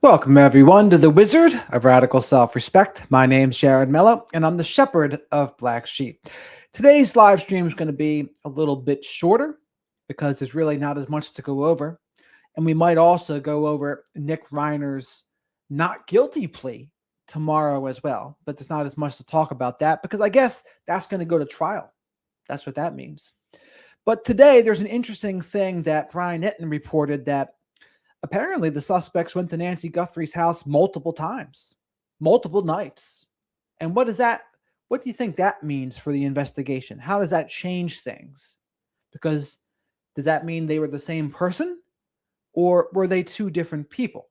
Welcome, everyone, to the Wizard of Radical Self Respect. My name's Jared Mello, and I'm the Shepherd of Black Sheep. Today's live stream is going to be a little bit shorter because there's really not as much to go over. And we might also go over Nick Reiner's not guilty plea tomorrow as well. But there's not as much to talk about that because I guess that's going to go to trial. That's what that means. But today, there's an interesting thing that Brian Etten reported that apparently the suspects went to Nancy Guthrie's house multiple times, multiple nights. And what do you think that means for the investigation? How does that change things? Because does that mean they were the same person or were they two different people?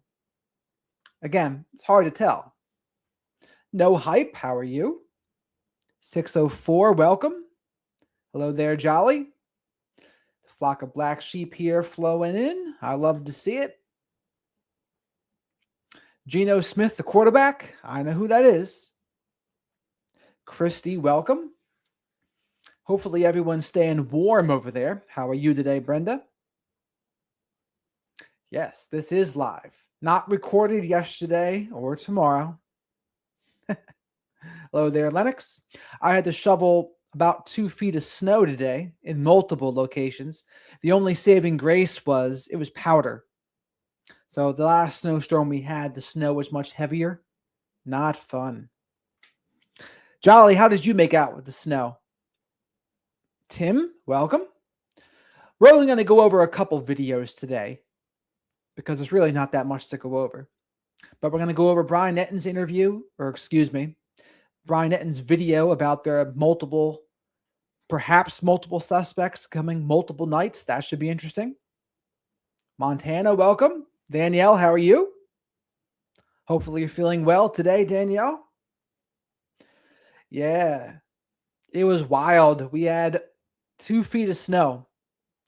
Again, it's hard to tell. No Hype, how are you? 604, welcome. Hello there, Jolly. The flock of black sheep here flowing in. I love to see it. Geno Smith, the quarterback. I know who that is. Christy, welcome. Hopefully everyone's staying warm over there. How are you today, Brenda? Yes, this is live. Not recorded yesterday or tomorrow. Hello there, Lennox. I had to shovel about 2 feet of snow today in multiple locations. The only saving grace was it was powder. So the last snowstorm we had, the snow was much heavier. Not fun. Jolly, how did you make out with the snow? Tim, welcome. We're only going to go over a couple videos today because there's really not that much to go over. But we're going to go over Brian Etten's Brian Etten's video about their perhaps multiple suspects coming multiple nights. That should be interesting. Montana, welcome. Danielle, how are you? Hopefully you're feeling well today, Danielle. Yeah, it was wild. We had 2 feet of snow,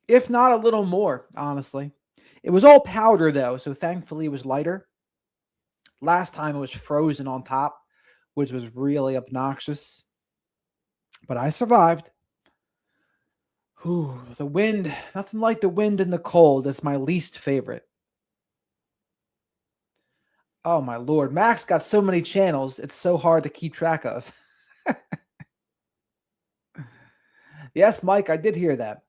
if not a little more, honestly. It was all powder, though, so thankfully it was lighter. Last time it was frozen on top, which was really obnoxious. But I survived. Whew, the wind, nothing like the wind and the cold. It's my least favorite. Oh, my Lord. Max got so many channels, it's so hard to keep track of. Yes, Mike, I did hear that.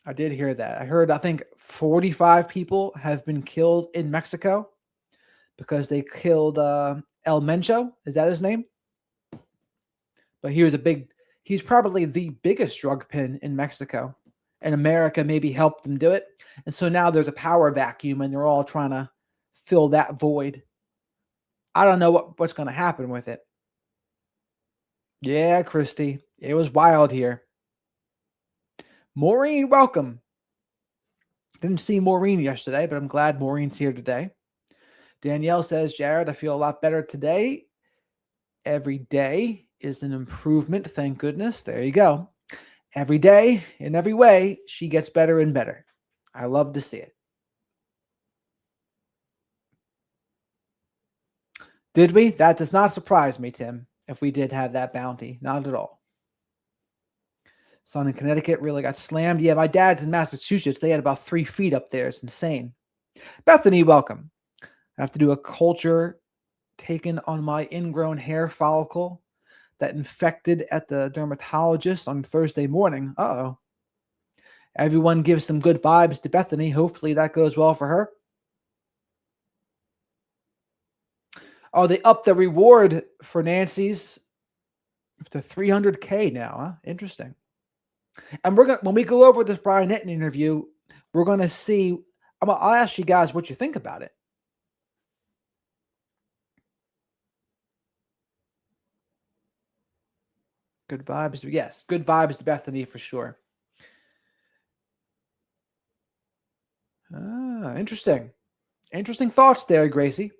I heard, I think 45 people have been killed in Mexico because they killed El Mencho. Is that his name? But he's probably the biggest drug pin in Mexico. And America maybe helped them do it. And so now there's a power vacuum and they're all trying to fill that void. I don't know what's going to happen with it. Yeah, Christy, it was wild here. Maureen, welcome. Didn't see Maureen yesterday, but I'm glad Maureen's here today. Danielle says, Jared, I feel a lot better today. Every day is an improvement. Thank goodness. There you go. Every day, in every way, she gets better and better. I love to see it. Did we? That does not surprise me, Tim, if we did have that bounty. Not at all. Son in Connecticut really got slammed. Yeah, my dad's in Massachusetts. They had about 3 feet up there. It's insane. Bethany, welcome. I have to do a culture taken on my ingrown hair follicle that infected at the dermatologist on Thursday morning. Uh-oh. Everyone gives some good vibes to Bethany. Hopefully that goes well for her. Oh, they upped the reward for Nancy's to 300K now, huh? Interesting. And when we go over this Brian Etten interview, we're gonna see. I'll ask you guys what you think about it. Good vibes. Yes, good vibes to Bethany for sure. Interesting. Interesting thoughts there, Gracie.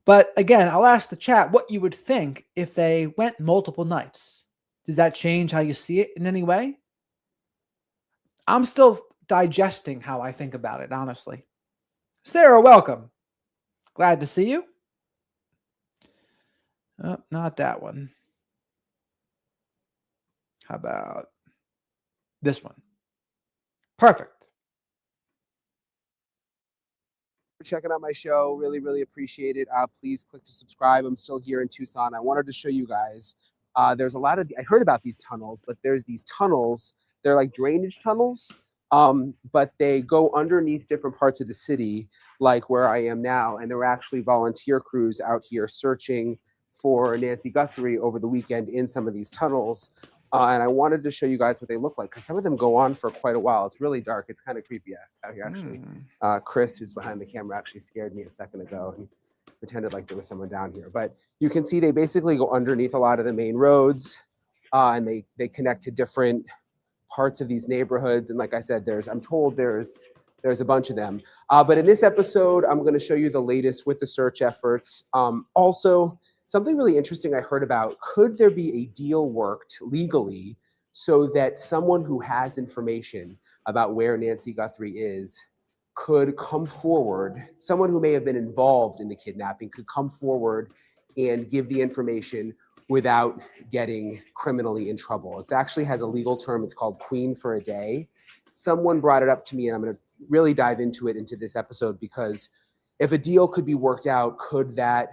But again, I'll ask the chat what you would think if they went multiple nights. Does that change how you see it in any way? I'm still digesting how I think about it, honestly. Sarah, welcome. Glad to see you. Oh, not that one. How about this one? Perfect. checking out my show. Really, really appreciate it. Please click to subscribe. I'm still here in Tucson. I wanted to show you guys. There's a lot of, I heard about these tunnels, but there's these tunnels. They're like drainage tunnels, but they go underneath different parts of the city, like where I am now. And there were actually volunteer crews out here searching for Nancy Guthrie over the weekend in some of these tunnels. And I wanted to show you guys what they look like, because some of them go on for quite a while. It's really dark. It's kind of creepy out here, actually. Chris, who's behind the camera, actually scared me a second ago and pretended like there was someone down here. But you can see they basically go underneath a lot of the main roads, and they connect to different parts of these neighborhoods. And like I said, I'm told there's a bunch of them. But in this episode, I'm going to show you the latest with the search efforts. Also, something really interesting I heard about: could there be a deal worked legally so that someone who has information about where Nancy Guthrie is could come forward, someone who may have been involved in the kidnapping could come forward and give the information without getting criminally in trouble? It actually has a legal term. It's called Queen for a Day. Someone brought it up to me, and I'm going to really dive into it into this episode, because if a deal could be worked out, could that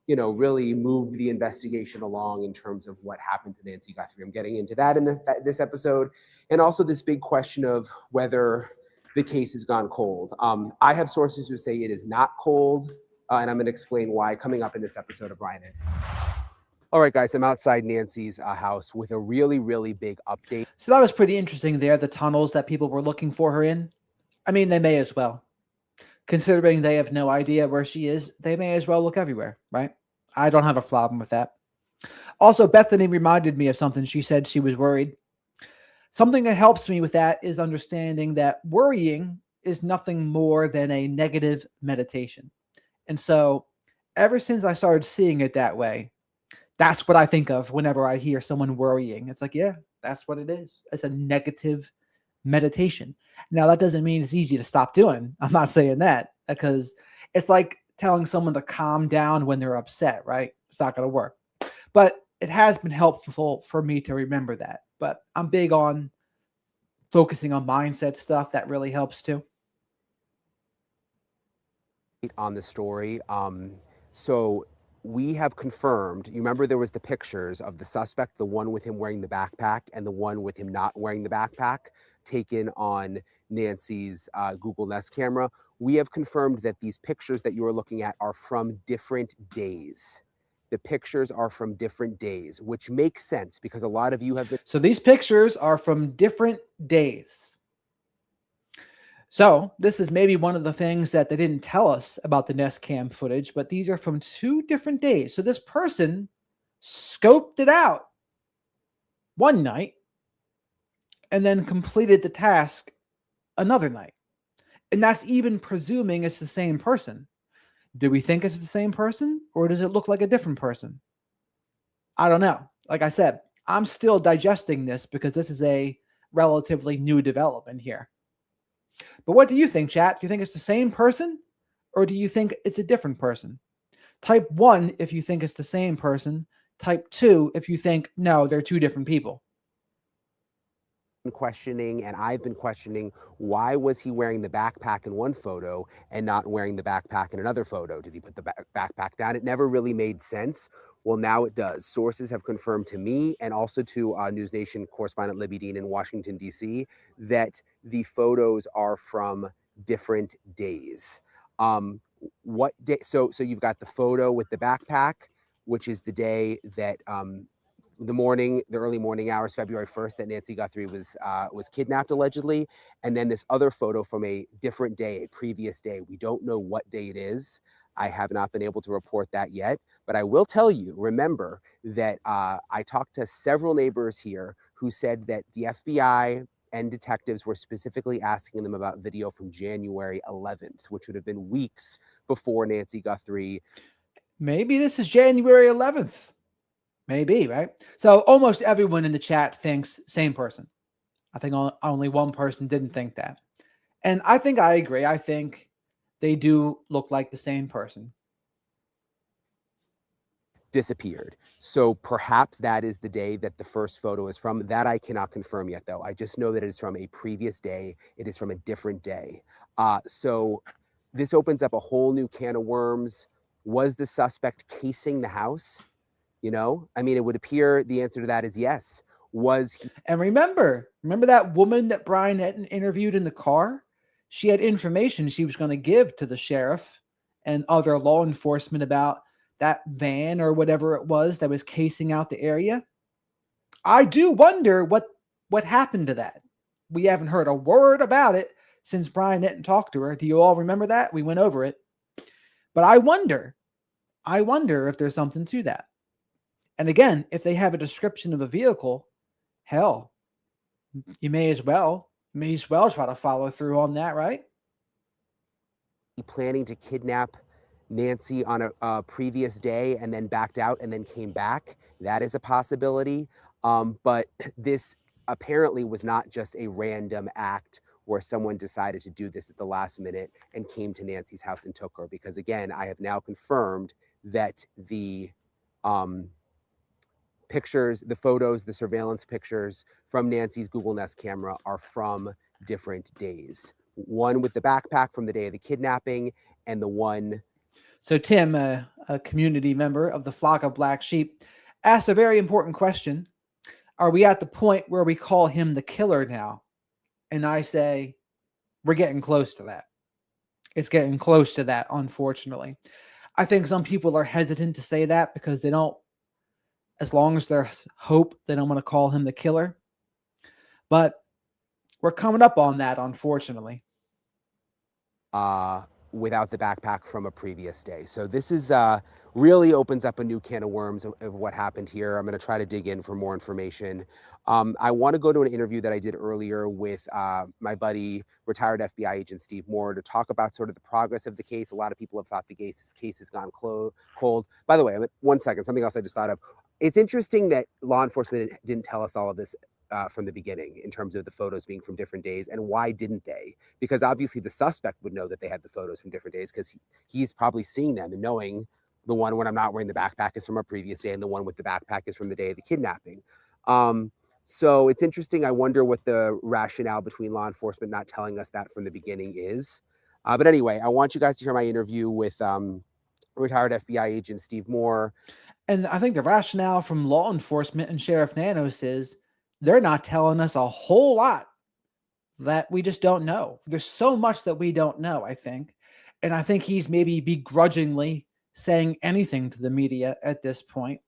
really move the investigation along in terms of what happened to Nancy Guthrie? I'm getting into that in this episode. And also this big question of whether the case has gone cold. I have sources who say it is not cold, and I'm going to explain why coming up in this episode of Brian Nancy. All right, guys, I'm outside Nancy's house with a really, really big update. So that was pretty interesting there, the tunnels that people were looking for her in. I mean, they may as well. Considering they have no idea where she is, they may as well look everywhere, right? I don't have a problem with that. Also, Bethany reminded me of something. She said she was worried. Something that helps me with that is understanding that worrying is nothing more than a negative meditation. And so ever since I started seeing it that way, that's what I think of whenever I hear someone worrying. It's like, yeah, that's what it is. It's a negative meditation. Now, that doesn't mean it's easy to stop doing. I'm not saying that, because it's like telling someone to calm down when they're upset, right? It's not going to work. But it has been helpful for me to remember that. But I'm big on focusing on mindset stuff. That really helps too. On the story. So we have confirmed, you remember there was the pictures of the suspect, the one with him wearing the backpack and the one with him not wearing the backpack, taken on Nancy's Google Nest camera. We have confirmed that these pictures that you are looking at are from different days. The pictures are from different days, which makes sense because a lot of you have been. So these pictures are from different days. So this is maybe one of the things that they didn't tell us about the Nest Cam footage, but these are from 2 different days. So this person scoped it out one night and then completed the task another night. And that's even presuming it's the same person. Do we think it's the same person, or does it look like a different person? I don't know. Like I said, I'm still digesting this because this is a relatively new development here. But what do you think, chat? Do you think it's the same person, or do you think it's a different person? Type 1 if you think it's the same person. Type 2 if you think, no, they're 2 different people. Questioning, and I've been questioning, why was he wearing the backpack in one photo and not wearing the backpack in another photo? Did he put the backpack down? It never really made sense. Well, now it does. Sources have confirmed to me and also to News Nation correspondent Libby Dean in Washington, D.C., that the photos are from different days. What day? So you've got the photo with the backpack, which is the day that the early morning hours, February 1st, that Nancy Guthrie was kidnapped allegedly. And then this other photo from a different day, a previous day. We don't know what day it is. I have not been able to report that yet, but I will tell you, remember that I talked to several neighbors here who said that the FBI and detectives were specifically asking them about video from January 11th, which would have been weeks before Nancy Guthrie. Maybe this is January 11th. Maybe, right? So almost everyone in the chat thinks same person. I think only one person didn't think that. And I think I agree. I think they do look like the same person. Disappeared. So perhaps that is the day that the first photo is from. That I cannot confirm yet, though. I just know that it is from a previous day. It is from a different day. So this opens up a whole new can of worms. Was the suspect casing the house? You know, I mean, it would appear the answer to that is yes. Was he? And remember that woman that Brian Etten interviewed in the car? She had information she was going to give to the sheriff and other law enforcement about that van or whatever it was that was casing out the area. I do wonder what happened to that. We haven't heard a word about it since Brian Etten talked to her. Do you all remember that? We went over it. But I wonder if there's something to that. And again, if they have a description of the vehicle, hell, you may as well try to follow through on that, right? Planning to kidnap Nancy on a previous day and then backed out and then came back? That is a possibility. But this apparently was not just a random act where someone decided to do this at the last minute and came to Nancy's house and took her. Because again, I have now confirmed that the pictures, the photos, the surveillance pictures from Nancy's Google Nest camera are from different days. One with the backpack from the day of the kidnapping, and the one. So Tim, a community member of the Flock of Black Sheep, asked a very important question. Are we at the point where we call him the killer now? And I say, we're getting close to that. It's getting close to that, unfortunately. I think some people are hesitant to say that because they don't, as long as there's hope, they don't want to call him the killer. But we're coming up on that, unfortunately. Without the backpack from a previous day. So this is really opens up a new can of worms of what happened here. I'm going to try to dig in for more information. I want to go to an interview that I did earlier with my buddy, retired FBI agent Steve Moore, to talk about sort of the progress of the case. A lot of people have thought the case has gone cold. By the way, 1 second, something else I just thought of. It's interesting that law enforcement didn't tell us all of this from the beginning in terms of the photos being from different days. And why didn't they? Because obviously the suspect would know that they had the photos from different days because he's probably seeing them and knowing the one when I'm not wearing the backpack is from a previous day and the one with the backpack is from the day of the kidnapping. So it's interesting. I wonder what the rationale between law enforcement not telling us that from the beginning is. But anyway, I want you guys to hear my interview with retired FBI agent Steve Moore. And I think the rationale from law enforcement and Sheriff Nanos is they're not telling us a whole lot that we just don't know. There's so much that we don't know, I think. And I think he's maybe begrudgingly saying anything to the media at this point.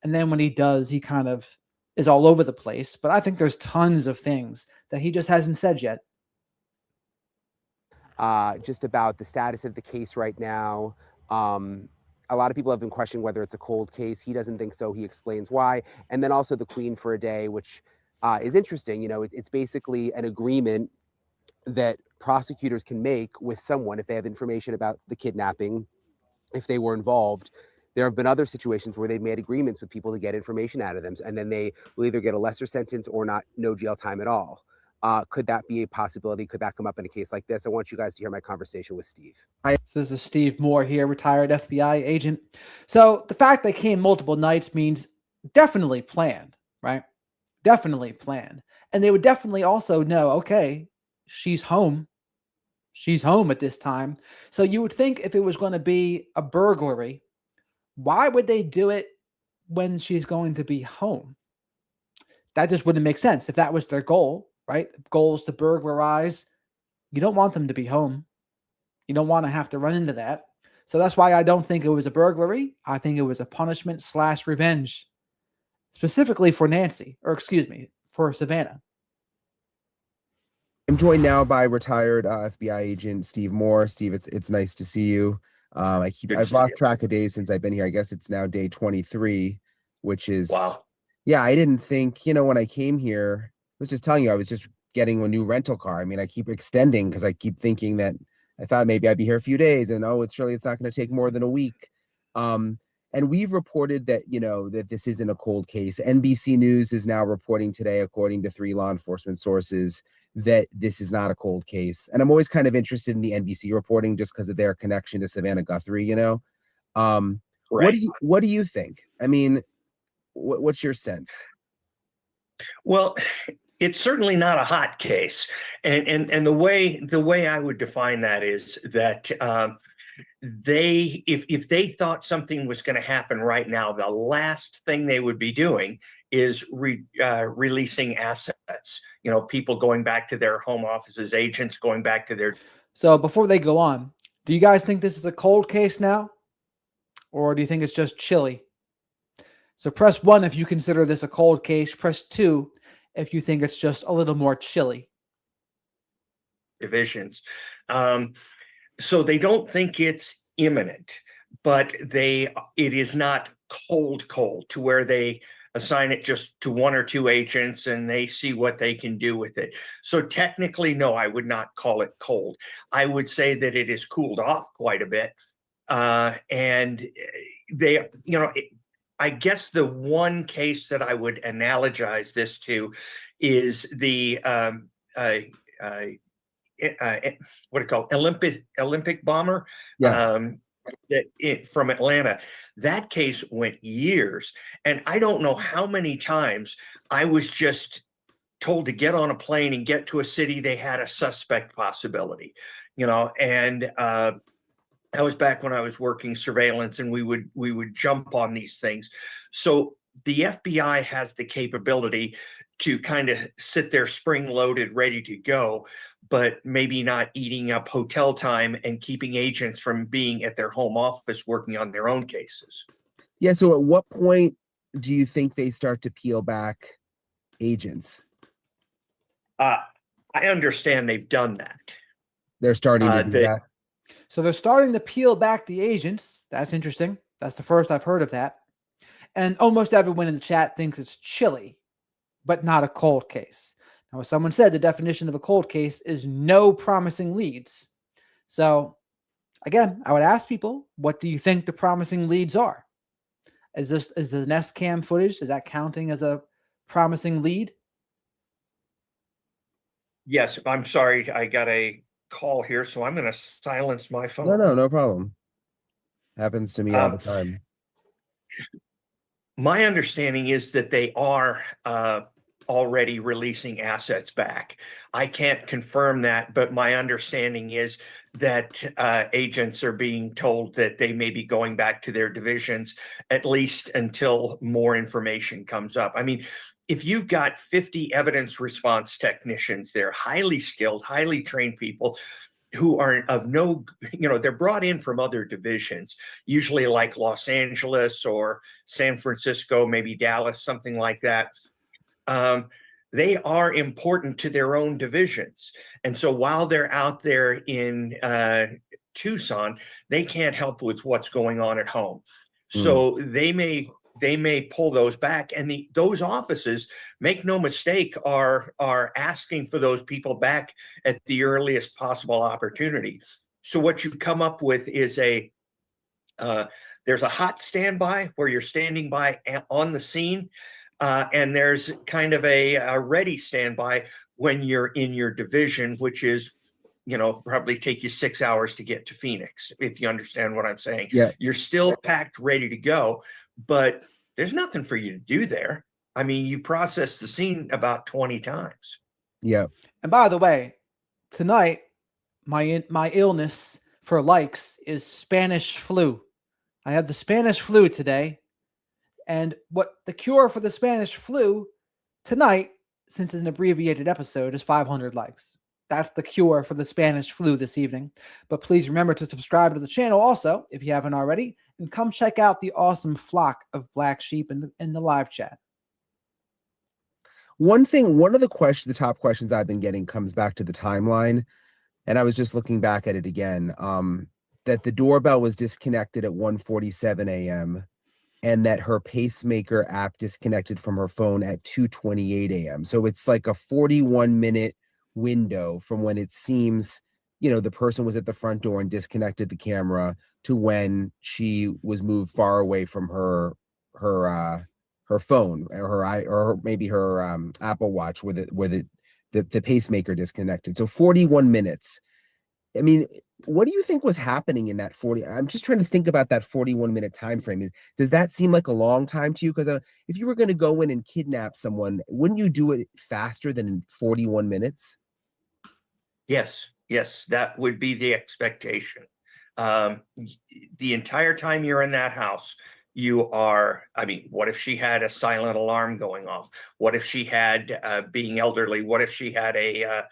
And then when he does, he kind of is all over the place. But I think there's tons of things that he just hasn't said yet. Just about the status of the case right now. A lot of people have been questioning whether it's a cold case. He doesn't think so. He explains why. And then also the Queen for a Day, which is interesting. You know, it's basically an agreement that prosecutors can make with someone if they have information about the kidnapping, if they were involved. There have been other situations where they've made agreements with people to get information out of them, and then they will either get a lesser sentence or no jail time at all. Could that be a possibility? Could that come up in a case like this? I want you guys to hear my conversation with Steve. So this is Steve Moore here, retired FBI agent. So the fact they came multiple nights means definitely planned, right? Definitely planned. And they would definitely also know, okay, she's home. She's home at this time. So you would think if it was going to be a burglary, why would they do it when she's going to be home? That just wouldn't make sense if that was their goal, right? Goal is to burglarize. You don't want them to be home. You don't want to have to run into that. So that's why I don't think it was a burglary. I think it was a punishment / revenge, specifically for Nancy, or excuse me, for Savannah. I'm joined now by retired FBI agent Steve Moore. Steve, it's nice to see you. I've lost track of days since I've been here. I guess it's now day 23, which is wow. Yeah, I didn't think, when I came here, I was just telling you, I was just getting a new rental car. I mean, I keep extending because I keep thinking that I thought maybe I'd be here a few days, and it's not going to take more than a week. And we've reported that, that this isn't a cold case. NBC News is now reporting today, according to 3 law enforcement sources, that this is not a cold case. And I'm always kind of interested in the NBC reporting just because of their connection to Savannah Guthrie, Right. What do you think? I mean, what's your sense? Well, it's certainly not a hot case, and the way I would define that is that if they thought something was going to happen right now, the last thing they would be doing is releasing assets. People going back to their home offices, agents going back to their. So before they go on, do you guys think this is a cold case now? Or do you think it's just chilly? So press 1 if you consider this a cold case. Press 2 if you think it's just a little more chilly. Divisions. So they don't think it's imminent, but it is not cold to where they assign it just to 1 or 2 agents and they see what they can do with it. So technically, no, I would not call it cold. I would say that it is cooled off quite a bit. And they, I guess the one case that I would analogize this to is the what do you call it? Olympic bomber from Atlanta. That case went years, and I don't know how many times I was just told to get on a plane and get to a city they had a suspect possibility, and that was back when I was working surveillance, and we would jump on these things. So the FBI has the capability to kind of sit there spring loaded, ready to go, but maybe not eating up hotel time and keeping agents from being at their home office working on their own cases. Yeah. So at what point do you think they start to peel back agents? I understand they've done that. They're starting to do that. So they're starting to peel back the agents. That's interesting. That's the first I've heard of that. And almost everyone in the chat thinks it's chilly, but not a cold case. Now, as someone said, the definition of a cold case is no promising leads. So, again, I would ask people, what do you think the promising leads are? Is the Nest Cam footage, is that counting as a promising lead? Yes, I'm sorry. I got a call here, so I'm going to silence my phone. No problem. Happens to me all the time. My understanding is that they are already releasing assets back. I can't confirm that, but my understanding is that agents are being told that they may be going back to their divisions, at least until more information comes up. I mean, if you've got 50 evidence response technicians, they're highly skilled, highly trained people who are they're brought in from other divisions, usually like Los Angeles or San Francisco, maybe Dallas, something like that. They are important to their own divisions. And so while they're out there in Tucson, they can't help with what's going on at home. So they may pull those back, and those offices, make no mistake, are asking for those people back at the earliest possible opportunity. So what you come up with is there's a hot standby where you're standing by on the scene, and there's kind of a ready standby when you're in your division, which is probably take you 6 hours to get to Phoenix, if you understand what I'm saying. Yeah. You're still packed, ready to go, but there's nothing for you to do there. I mean, you processed the scene about 20 times. Yeah. And by the way, tonight, my illness for likes is Spanish flu. I have the Spanish flu today. And what the cure for the Spanish flu tonight, since it's an abbreviated episode, is 500 likes. That's the cure for the Spanish flu this evening. But please remember to subscribe to the channel also, if you haven't already, and come check out the awesome flock of black sheep in the live chat. One of the top questions I've been getting comes back to the timeline. And I was just looking back at it again, that the doorbell was disconnected at 1:47 a.m. and that her pacemaker app disconnected from her phone at 2:28 a.m. So it's like a 41-minute window from when it seems, the person was at the front door and disconnected the camera to when she was moved far away from her phone or maybe her Apple Watch where the pacemaker disconnected. So 41 minutes. I mean, what do you think was happening in that 40? I'm just trying to think about that 41-minute time frame. Does that seem like a long time to you? Because if you were going to go in and kidnap someone, wouldn't you do it faster than in 41 minutes? Yes, yes, that would be the expectation. The entire time you're in that house, you are, I mean, what if she had a silent alarm going off? What if she had, being elderly, what if she had a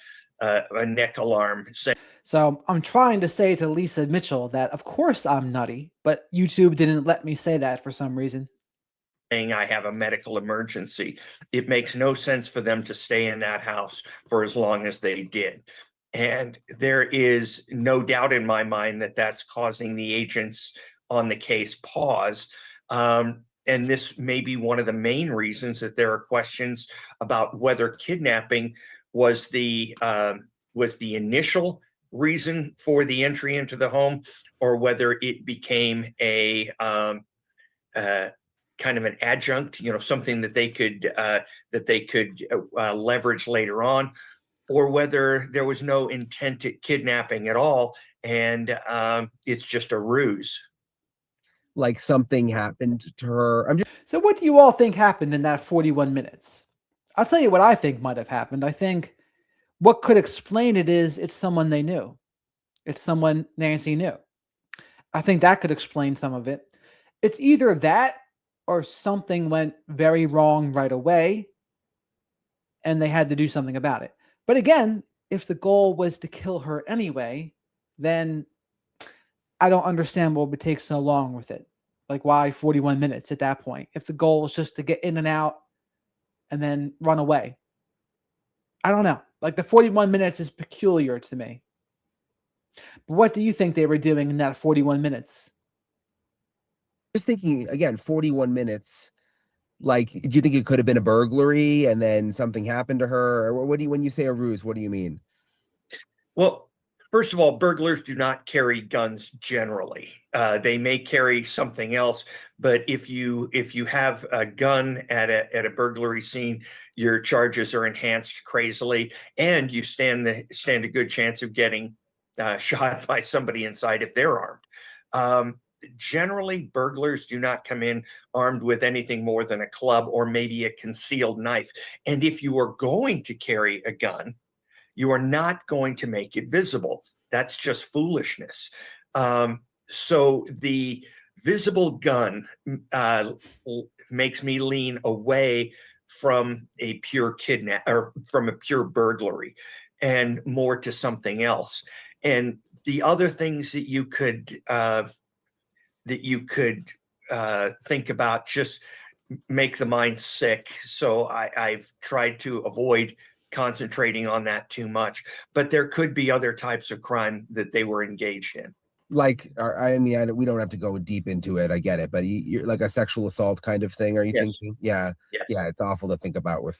neck alarm saying So I'm trying to say to Lisa Mitchell that, of course, I'm nutty, but YouTube didn't let me say that for some reason. I have a medical emergency? It makes no sense for them to stay in that house for as long as they did. And there is no doubt in my mind that that's causing the agents on the case pause. And this may be one of the main reasons that there are questions about whether kidnapping was the initial reason for the entry into the home, or whether it became a kind of an adjunct, something that they could leverage later on, or whether there was no intent at kidnapping at all, and it's just a ruse. Like something happened to her. So what do you all think happened in that 41 minutes? I'll tell you what I think might have happened. I think what could explain it is it's someone they knew. It's someone Nancy knew. I think that could explain some of it. It's either that or something went very wrong right away and they had to do something about it. But again, if the goal was to kill her anyway, then I don't understand what would take so long with it. Like, why 41 minutes at that point? If the goal is just to get in and out and then run away. I don't know. Like, the 41 minutes is peculiar to me. But what do you think they were doing in that 41 minutes? Just thinking again, 41 minutes. Like, do you think it could have been a burglary and then something happened to her? Or when you say a ruse, what do you mean? Well, first of all, burglars do not carry guns generally. They may carry something else, but if you have a gun at a burglary scene, your charges are enhanced crazily, and you stand a good chance of getting shot by somebody inside if they're armed. Generally, burglars do not come in armed with anything more than a club or maybe a concealed knife. And if you are going to carry a gun, you are not going to make it visible. That's just foolishness. So the visible gun makes me lean away from a pure kidnap or from a pure burglary, and more to something else. And the other things that you could think about just make the mind sick. So I've tried to avoid concentrating on that too much, but there could be other types of crime that they were engaged in. Like, I mean, we don't have to go deep into it. I get it, but you're like a sexual assault kind of thing. Are you Yes. thinking? Yeah. Yes. Yeah. It's awful to think about with,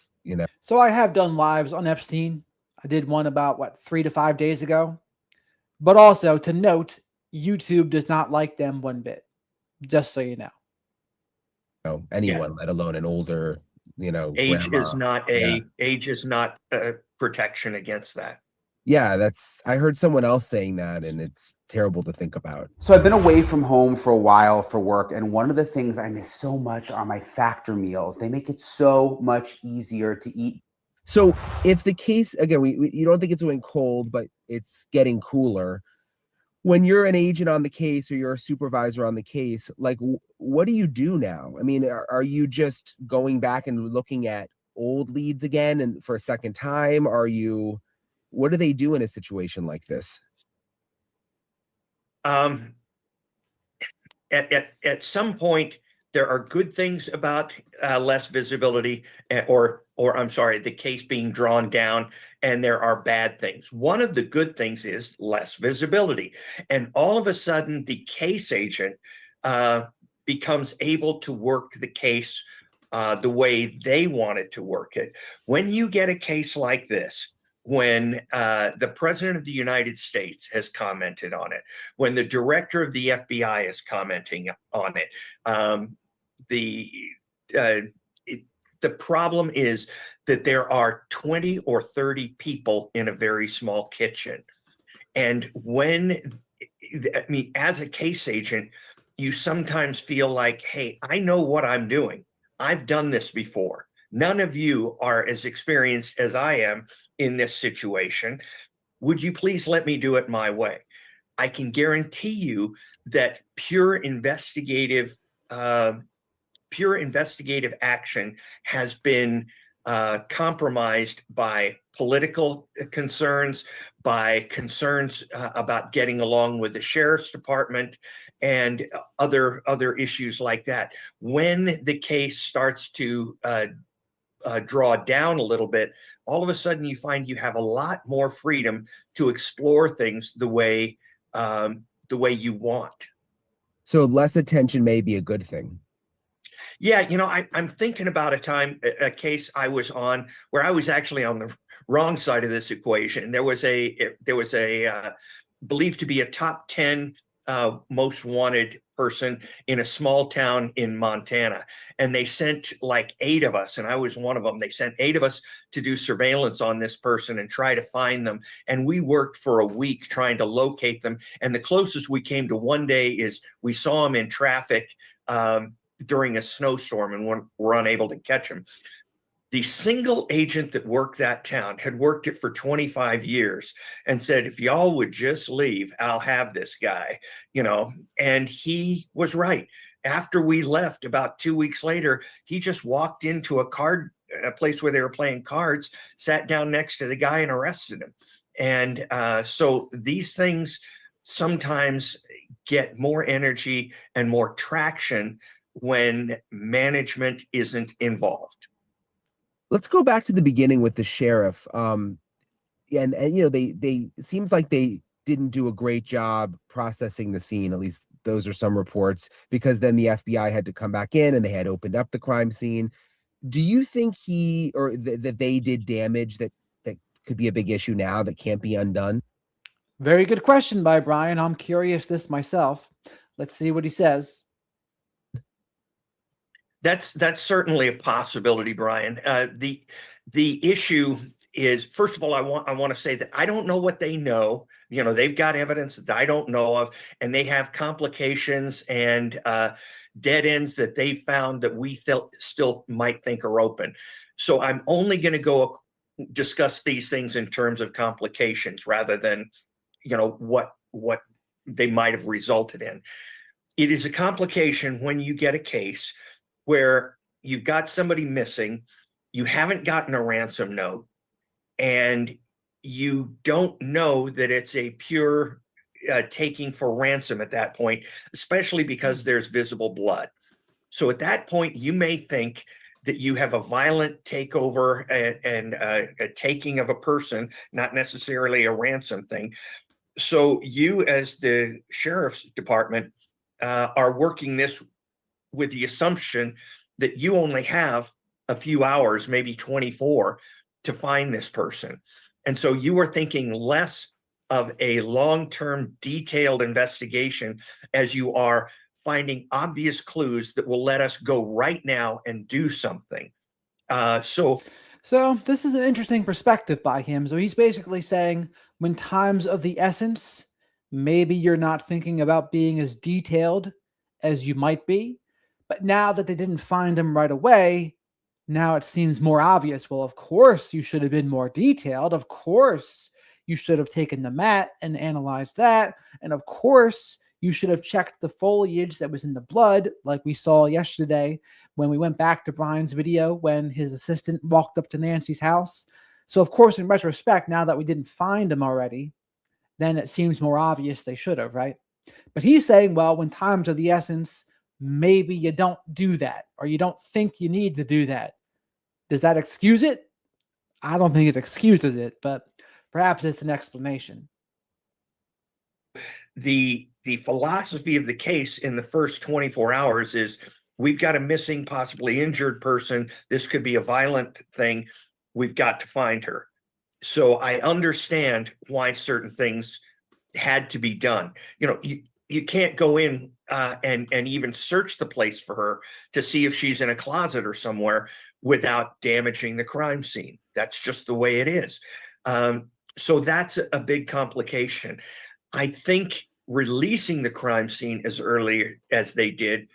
So I have done lives on Epstein. I did one about 3 to 5 days ago. But also to note, YouTube does not like them one bit. Just so you know. Anyone, let alone an older, Age grandma. is not Yeah. age is not a protection against that. Yeah, I heard someone else saying that, and it's terrible to think about. So I've been away from home for a while for work, and one of the things I miss so much are my Factor meals. They make it so much easier to eat. So if the case, again, you don't think it's going cold, but it's getting cooler. When you're an agent on the case or you're a supervisor on the case, like, what do you do now? I mean, are you just going back and looking at old leads again and for a second time? What do they do in a situation like this? At some point, there are good things about less visibility, or I'm sorry, the case being drawn down, and there are bad things. One of the good things is less visibility, and all of a sudden, the case agent becomes able to work the case the way they wanted to work it. When you get a case like this, when the President of the United States has commented on it, when the Director of the FBI is commenting on it, the problem is that there are 20 or 30 people in a very small kitchen. And I mean, as a case agent, you sometimes feel like, hey, I know what I'm doing. I've done this before. None of you are as experienced as I am in this situation. Would you please let me do it my way? I can guarantee you that pure investigative action has been compromised by political concerns, by concerns about getting along with the sheriff's department, and other issues like that. When the case starts to draw down a little bit, all of a sudden you find you have a lot more freedom to explore things the way you want. So less attention may be a good thing. Yeah, I'm thinking about a case I was on where I was actually on the wrong side of this equation. There was a believed to be a top 10 most wanted person in a small town in Montana. And they sent like 8 of us, and I was one of them. They sent 8 of us to do surveillance on this person and try to find them. And we worked for a week trying to locate them. And the closest we came to one day is we saw them in traffic during a snowstorm and were unable to catch him. The single agent that worked that town had worked it for 25 years and said, if y'all would just leave, I'll have this guy, and he was right. After we left, about 2 weeks later, he just walked into a place where they were playing cards, sat down next to the guy and arrested him. And so these things sometimes get more energy and more traction when management isn't involved. Let's go back to the beginning with the sheriff. And they it seems like they didn't do a great job processing the scene. At least those are some reports, because then the FBI had to come back in and they had opened up the crime scene. Do you think that they did damage that could be a big issue now that can't be undone? Very good question by Brian. I'm curious this myself. Let's see what he says. That's certainly a possibility, Brian. The issue is, first of all, I want to say that I don't know what they know. They've got evidence that I don't know of, and they have complications and dead ends that they found that we still might think are open. So I'm only going to go discuss these things in terms of complications rather than what they might have resulted in. It is a complication when you get a case where you've got somebody missing, you haven't gotten a ransom note, and you don't know that it's a pure taking for ransom at that point, especially because there's visible blood. So at that point, you may think that you have a violent takeover and a taking of a person, not necessarily a ransom thing. So you, as the sheriff's department, are working this with the assumption that you only have a few hours, maybe 24, to find this person. And so you are thinking less of a long-term detailed investigation as you are finding obvious clues that will let us go right now and do something. So this is an interesting perspective by him. So he's basically saying, when time's of the essence, maybe you're not thinking about being as detailed as you might be. But now that they didn't find him right away, now it seems more obvious. Well, of course you should have been more detailed. Of course you should have taken the mat and analyzed that. And of course you should have checked the foliage that was in the blood, like we saw yesterday when we went back to Brian's video when his assistant walked up to Nancy's house. So of course, in retrospect, now that we didn't find him already, then it seems more obvious they should have, right? But he's saying, well, when time's of the essence, maybe you don't do that, or you don't think you need to do that. Does that excuse it? I don't think it excuses it, but perhaps it's an explanation. The philosophy of the case in the first 24 hours is, we've got a missing, possibly injured person. This could be a violent thing. We've got to find her. So I understand why certain things had to be done. You can't go in and even search the place for her to see if she's in a closet or somewhere without damaging the crime scene. That's just the way it is. So that's a big complication. I think releasing the crime scene as early as they did,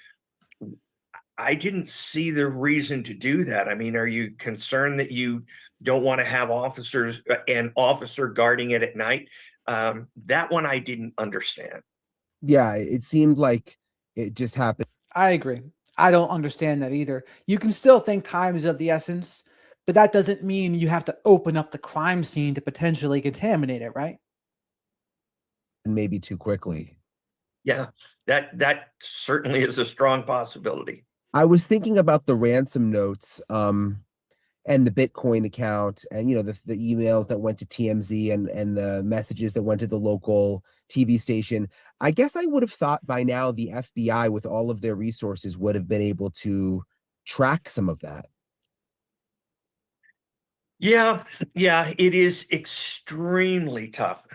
I didn't see the reason to do that. I mean, are you concerned that you don't want to have officers, an officer guarding it at night? That one I didn't understand. Yeah, it seemed like it just happened. I agree. I don't understand that either. You can still think time is of the essence, but that doesn't mean you have to open up the crime scene to potentially contaminate it, right? Maybe too quickly. Yeah, that certainly is a strong possibility. I was thinking about the ransom notes, and the Bitcoin account, and the emails that went to TMZ, and the messages that went to the local TV station. I guess I would have thought by now the FBI, with all of their resources, would have been able to track some of that. Yeah, yeah, it is extremely tough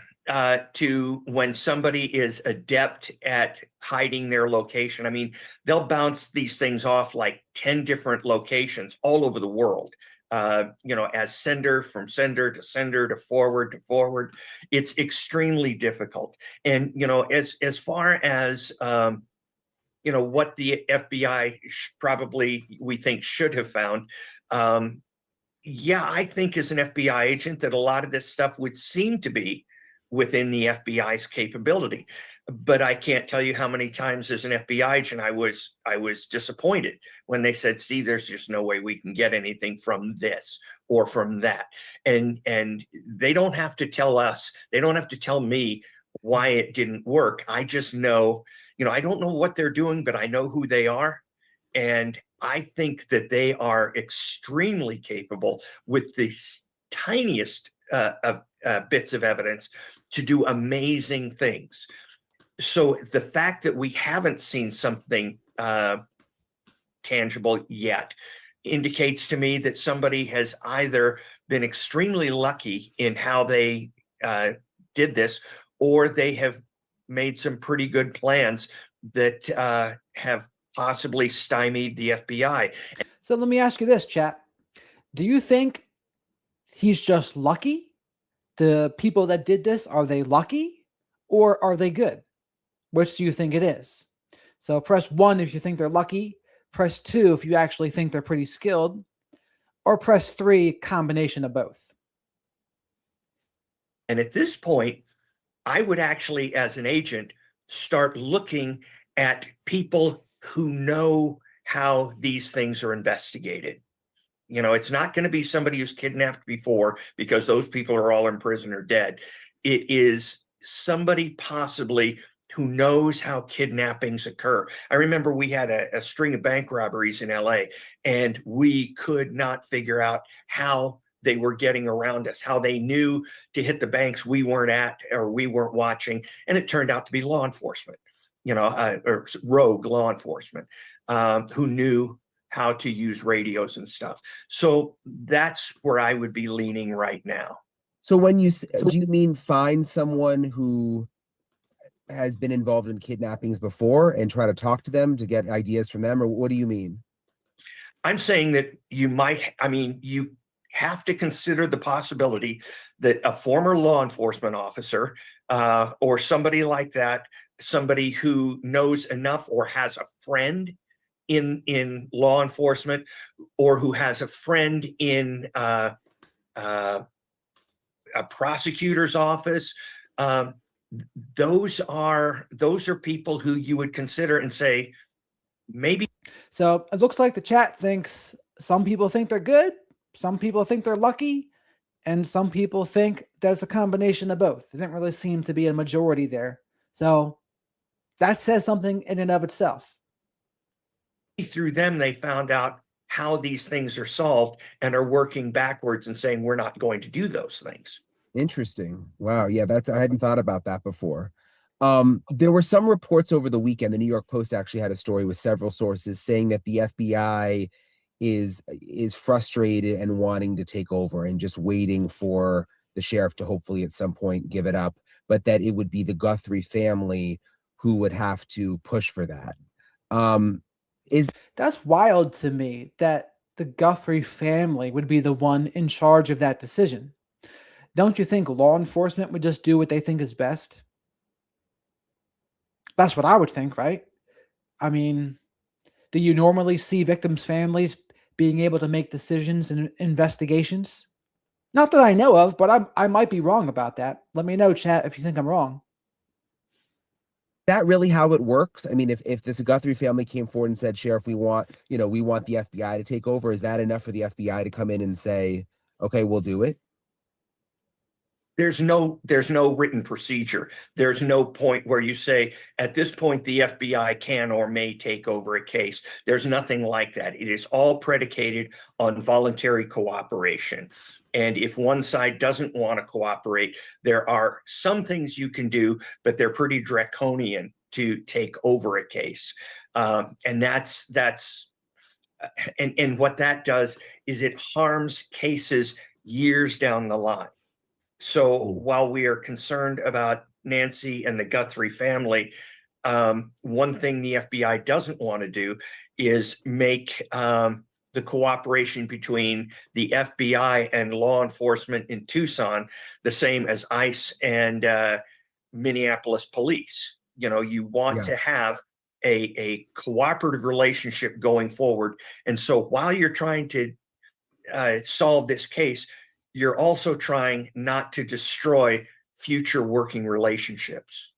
to when somebody is adept at hiding their location. I mean, they'll bounce these things off like 10 different locations all over the world. As sender, from sender to sender to forward. It's extremely difficult. And as far as what the FBI probably we think should have found. Yeah, I think as an FBI agent that a lot of this stuff would seem to be within the FBI's capability. But I can't tell you how many times as an FBI agent I was disappointed when they said, "Steve, there's just no way we can get anything from this or from that." And they don't have to tell us, they don't have to tell me why it didn't work. I just know, I don't know what they're doing, but I know who they are. And I think that they are extremely capable with the tiniest bits of evidence to do amazing things. So the fact that we haven't seen something tangible yet indicates to me that somebody has either been extremely lucky in how they did this, or they have made some pretty good plans that have possibly stymied the FBI. So let me ask you this, chat. Do you think he's just lucky? The people that did this, are they lucky or are they good? Which do you think it is? So press 1 if you think they're lucky, press 2 if you actually think they're pretty skilled, or press 3, combination of both. And at this point, I would actually, as an agent, start looking at people who know how these things are investigated. It's not going to be somebody who's kidnapped before, because those people are all in prison or dead. It is somebody possibly who knows how kidnappings occur. I remember we had a string of bank robberies in LA, and we could not figure out how they were getting around us, how they knew to hit the banks we weren't at or we weren't watching. And it turned out to be law enforcement, or rogue law enforcement, who knew how to use radios and stuff. So that's where I would be leaning right now. So when do you mean find someone who has been involved in kidnappings before and try to talk to them to get ideas from them, or what do you mean? I'm saying that you have to consider the possibility that a former law enforcement officer or somebody like that, somebody who knows enough or has a friend in law enforcement, or who has a friend in a prosecutor's office, those are people who you would consider and say, maybe. So it looks like the chat thinks some people think they're good, some people think they're lucky, and some people think there's a combination of both. There didn't really seem to be a majority there. So that says something in and of itself. Through them, they found out how these things are solved and are working backwards and saying, we're not going to do those things. Interesting. Wow. Yeah, I hadn't thought about that before. There were some reports over the weekend. The New York Post actually had a story with several sources saying that the FBI is frustrated and wanting to take over and just waiting for the sheriff to hopefully at some point give it up, but that it would be the Guthrie family who would have to push for that. That's wild to me that the Guthrie family would be the one in charge of that decision. don't you think law enforcement would just do what they think is best? That's what I would think, right? I mean, do you normally see victims' families being able to make decisions and investigations? Not that I know of, but I might be wrong about that. Let me know, chat, if you think I'm wrong. That really how it works? I mean, if this Guthrie family came forward and said, Sheriff, we want the FBI to take over, is that enough for the FBI to come in and say, okay, we'll do it? There's no written procedure. There's no point where you say, at this point, the FBI can or may take over a case. There's nothing like that. It is all predicated on voluntary cooperation. And if one side doesn't want to cooperate, there are some things you can do, but they're pretty draconian to take over a case. And what that does is it harms cases years down the line. So while we are concerned about Nancy and the Guthrie family, one thing the FBI doesn't want to do is make the cooperation between the FBI and law enforcement in Tucson the same as ICE and Minneapolis police. You want to have a cooperative relationship going forward. And so while you're trying to solve this case, you're also trying not to destroy future working relationships.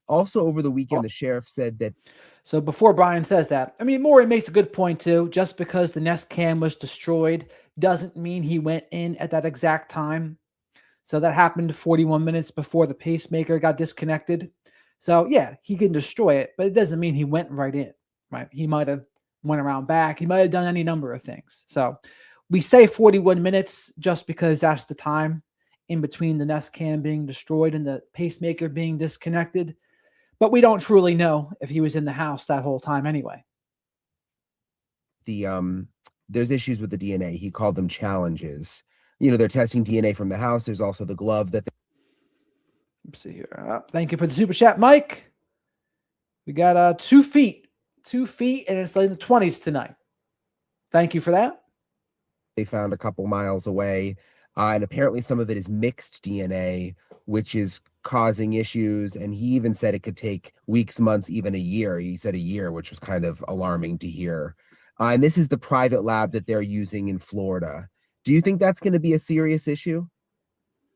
Also, over the weekend, the sheriff said that. So before Brian says that, I mean, Maury makes a good point too. Just because the Nest Cam was destroyed doesn't mean he went in at that exact time. So that happened 41 minutes before the pacemaker got disconnected. So yeah, he can destroy it, but it doesn't mean he went right in, right? He might have went around back. He might have done any number of things. So we say 41 minutes just because that's the time in between the Nest Cam being destroyed and the pacemaker being disconnected. But we don't truly know if he was in the house that whole time anyway. There's issues with the DNA. He called them challenges. They're testing DNA from the house. There's also the glove that. Let's see here. Thank you for the super chat, Mike. We got 2 feet. 2 feet, and it's in the 20s tonight. Thank you for that. They found a couple miles away, and apparently some of it is mixed DNA, which is causing issues. And he even said it could take weeks, months, even a year. He said a year, which was kind of alarming to hear. And this is the private lab that they're using in Florida. Do you think that's going to be a serious issue?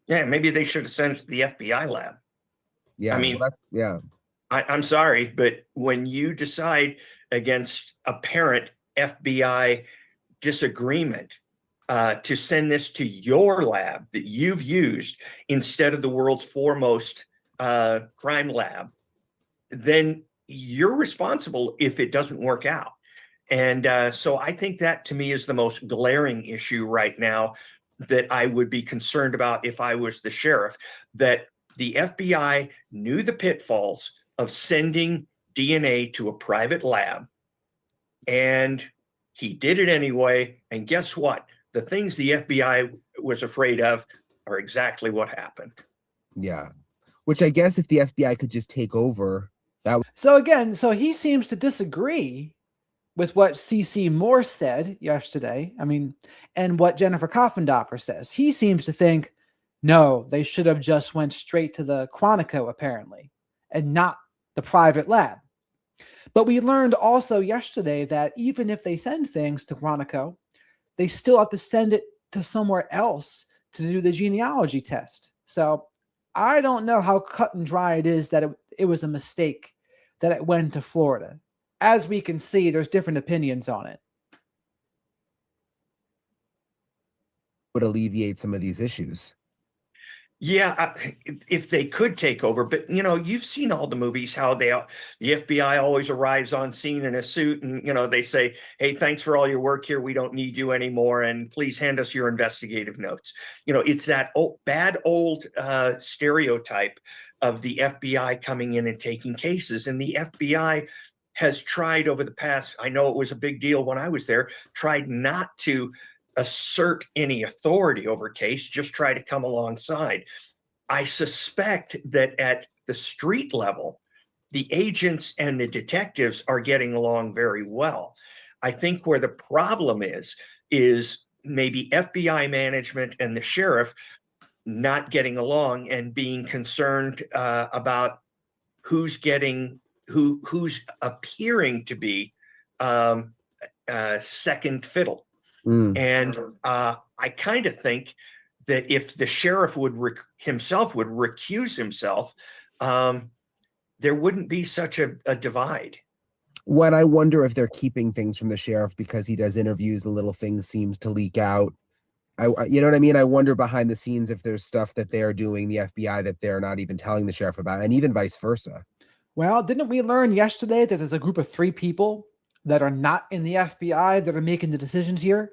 Yeah, maybe they should have sent it to the FBI lab. Yeah, I mean, I'm sorry, but when you decide against apparent FBI disagreement to send this to your lab that you've used instead of the world's foremost crime lab, then you're responsible if it doesn't work out. And so I think that to me is the most glaring issue right now that I would be concerned about if I was the sheriff, that the FBI knew the pitfalls of sending DNA to a private lab, and he did it anyway. And guess what? The things the FBI was afraid of are exactly what happened. Yeah. Which I guess if the FBI could just take over, that would. So he seems to disagree with what CeCe Moore said yesterday. I mean, and what Jennifer Coffendorfer says. He seems to think, no, they should have just went straight to the Quantico, apparently, and not the private lab. But we learned also yesterday that even if they send things to Quantico, they still have to send it to somewhere else to do the genealogy test. So I don't know how cut and dry it is that it was a mistake that it went to Florida. As we can see, there's different opinions on it. Would alleviate some of these issues. Yeah, if they could take over, but you've seen all the movies, how the FBI always arrives on scene in a suit, and they say, "Hey, thanks for all your work here. We don't need you anymore, and please hand us your investigative notes." It's that bad old stereotype of the FBI coming in and taking cases, and the FBI has tried over the past. I know it was a big deal when I was there. Tried not to assert any authority over case, just try to come alongside. I suspect that at the street level, the agents and the detectives are getting along very well. I think where the problem is maybe FBI management and the sheriff not getting along and being concerned about who's appearing to be second fiddle. Mm. And I kind of think that if the sheriff would recuse himself, there wouldn't be such a divide. What I wonder if they're keeping things from the sheriff because he does interviews, the little things seems to leak out. You know what I mean? I wonder behind the scenes if there's stuff that they're doing, the FBI, that they're not even telling the sheriff about, and even vice versa. Well, didn't we learn yesterday that there's a group of 3 people that are not in the FBI that are making the decisions here?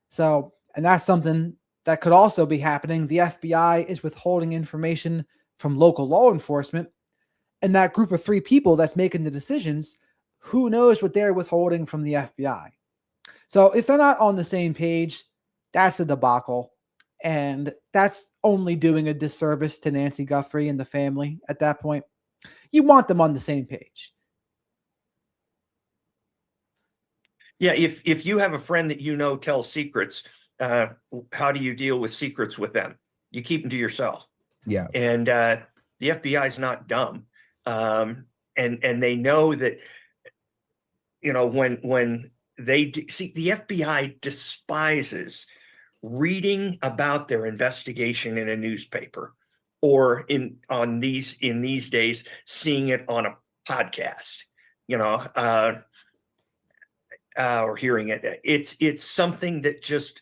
So, and that's something that could also be happening. The FBI is withholding information from local law enforcement, and that group of 3 people that's making the decisions, who knows what they're withholding from the FBI? So if they're not on the same page, that's a debacle. And that's only doing a disservice to Nancy Guthrie and the family at that point. You want them on the same page. Yeah, if you have a friend that you know tells secrets, how do you deal with secrets with them? You keep them to yourself. Yeah. And the FBI is not dumb. And they know that, when they see, the FBI despises reading about their investigation in a newspaper, or in these days, seeing it on a podcast, or hearing it. It's something that just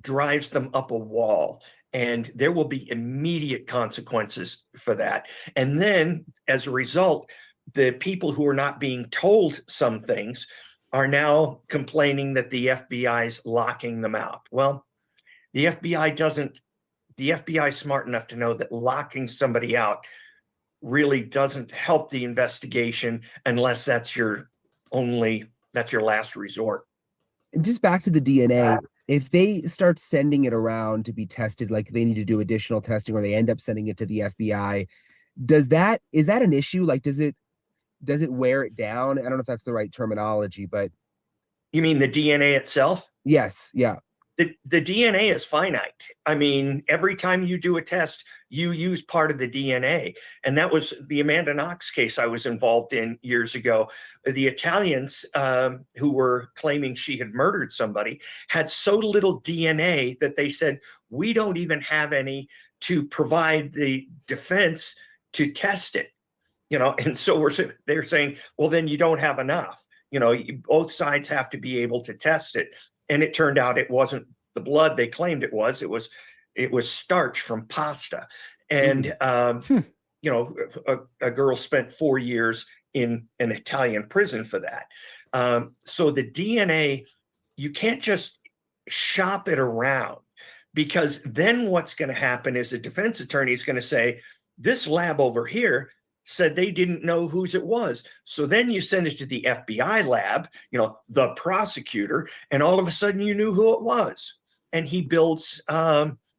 drives them up a wall, and there will be immediate consequences for that. And then as a result, the people who are not being told some things are now complaining that the FBI is locking them out. Well, the FBI is smart enough to know that locking somebody out really doesn't help the investigation unless that's your last resort. And just back to the DNA, if they start sending it around to be tested, like they need to do additional testing, or they end up sending it to the FBI, is that an issue? Like, does it wear it down? I don't know if that's the right terminology, but You mean the DNA itself? yes, yeah. The DNA is finite. I mean, every time you do a test, you use part of the DNA. And that was the Amanda Knox case I was involved in years ago. The Italians who were claiming she had murdered somebody had so little DNA that they said, we don't even have any to provide the defense to test it. And so they're saying, well, then you don't have enough. Both sides have to be able to test it. And it turned out it wasn't the blood they claimed it was. It was starch from pasta. And, a girl spent 4 years in an Italian prison for that. So the DNA, you can't just shop it around, because then what's going to happen is the defense attorney is going to say, this lab over here said they didn't know whose it was. So then you send it to the FBI lab, the prosecutor, and all of a sudden you knew who it was. And he builds,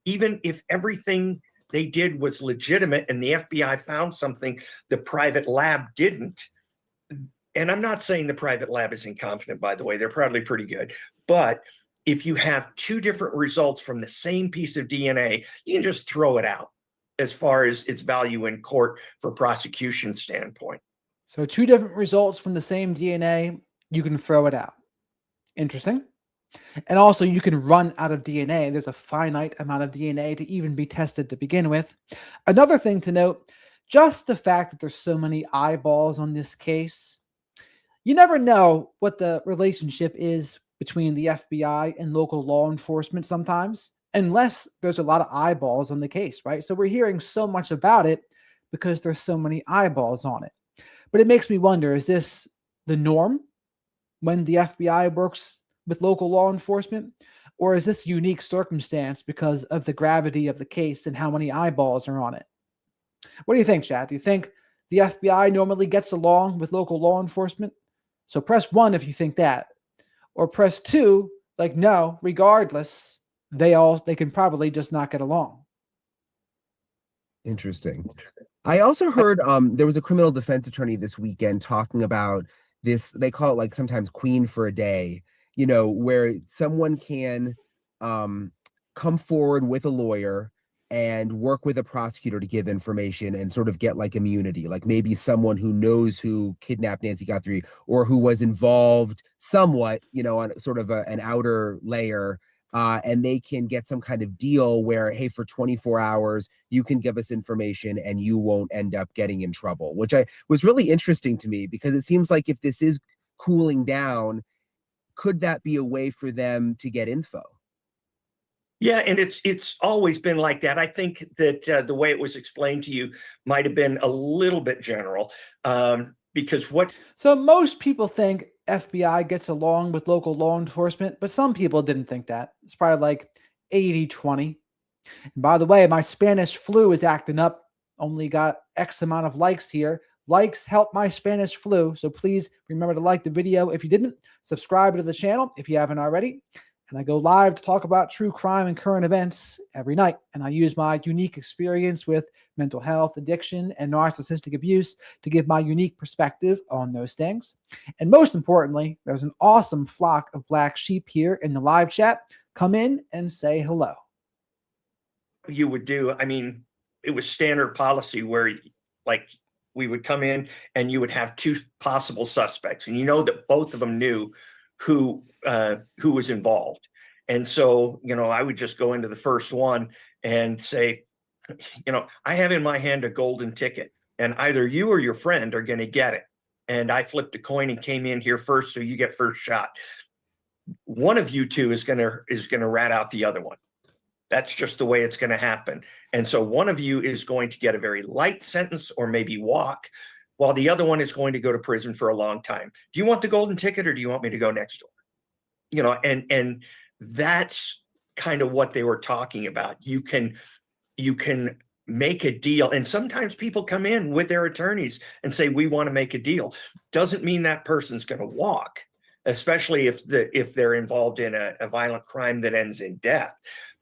even if everything they did was legitimate and the FBI found something the private lab didn't. And I'm not saying the private lab is incompetent, by the way, they're probably pretty good. But if you have 2 different results from the same piece of DNA, you can just throw it out as far as its value in court for prosecution standpoint. So 2 different results from the same DNA, you can throw it out. Interesting. And also you can run out of DNA. There's a finite amount of DNA to even be tested to begin with. Another thing to note, just the fact that there's so many eyeballs on this case, you never know what the relationship is between the FBI and local law enforcement sometimes, unless there's a lot of eyeballs on the case, right? So we're hearing so much about it because there's so many eyeballs on it. But it makes me wonder, is this the norm when the FBI works with local law enforcement? Or is this a unique circumstance because of the gravity of the case and how many eyeballs are on it? What do you think, Chad? Do you think the FBI normally gets along with local law enforcement? So press 1 if you think that. Or press 2, like, no, regardless, they can probably just not get along. Interesting. I also heard there was a criminal defense attorney this weekend talking about this, they call it like sometimes queen for a day, where someone can come forward with a lawyer and work with a prosecutor to give information and sort of get like immunity, like maybe someone who knows who kidnapped Nancy Guthrie or who was involved somewhat, on sort of an outer layer. And they can get some kind of deal where, hey, for 24 hours, you can give us information and you won't end up getting in trouble, which was really interesting to me, because it seems like if this is cooling down, could that be a way for them to get info? Yeah, and it's always been like that. I think that the way it was explained to you might have been a little bit general, because So most people think FBI gets along with local law enforcement, but some people didn't think that. It's probably like 80-20. And by the way, my Spanish flu is acting up. Only got X amount of likes here. Likes help my Spanish flu. So please remember to like the video. If you didn't, subscribe to the channel if you haven't already. And I go live to talk about true crime and current events every night. And I use my unique experience with mental health, addiction, and narcissistic abuse to give my unique perspective on those things. And most importantly, there's an awesome flock of black sheep here in the live chat. Come in and say hello. you would do, I mean, it was standard policy where like we would come in and you would have two possible suspects, and that both of them knew who was involved. And so, I would just go into the first one and say, I have in my hand a golden ticket, and either you or your friend are going to get it. And I flipped a coin and came in here first, so you get first shot. One of you two is gonna rat out the other one. That's just the way it's going to happen. And so one of you is going to get a very light sentence or maybe walk, while the other one is going to go to prison for a long time. Do you want the golden ticket, or do you want me to go next door? And that's kind of what they were talking about. You can make a deal, and sometimes people come in with their attorneys and say, we want to make a deal. Doesn't mean that person's going to walk, especially if they're involved in a violent crime that ends in death.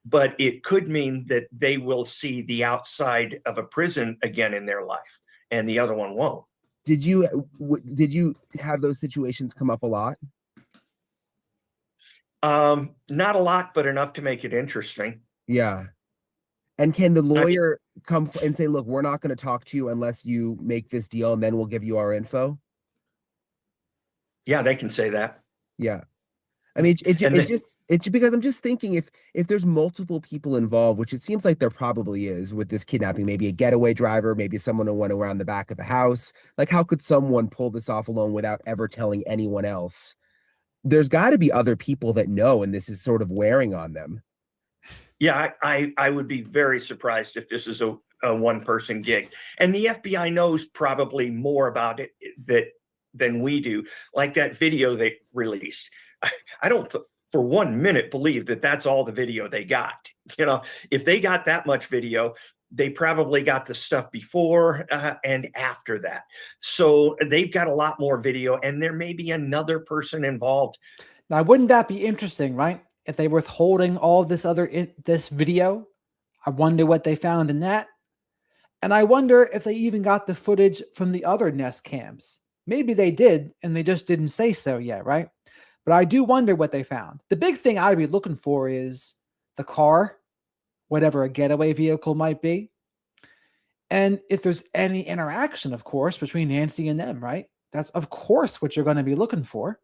But it could mean that they will see the outside of a prison again in their life, and the other one won't. Did you have those situations come up a lot? Not a lot, but enough to make it interesting. Yeah. And can the lawyer come and say, look, we're not going to talk to you unless you make this deal, and then we'll give you our info? Yeah, they can say that. Yeah. I mean, it's because I'm just thinking, if there's multiple people involved, which it seems like there probably is with this kidnapping, maybe a getaway driver, maybe someone who went around the back of the house. Like, how could someone pull this off alone without ever telling anyone else? There's got to be other people that know, and this is sort of wearing on them. Yeah, I would be very surprised if this is a one-person gig. And the FBI knows probably more about it than we do. Like that video they released. I don't for 1 minute believe that that's all the video they got. If they got that much video, they probably got the stuff before and after that. So they've got a lot more video, and there may be another person involved. Now, wouldn't that be interesting, right? If they were withholding all this this video, I wonder what they found in that. And I wonder if they even got the footage from the other Nest cams. Maybe they did, and they just didn't say so yet, right? But I do wonder what they found. The big thing I'd be looking for is the car, whatever a getaway vehicle might be. And if there's any interaction, of course, between Nancy and them, right? That's, of course, what you're going to be looking for.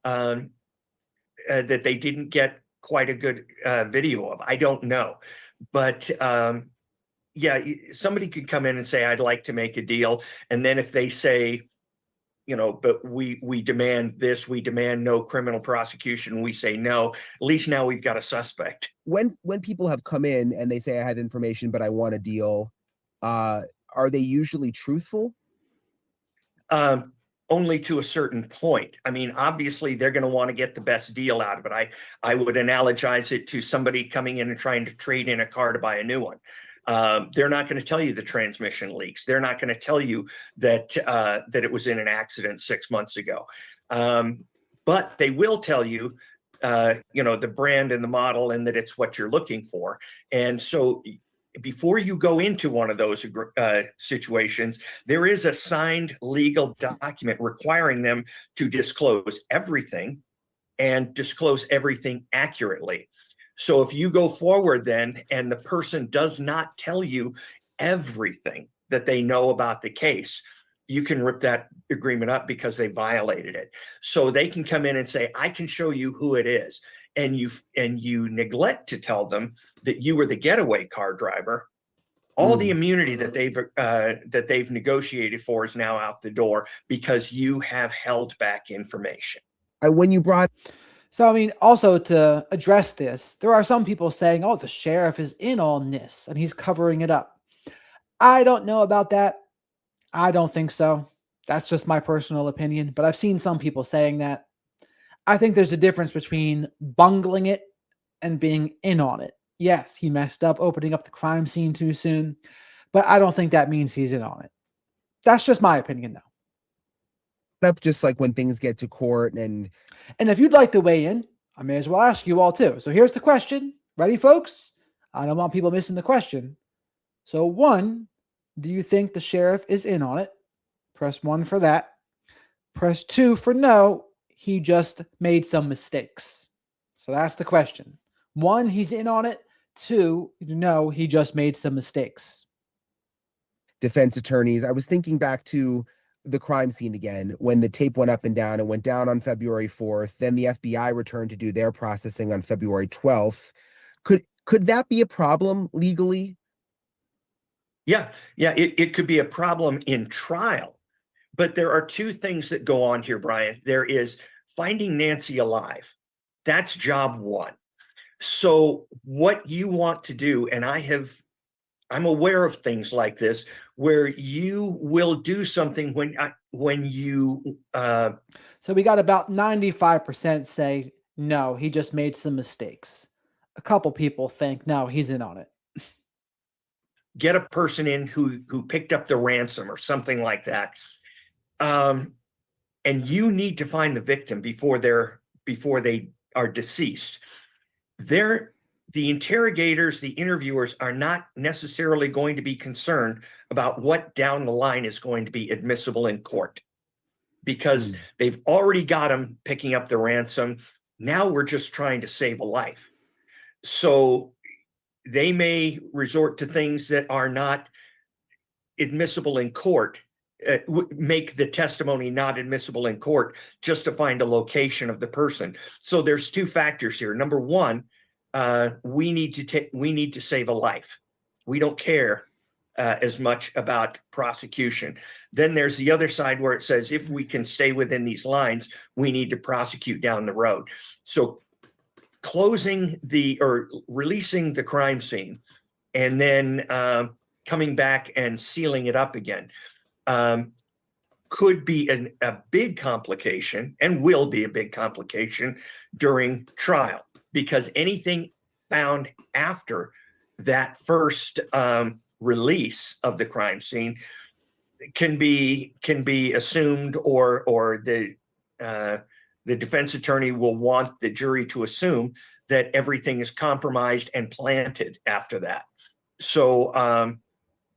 That they didn't get quite a good video of. I don't know. But yeah, somebody could come in and say, I'd like to make a deal. And then if they say, but we demand this, we demand no criminal prosecution, we say no, at least now we've got a suspect. When people have come in and they say, I have information, but I want a deal, are they usually truthful? Only to a certain point. I mean, obviously they're going to want to get the best deal out of it. I would analogize it to somebody coming in and trying to trade in a car to buy a new one. They're not going to tell you the transmission leaks. They're not going to tell you that it was in an accident 6 months ago. But they will tell you, the brand and the model, and that it's what you're looking for. And so before you go into one of those situations, there is a signed legal document requiring them to disclose everything and disclose everything accurately. So if you go forward then and the person does not tell you everything that they know about the case, you can rip that agreement up because they violated it. So they can come in and say, I can show you who it is. And you neglect to tell them that you were the getaway car driver. All the immunity that they've negotiated for is now out the door because you have held back information. When you brought So, I mean, also to address this, there are some people saying, oh, the sheriff is in on this and he's covering it up. I don't know about that. I don't think so. That's just my personal opinion, but I've seen some people saying that. I think there's a difference between bungling it and being in on it. Yes, he messed up opening up the crime scene too soon, but I don't think that means he's in on it. That's just my opinion, though. up just like when things get to court and if you'd like to weigh in, I may as well ask you all too. So here's the question. Ready, folks? I don't want people missing the question. So 1, do you think the sheriff is in on it? Press 1 for that. Press 2 for no. He just made some mistakes. So that's the question. 1, he's in on it. 2, no, he just made some mistakes. defense attorneys. I was thinking back to the crime scene again when the tape went up and down. It went down on February 4th. Then the FBI returned to do their processing on February 12th. Could that be a problem legally? Yeah, it could be a problem in trial. But there are 2 things that go on here, Brian. There is finding Nancy alive. That's job 1. So what you want to do, and I'm aware of things like this, where you will do something when you. So we got about 95% say, no, he just made some mistakes. A couple people think, no, he's in on it. Get a person in who picked up the ransom or something like that. And you need to find the victim before they are deceased. The interrogators, the interviewers are not necessarily going to be concerned about what down the line is going to be admissible in court because they've already got them picking up the ransom. Now we're just trying to save a life. So they may resort to things that are not admissible in court, make the testimony not admissible in court just to find a location of the person. So there's 2 factors here. Number 1, we need to save a life. We don't care as much about prosecution. Then there's the other side where it says if we can stay within these lines, we need to prosecute down the road. So releasing the crime scene and then coming back and sealing it up again could be a big complication and will be a big complication during trial, because anything found after that first release of the crime scene can be assumed, or the defense attorney will want the jury to assume that everything is compromised and planted after that. So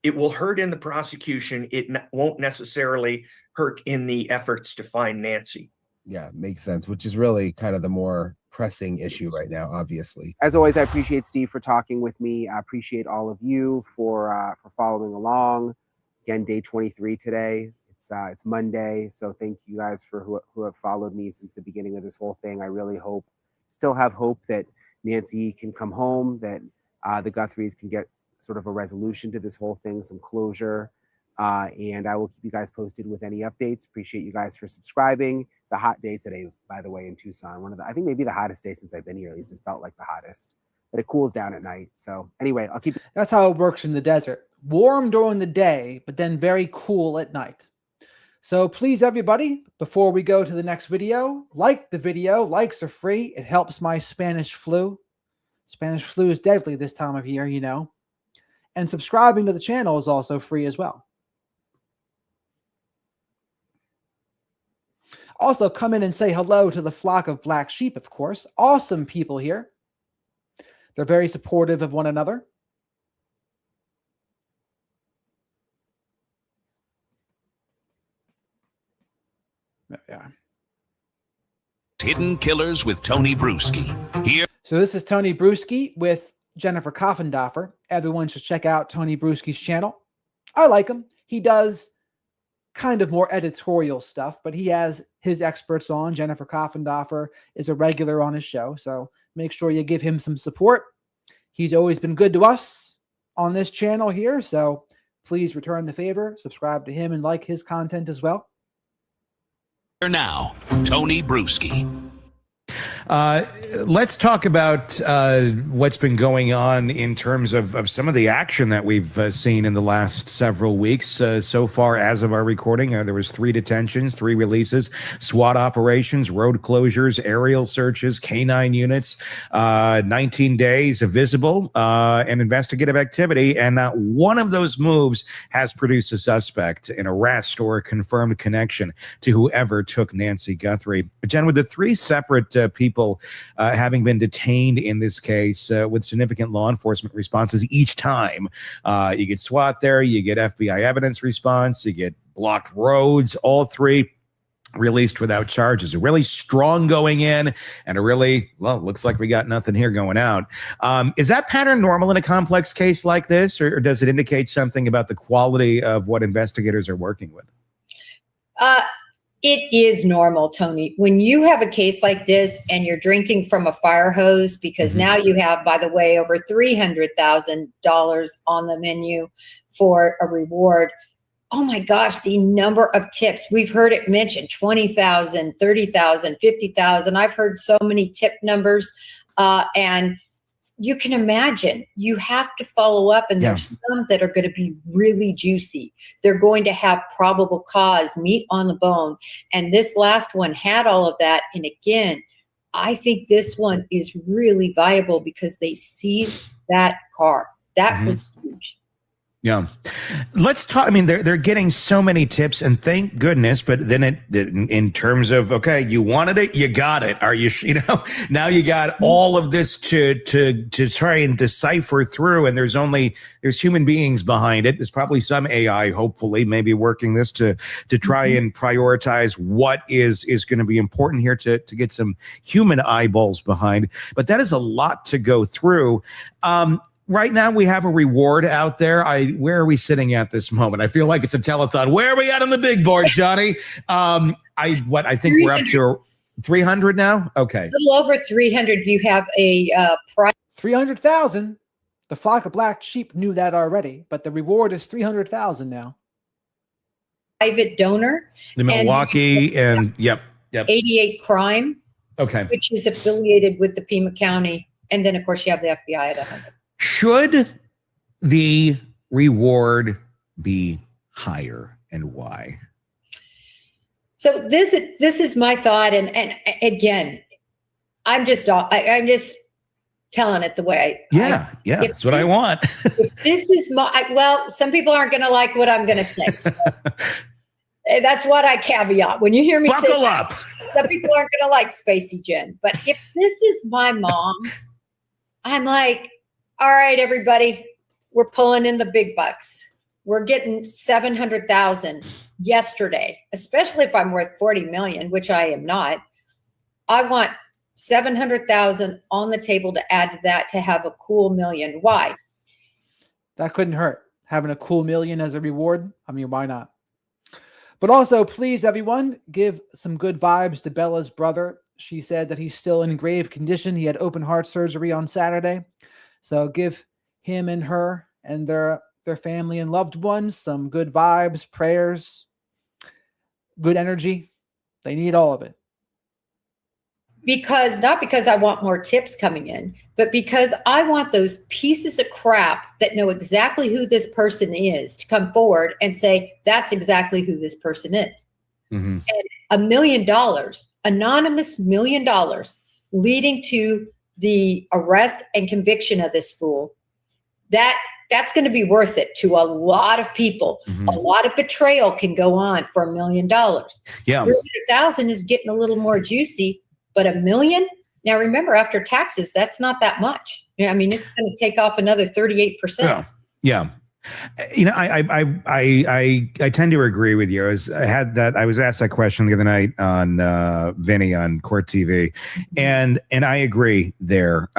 it will hurt in the prosecution. It won't necessarily hurt in the efforts to find Nancy. Yeah, makes sense, which is really kind of the more pressing issue right now, obviously. As always, I appreciate Steve for talking with me. I appreciate all of you for following along. Again, day 23 today. It's Monday, so thank you guys for who have followed me since the beginning of this whole thing. I really still have hope that Nancy can come home, that the Guthries can get sort of a resolution to this whole thing, some closure. And I will keep you guys posted with any updates. Appreciate you guys for subscribing. It's a hot day today, by the way, in Tucson. I think maybe the hottest day since I've been here. At least it felt like the hottest. But it cools down at night. So anyway, I'll keep. That's how it works in the desert. Warm during the day, but then very cool at night. So please, everybody, before we go to the next video, like the video. Likes are free. It helps my Spanish flu. Spanish flu is deadly this time of year, you know. And subscribing to the channel is also free as well. Also, come in and say hello to the flock of black sheep, of course. Awesome people here. They're very supportive of one another. There we are. Hidden Killers with Tony Bruschi. Here. So this is Tony Bruschi with Jennifer Koffendorfer. Everyone should check out Tony Bruschi's channel. I like him. He does kind of more editorial stuff, but he has his experts on. Jennifer Koffendorfer is a regular on his show, so make sure you give him some support. He's always been good to us on this channel here, so please return the favor, subscribe to him, and like his content as well. Now, Tony Bruschi. Let's talk about what's been going on in terms of some of the action that we've seen in the last several weeks. So far, as of our recording, there was 3 detentions, 3 releases, SWAT operations, road closures, aerial searches, K9 units, 19 days of visible and investigative activity. And not one of those moves has produced a suspect, an arrest, or a confirmed connection to whoever took Nancy Guthrie. Jen, with the 3 separate people having been detained in this case with significant law enforcement responses each time. You get SWAT there, you get FBI evidence response, you get blocked roads, all 3 released without charges. A really strong going in and a really, well, looks like we got nothing here going out. Is that pattern normal in a complex case like this, or does it indicate something about the quality of what investigators are working with? It is normal, Tony. When you have a case like this and you're drinking from a fire hose, because now you have, by the way, over $300,000 on the menu for a reward. Oh my gosh, the number of tips. We've heard it mentioned, 20,000, 30,000, 50,000. I've heard so many tip numbers. And you can imagine you have to follow up, and there's some that are going to be really juicy. They're going to have probable cause, meat on the bone. And this last one had all of that. And again, I think this one is really viable because they seized that car. That was huge. Yeah. Let's talk. I mean, they're getting so many tips, and thank goodness. But then in terms of, okay, you wanted it, you got it. Are you, now you got all of this to try and decipher through, and there's human beings behind it. There's probably some AI, hopefully, maybe working this to try and prioritize what is going to be important here to get some human eyeballs behind. But that is a lot to go through. Right now, we have a reward out there. Where are we sitting at this moment? I feel like it's a telethon. Where are we at on the big board, Johnny? I think we're up to 300 now. Okay, a little over 300. You have a prize. 300,000. The flock of black sheep knew that already, but the reward is 300,000 now. Private donor. The Milwaukee and yep. 88 Crime. Okay, which is affiliated with the Pima County, and then of course you have the FBI at 100. Should the reward be higher, and why? So this is my thought, and again, I'm just telling it the way that's what I want. If this is well, some people aren't going to like what I'm going to say. So that's what I caveat when you hear me Buckle say up. Some people aren't going to like Spacey Jen, but if this is my mom, I'm like, all right, everybody, we're pulling in the big bucks. We're getting 700,000 yesterday, especially if I'm worth 40 million, which I am not. I want 700,000 on the table to add to that to have a cool million. Why? That couldn't hurt. Having a cool million as a reward. I mean, why not? But also, please, everyone, give some good vibes to Bella's brother. She said that he's still in grave condition. He had open heart surgery on Saturday. So give him and her and their family and loved ones some good vibes, prayers, good energy. They need all of it. Not because I want more tips coming in, but because I want those pieces of crap that know exactly who this person is to come forward and say, that's exactly who this person is. And $1 million, anonymous $1 million, leading to the arrest and conviction of this fool, that's going to be worth it to a lot of people. A lot of betrayal can go on for $1 million. Yeah, 300,000 is getting a little more juicy, but $1 million. Now remember, after taxes, that's not that much. I mean, it's going to take off another 38%. Yeah. You know, I tend to agree with you. I was asked that question the other night on Vinny on Court TV, and I agree there,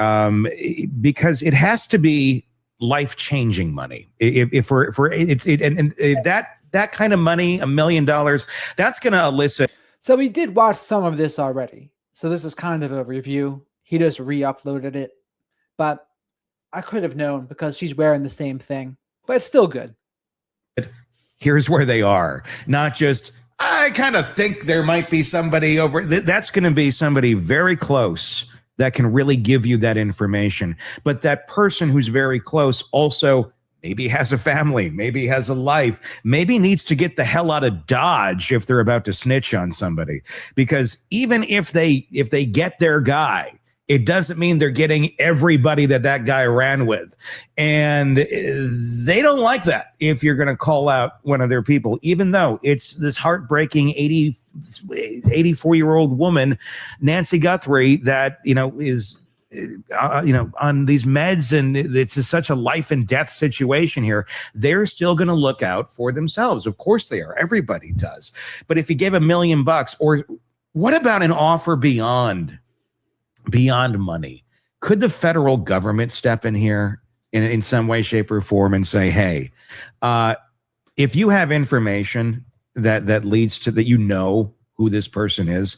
because it has to be life-changing money. If that kind of money, $1 million, that's going to elicit. So we did watch some of this already. So this is kind of a review. He just re-uploaded it, but I could have known because she's wearing the same thing, but it's still good. Here's where they are. Not just, I kind of think there might be somebody over. That's going to be somebody very close that can really give you that information. But that person who's very close also maybe has a family, maybe has a life, maybe needs to get the hell out of Dodge if they're about to snitch on somebody. Because even if they get their guy, it doesn't mean they're getting everybody that guy ran with. And they don't like that if you're going to call out one of their people, even though it's this heartbreaking 84-year-old woman, Nancy Guthrie, that, is, on these meds, and it's such a life and death situation here. They're still going to look out for themselves. Of course they are. Everybody does. But if you gave $1 million, or what about an offer beyond money? Could the federal government step in here in some way, shape, or form and say, hey, if you have information that leads to that, who this person is,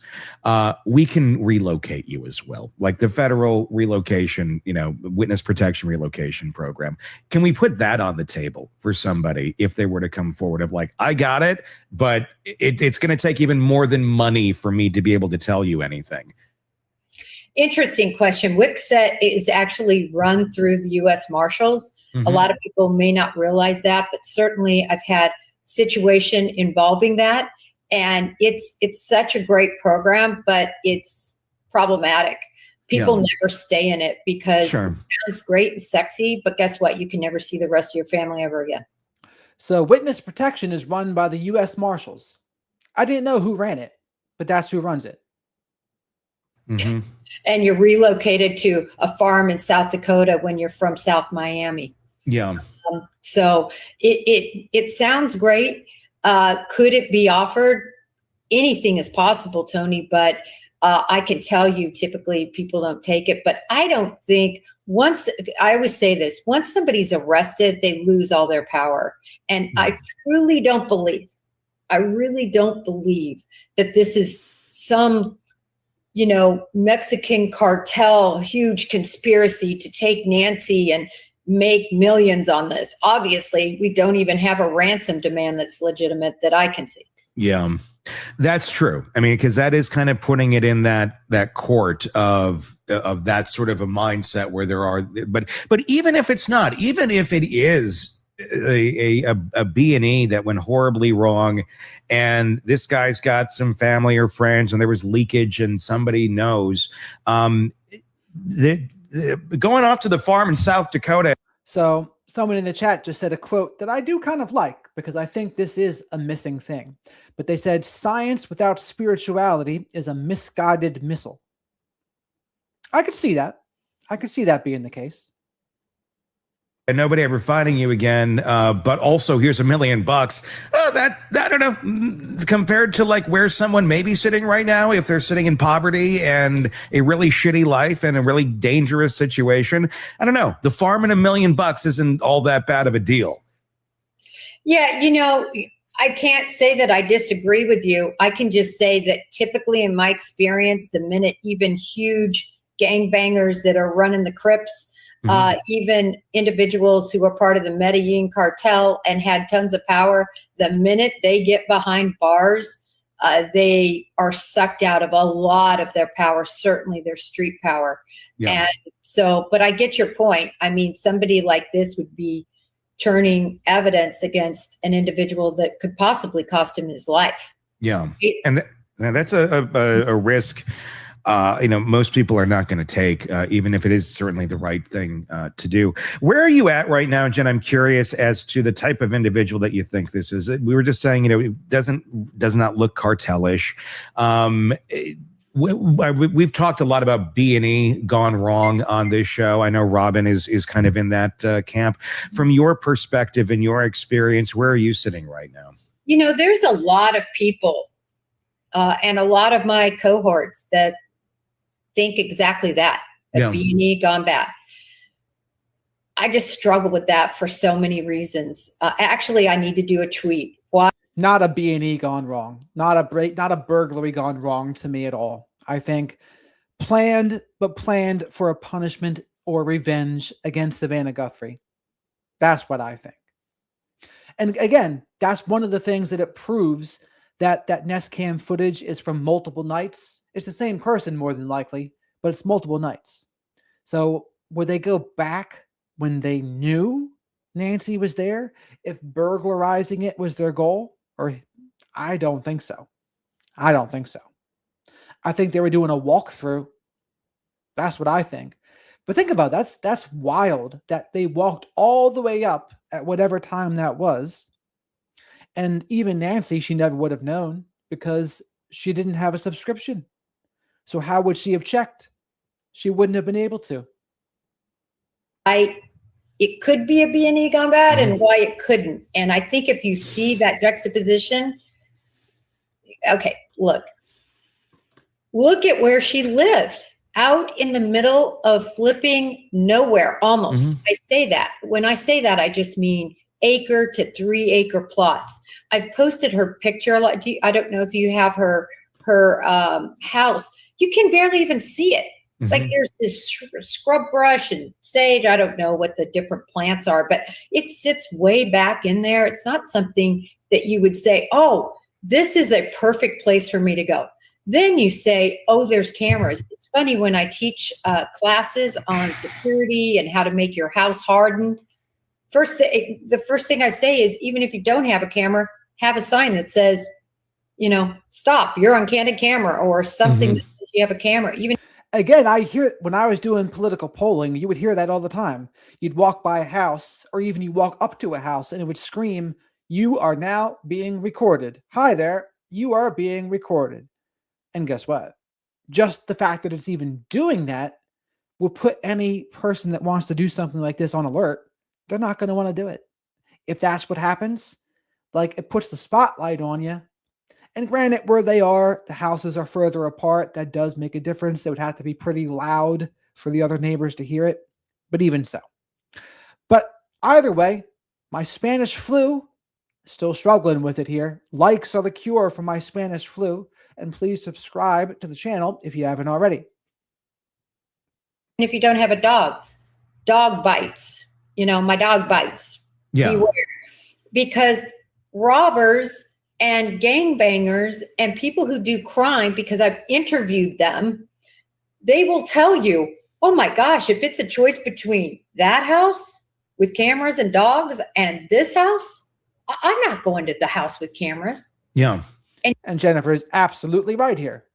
we can relocate you as well. Like the federal relocation, witness protection relocation program. Can we put that on the table for somebody if they were to come forward of like, I got it, but it's going to take even more than money for me to be able to tell you anything? Interesting question. WICSET is actually run through the U.S. Marshals. Mm-hmm. A lot of people may not realize that, but certainly I've had situation involving that. And it's such a great program, but it's problematic. People never stay in it because it sounds great and sexy, but guess what? You can never see the rest of your family ever again. So witness protection is run by the U.S. Marshals. I didn't know who ran it, but that's who runs it. Mm-hmm. And you're relocated to a farm in South Dakota when you're from South Miami. Yeah. So it sounds great. Could it be offered? Anything is possible, Tony, but I can tell you typically people don't take it. But I don't think I always say this, once somebody's arrested, they lose all their power. And I really don't believe that this is some Mexican cartel, huge conspiracy to take Nancy and make millions on this. Obviously, we don't even have a ransom demand that's legitimate that I can see. Yeah, that's true. I mean, because that is kind of putting it in that court of that sort of a mindset where there are, but even if it's not, even if it is a B&E that went horribly wrong, and this guy's got some family or friends, and there was leakage, and somebody knows, going off to the farm in South Dakota. So someone in the chat just said a quote that I do kind of like, because I think this is a missing thing. But they said, science without spirituality is a misguided missile. I could see that. I could see that being the case. And nobody ever finding you again, but also here's $1 million. That I don't know, compared to like where someone may be sitting right now, if they're sitting in poverty and a really shitty life and a really dangerous situation. I don't know. The farm and $1 million isn't all that bad of a deal. Yeah, I can't say that I disagree with you. I can just say that typically in my experience, the minute even huge gangbangers that are running the Crips, even individuals who are part of the Medellin cartel and had tons of power, the minute they get behind bars, they are sucked out of a lot of their power, certainly their street power. Yeah. And so, but I get your point. I mean, somebody like this would be turning evidence against an individual that could possibly cost him his life. Yeah. And that's a risk. Most people are not going to take, even if it is certainly the right thing to do. Where are you at right now, Jen? I'm curious as to the type of individual that you think this is. We were just saying, it does not look cartelish. We've talked a lot about B&E gone wrong on this show. I know Robin is kind of in that camp. From your perspective and your experience, where are you sitting right now? You know, there's a lot of people and a lot of my cohorts that think exactly that, Yeah. B&E gone bad. I just struggle with that for so many reasons. Actually, I need to do a tweet. Why? Not a B&E gone wrong. Not a burglary gone wrong to me at all. I think planned for a punishment or revenge against Savannah Guthrie. That's what I think. And again, that's one of the things that it proves that Nest Cam footage is from multiple nights. It's the same person more than likely, but it's multiple nights. So would they go back when they knew Nancy was there if burglarizing it was their goal? Or I don't think so. I don't think so. I think they were doing a walkthrough. That's what I think. But think about it, that's wild that they walked all the way up at whatever time that was. And even Nancy, she never would have known because she didn't have a subscription. So how would she have checked? She wouldn't have been able to. It could be a B&E gone bad and why it couldn't. And I think if you see that juxtaposition, okay, look at where she lived, out in the middle of flipping nowhere, almost. I say that. When I say that, I just mean acre to 3 acre plots. I've posted her picture a lot. I don't know if you have her house. You can barely even see it. Like there's this scrub brush and sage. I don't know what the different plants are, but it sits way back in there. It's not something that you would say, oh, this is a perfect place for me to go. Then you say, oh, there's cameras. It's funny when I teach classes on security and how to make your house hardened. The first thing I say is, even if you don't have a camera, have a sign that says, you know, stop, you're on candid camera, or something that says you have a camera. Even Again, I hear when I was doing political polling, you would hear that all the time. You'd walk by a house, or even you walk up to a house, and it would scream, "You are now being recorded. Hi there, you are being recorded." And guess what? Just the fact that it's even doing that will put any person that wants to do something like this on alert. They're not going to want to do it. If that's what happens, like it puts the spotlight on you. And granted, where they are, the houses are further apart. That does make a difference. It would have to be pretty loud for the other neighbors to hear it, but even so. But either way, my Spanish flu, still struggling with it here. Likes are the cure for my Spanish flu. And please subscribe to the channel if you haven't already. if you don't have a dog bites. You know, my dog bites. Yeah. Beware. Because robbers and gangbangers and people who do crime, because I've interviewed them, they will tell you, oh my gosh, if it's a choice between that house with cameras and dogs and this house, I'm not going to the house with cameras. Yeah. And Jennifer is absolutely right here.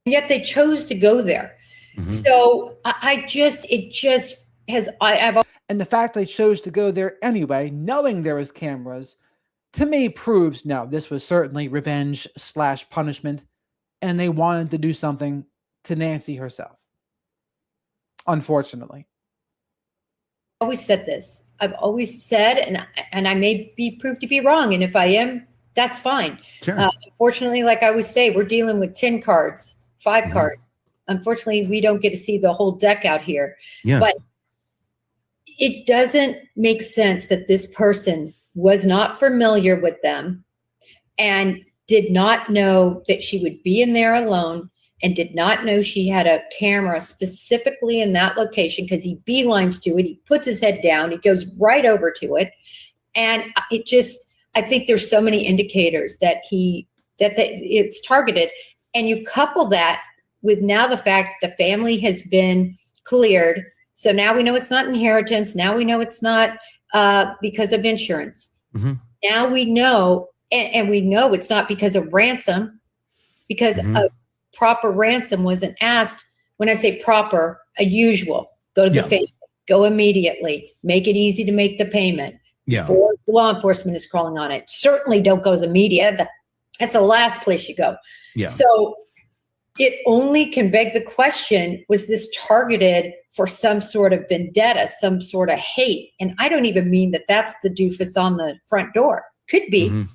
And yet they chose to go there. Mhm. So I've And the fact they chose to go there anyway, knowing there was cameras, to me proves no, this was certainly revenge / punishment, and they wanted to do something to Nancy herself. Unfortunately. always said this. I've always said, and I may be proved to be wrong, and if I am, that's fine. Sure. Unfortunately, like I always say, we're dealing with 10 cards, 5 Mhm. cards. Unfortunately, we don't get to see the whole deck out here. Yeah. But it doesn't make sense that this person was not familiar with them and did not know that she would be in there alone, and did not know she had a camera specifically in that location, because he beelines to it. He puts his head down. He goes right over to it. And I think there's so many indicators that it's targeted. And you couple that with now the fact the family has been cleared. So now we know it's not inheritance. Now we know it's not because of insurance. Mhm. Now we know, and we know it's not because of ransom, because Mhm. a proper ransom wasn't asked. When I say proper, a usual. Go to the Yeah. family, go immediately, make it easy to make the payment. Yeah. Before law enforcement is crawling on it. Certainly don't go to the media. That's the last place you go. Yeah. So it only can beg the question, was this targeted for some sort of vendetta, some sort of hate? And I don't even mean that that's the doofus on the front door. Could be. Mhm.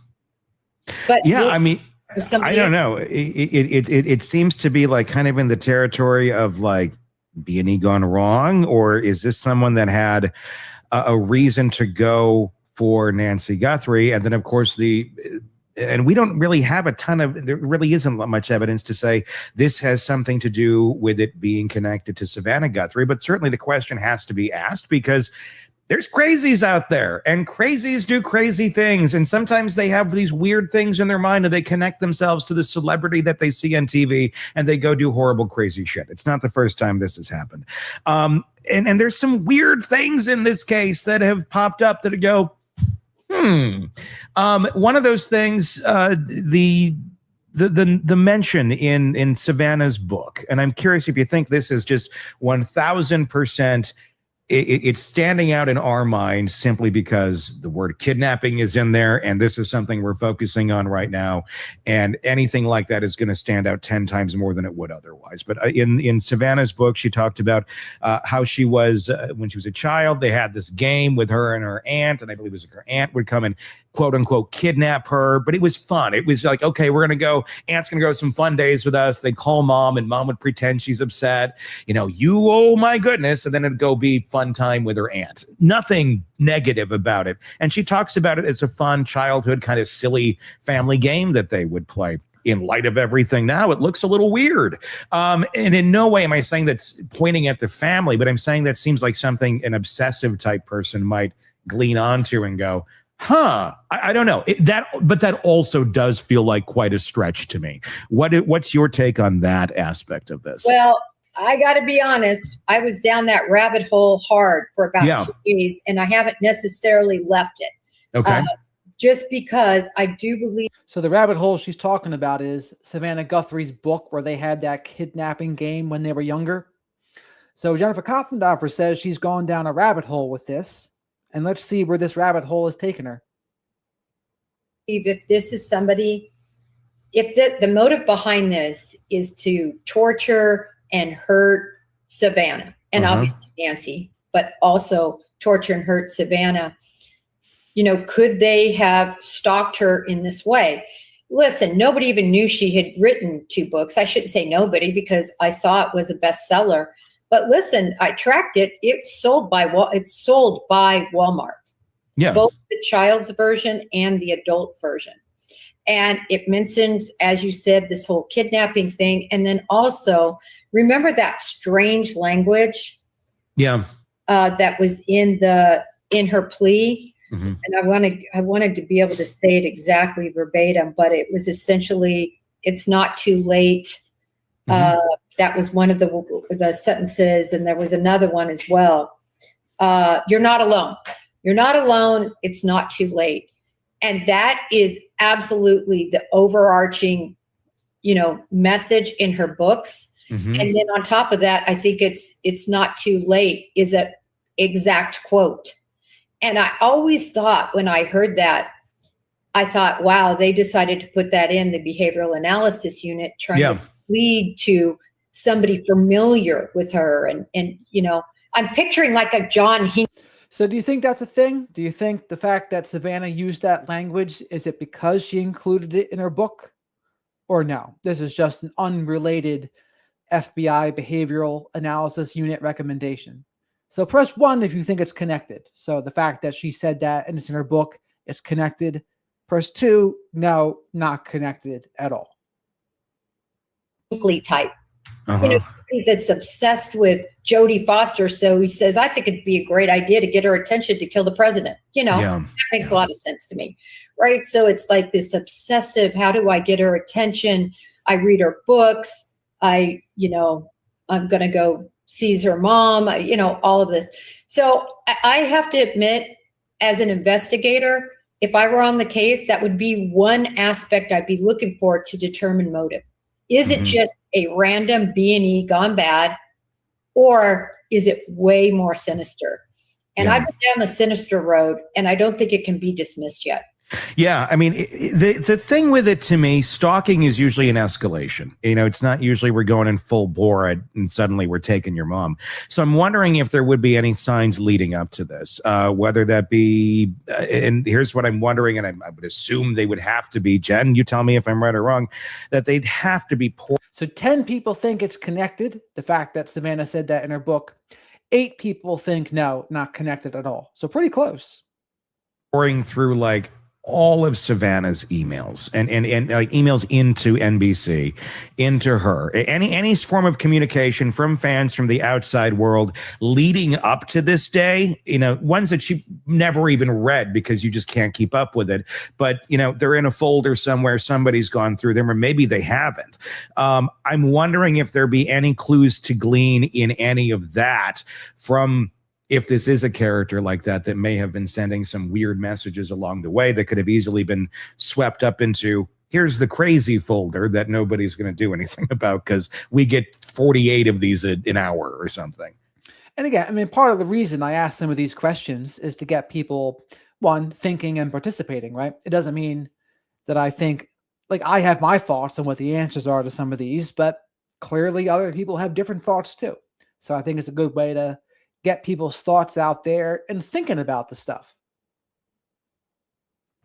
But Yeah, it I mean, was I somebody don't else. know. It seems to be like kind of in the territory of like B&E gone wrong, or is this someone that had a reason to go for Nancy Guthrie? And then, of course, and we don't really have there really isn't much evidence to say this has something to do with it being connected to Savannah Guthrie. But certainly the question has to be asked because there's crazies out there and crazies do crazy things. And sometimes they have these weird things in their mind and they connect themselves to the celebrity that they see on TV and they go do horrible, crazy shit. It's not the first time this has happened. And there's some weird things in this case that have popped up that go, one of those things, the mention in Savannah's book, and I'm curious if you think this is just 1000%. It's standing out in our minds simply because the word kidnapping is in there, and this is something we're focusing on right now. And anything like that is going to stand out 10 times more than it would otherwise. But in Savannah's book, she talked about how she was when she was a child. They had this game with her and her aunt, and I believe it was her aunt would come and quote unquote kidnap her, but it was fun. It was like, okay, we're going to go, aunt's going to go some fun days with us. They'd call mom and mom would pretend she's upset. Oh my goodness. And then it'd go be fun time with her aunt. Nothing negative about it. And she talks about it as a fun childhood kind of silly family game that they would play. In light of everything now, it looks a little weird. And in no way am I saying that's pointing at the family, but I'm saying that seems like something an obsessive type person might glean onto and go, I don't know. But that also does feel like quite a stretch to me. What's your take on that aspect of this? Well, I got to be honest. I was down that rabbit hole hard for about 2 days, and I haven't necessarily left it. Okay. Just because I do believe. So the rabbit hole she's talking about is Savannah Guthrie's book where they had that kidnapping game when they were younger. So Jennifer Kopfendorfer says she's gone down a rabbit hole with this. And let's see where this rabbit hole has taken her. If this is somebody, if the motive behind this is to torture and hurt Savannah, and obviously Nancy, but also torture and hurt Savannah, could they have stalked her in this way? Listen, nobody even knew she had written 2 books. I shouldn't say nobody because I saw it was a bestseller. But listen, I tracked it. It's sold by Walmart. Yeah. Both the child's version and the adult version. And it mentions, as you said, this whole kidnapping thing. And then also, remember that strange language? Yeah. That was in her plea. Mm-hmm. And I wanted to be able to say it exactly verbatim, but it was essentially, it's not too late. Mm-hmm. That was one of the sentences, and there was another one as well. You're not alone. You're not alone. It's not too late. And that is absolutely the overarching, message in her books. Mm-hmm. And then on top of that, I think it's not too late is an exact quote. And I always thought when I heard that, I thought, wow, they decided to put that in the behavioral analysis unit, trying to lead to somebody familiar with her. And I'm picturing like a John Hinckley. So do you think that's a thing? Do you think the fact that Savannah used that language, is it because she included it in her book? Or no, this is just an unrelated FBI behavioral analysis unit recommendation. So press 1 if you think it's connected. So the fact that she said that and it's in her book, it's connected. Press 2, no, not connected at all. Type. That's obsessed with Jodie Foster. So he says, I think it'd be a great idea to get her attention to kill the president. That makes a lot of sense to me. Right. So it's like this obsessive, how do I get her attention? I read her books. I'm going to go seize her mom, all of this. So I have to admit, as an investigator, if I were on the case, that would be one aspect I'd be looking for to determine motive. Is it just a random B&E gone bad, or is it way more sinister? And I've been down the sinister road, and I don't think it can be dismissed yet. Yeah, I mean, the thing with it to me, stalking is usually an escalation. You know, it's not usually we're going in full bore and suddenly we're taking your mom. So I'm wondering if there would be any signs leading up to this, whether that be, and here's what I'm wondering, and I would assume they would have to be, Jen, you tell me if I'm right or wrong, that they'd have to be So 10 people think it's connected, the fact that Savannah said that in her book. 8 people think no, not connected at all. So pretty close. pouring through like all of Savannah's emails and like emails into NBC, into her, any form of communication from fans from the outside world leading up to this day, you know, ones that she never even read because you just can't keep up with it. But, you know, they're in a folder somewhere, somebody's gone through them, or maybe they haven't. I'm wondering if there be any clues to glean in any of that from, if this is a character like that may have been sending some weird messages along the way that could have easily been swept up into, here's the crazy folder that nobody's going to do anything about because we get 48 of these an hour or something. And again, I mean, part of the reason I ask some of these questions is to get people, one, thinking and participating, right? It doesn't mean that I think, like, I have my thoughts on what the answers are to some of these, but clearly other people have different thoughts too. So I think it's a good way to get people's thoughts out there and thinking about the stuff.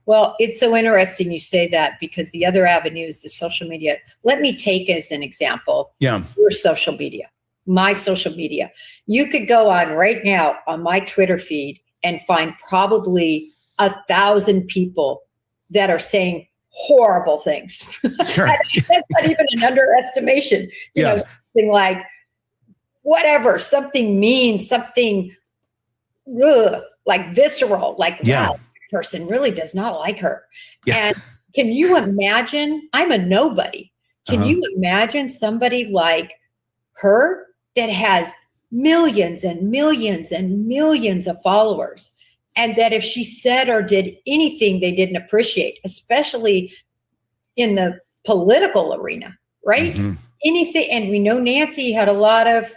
Well, it's so interesting you say that because the other avenue is the social media. Let me take as an example Yeah. your social media, my social media. You could go on right now on my Twitter feed and find probably 1,000 people that are saying horrible things. Sure. That's not even an underestimation. You know, something like whatever, something mean, something like visceral, like, wow, that person really does not like her. Yeah. And can you imagine? I'm a nobody. Can you imagine somebody like her that has millions and millions and millions of followers? And that if she said or did anything they didn't appreciate, especially in the political arena, right? Mm-hmm. Anything. And we know Nancy had a lot of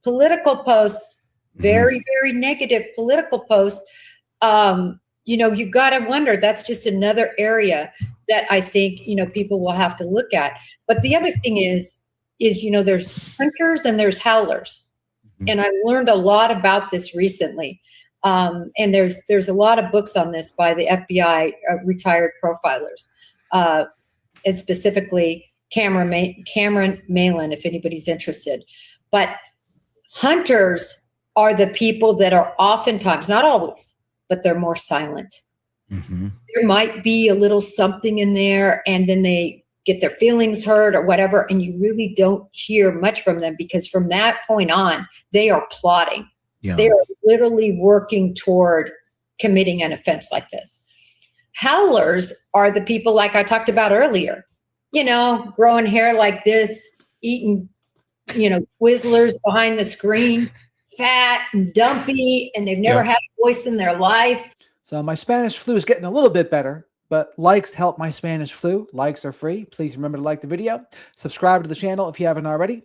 political posts, very, very negative political posts. You know, you got to wonder, that's just another area that I think, you know, people will have to look at. But the other thing is, you know, there's hunters and there's howlers. And I learned a lot about this recently. And there's a lot of books on this by the FBI retired profilers, and specifically Cameron Malin, if anybody's interested. But hunters are the people that are oftentimes, not always, but they're more silent. Mm-hmm. There might be a little something in there, and then they get their feelings hurt or whatever, and you really don't hear much from them because from that point on, they are plotting. Yeah. They are literally working toward committing an offense like this. Howlers are the people like I talked about earlier, you know, growing hair like this, eating, you know, Twizzlers behind the screen, fat and dumpy, and they've never had a voice in their life. So my Spanish flu is getting a little bit better, but likes help my Spanish flu. Likes are free. Please remember to like the video. Subscribe to the channel if you haven't already.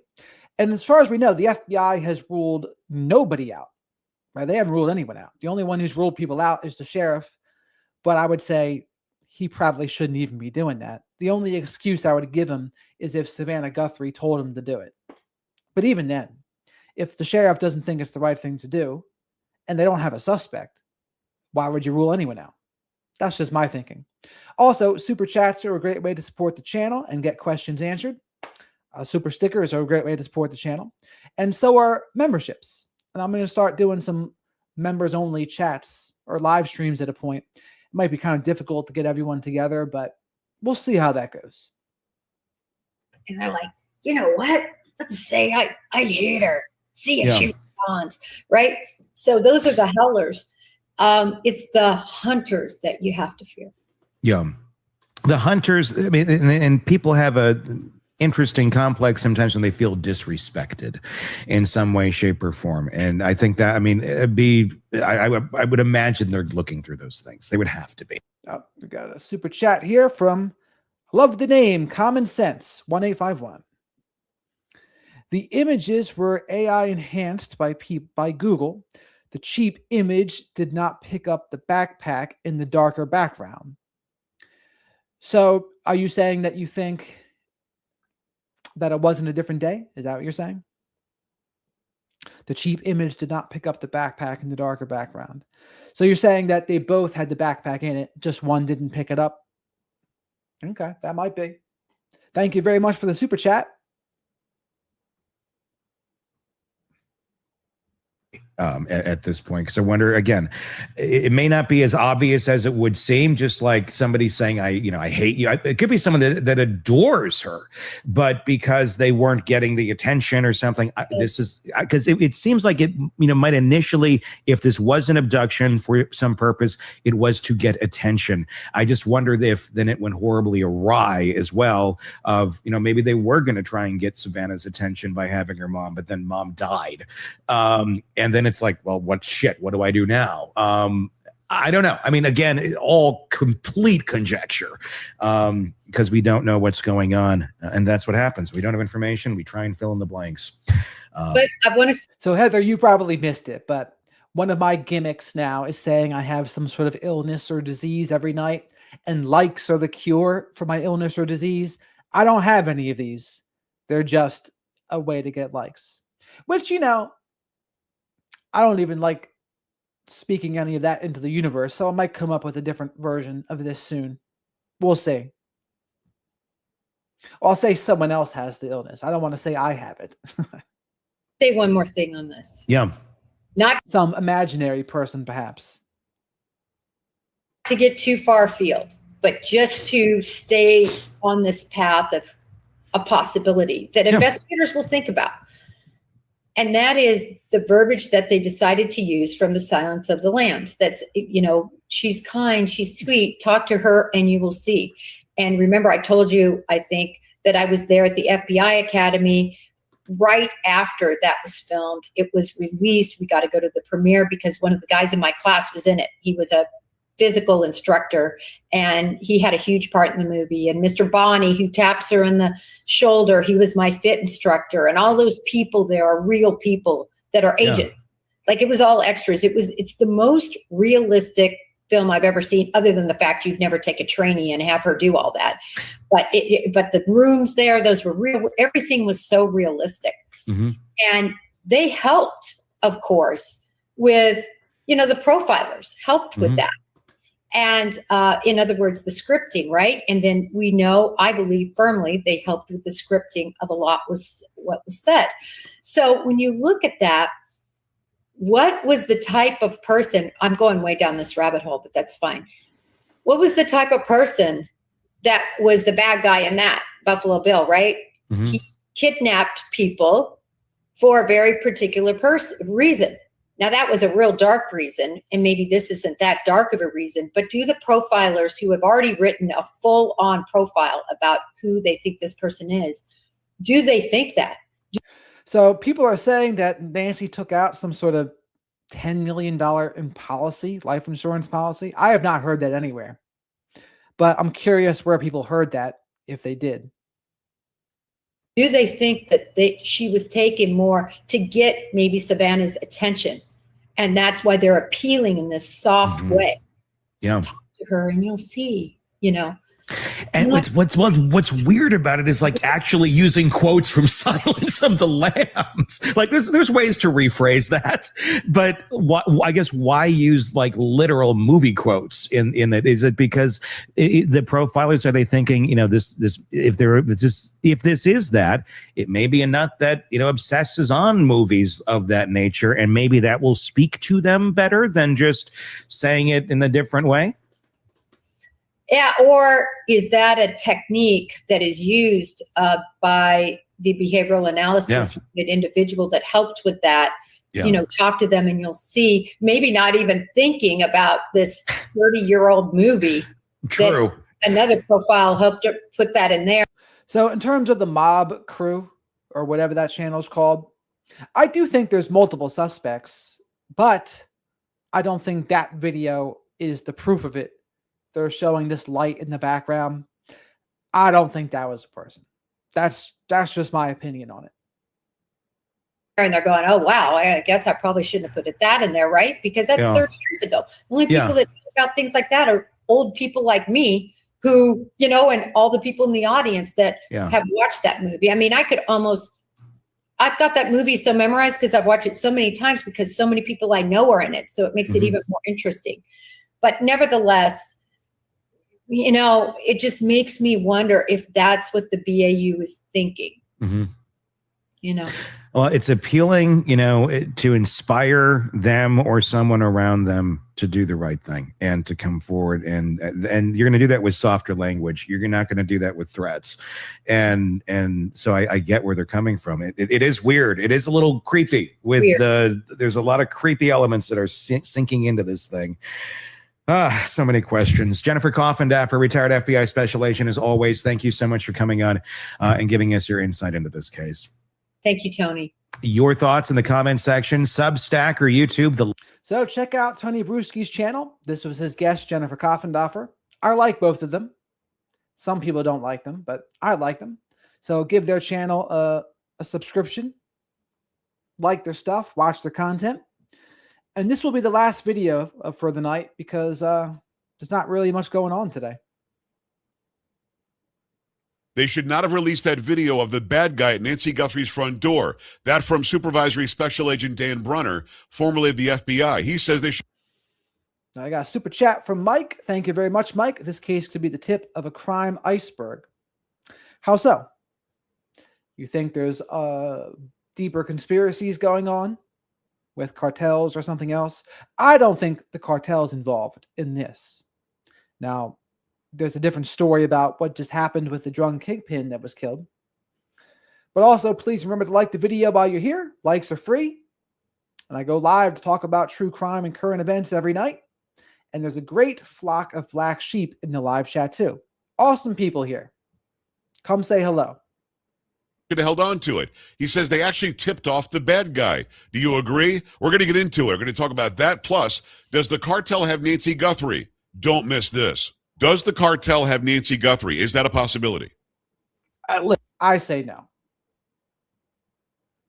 And as far as we know, the FBI has ruled nobody out, right? They haven't ruled anyone out. The only one who's ruled people out is the sheriff. But I would say he probably shouldn't even be doing that. The only excuse I would give him is if Savannah Guthrie told him to do it. But even then, if the sheriff doesn't think it's the right thing to do and they don't have a suspect, why would you rule anyone out? That's just my thinking. Also, super chats are a great way to support the channel and get questions answered. Super stickers are a great way to support the channel. And so are memberships. And I'm going to start doing some members-only chats or live streams at a point. It might be kind of difficult to get everyone together, but we'll see how that goes. And they're like, you know what? Let's say I hate her. See if she responds, right? So those are the howlers. It's the hunters that you have to fear. Yeah. The hunters, I mean, and people have a interesting complex sometimes when they feel disrespected in some way, shape, or form. And I think that, I mean, I would imagine they're looking through those things. They would have to be. Oh, we got a super chat here from, love the name, Common Sense 1851. The images were AI enhanced by Google. The cheap image did not pick up the backpack in the darker background. So are you saying that you think that it wasn't a different day? Is that what you're saying? The cheap image did not pick up the backpack in the darker background. So you're saying that they both had the backpack in it, just one didn't pick it up? Okay, that might be. Thank you very much for the super chat. At this point, because I wonder again, it may not be as obvious as it would seem. Just like somebody saying, I hate you." It could be someone that adores her, but because they weren't getting the attention or something. This is because it seems like it, might initially, if this was an abduction for some purpose, it was to get attention. I just wondered if then it went horribly awry as well. Of maybe they were going to try and get Savannah's attention by having her mom, but then mom died, and then it's like, well, what do I do now? I don't know. I mean, again, all complete conjecture, because we don't know what's going on, and that's what happens. We don't have information. We try and fill in the blanks. But I want to. So Heather, you probably missed it, but one of my gimmicks now is saying I have some sort of illness or disease every night, and likes are the cure for my illness or disease. I don't have any of these. They're just a way to get likes, which, I don't even like speaking any of that into the universe, so I might come up with a different version of this soon. We'll see. I'll say someone else has the illness. I don't want to say I have it. Say one more thing on this. Yeah. Not Some imaginary person, perhaps. to get too far afield, but just to stay on this path of a possibility that investigators will think about. And that is the verbiage that they decided to use from The Silence of the Lambs. That's, she's kind, she's sweet, talk to her and you will see. And remember, I told you, I think, that I was there at the FBI Academy right after that was filmed. It was released. We got to go to the premiere because one of the guys in my class was in it. He was a physical instructor and he had a huge part in the movie. And Mr. Bonney, who taps her in the shoulder, he was my fit instructor. And all those people there are real people that are agents. Like, it was all extras. It's the most realistic film I've ever seen, other than the fact you'd never take a trainee and have her do all that. But but the rooms there, those were real. Everything was so realistic. Mm-hmm. And they helped, of course, with, the profilers helped with that. And in other words, the scripting, right? And then we know, I believe firmly, they helped with the scripting of a lot was what was said. So when you look at that, what was the type of person? I'm going way down this rabbit hole, but that's fine. What was the type of person that was the bad guy in that Buffalo Bill, right? Mm-hmm. He kidnapped people for a very particular reason. Now, that was a real dark reason, and maybe this isn't that dark of a reason, but do the profilers who have already written a full-on profile about who they think this person is, do they think that? So people are saying that Nancy took out some sort of $10 million in life insurance policy. I have not heard that anywhere, but I'm curious where people heard that, if they did. Do they think that she was taken more to get maybe Savannah's attention? And that's why they're appealing in this soft way. Yeah. Talk to her and you'll see, And what's weird about it is like actually using quotes from Silence of the Lambs. Like there's ways to rephrase that, but I guess why use like literal movie quotes in it? Is it because the profilers, are they thinking, if this is that, it may be a nut that obsesses on movies of that nature, and maybe that will speak to them better than just saying it in a different way. Yeah, or is that a technique that is used by the behavioral analysis individual that helped with that? Yeah. Talk to them and you'll see, maybe not even thinking about this 30-year-old movie. True. Another profile helped to put that in there. So in terms of the mob crew, or whatever that channel is called, I do think there's multiple suspects, but I don't think that video is the proof of it. They're showing this light in the background. I don't think that was a person. That's just my opinion on it. And they're going, oh, wow, I guess I probably shouldn't have put that in there, right? Because that's 30 years ago. The only people that think about things like that are old people like me who, you know, and all the people in the audience that Yeah. have watched that movie. I mean, I've got that movie so memorized because I've watched it so many times because so many people I know are in it. So it makes it Mhm. even more interesting. But nevertheless, you know, it just makes me wonder if that's what the BAU is thinking, Mhm. you know. Well, it's appealing, to inspire them or someone around them to do the right thing and to come forward. And you're going to do that with softer language. You're not going to do that with threats. And so I get where they're coming from. It is weird. It is a little creepy with there's a lot of creepy elements that are sinking into this thing. So many questions. Jennifer Coffindaffer, retired FBI special agent, as always. Thank you so much for coming on and giving us your insight into this case. Thank you, Tony. Your thoughts in the comment section, Substack or YouTube. So check out Tony Bruschi's channel. This was his guest, Jennifer Coffindaffer. I like both of them. Some people don't like them, but I like them. So give their channel a subscription. Like their stuff. Watch their content. And this will be the last video for the night because there's not really much going on today. They should not have released that video of the bad guy at Nancy Guthrie's front door. That from Supervisory Special Agent Dan Brunner, formerly of the FBI. He says they should. I got a super chat from Mike. Thank you very much, Mike. This case could be the tip of a crime iceberg. How so? You think there's deeper conspiracies going on with cartels or something else? I don't think the cartel's involved in this. Now, there's a different story about what just happened with the drug kingpin that was killed. But also, please remember to like the video while you're here. Likes are free. And I go live to talk about true crime and current events every night. And there's a great flock of black sheep in the live chat too. Awesome people here. Come say hello. Have held on to it. He says they actually tipped off the bad guy. Do you agree? We're going to get into it. We're going to talk about that. Plus, does the cartel have Nancy Guthrie? Don't miss this. Does the cartel have Nancy Guthrie? Is that a possibility? I say no.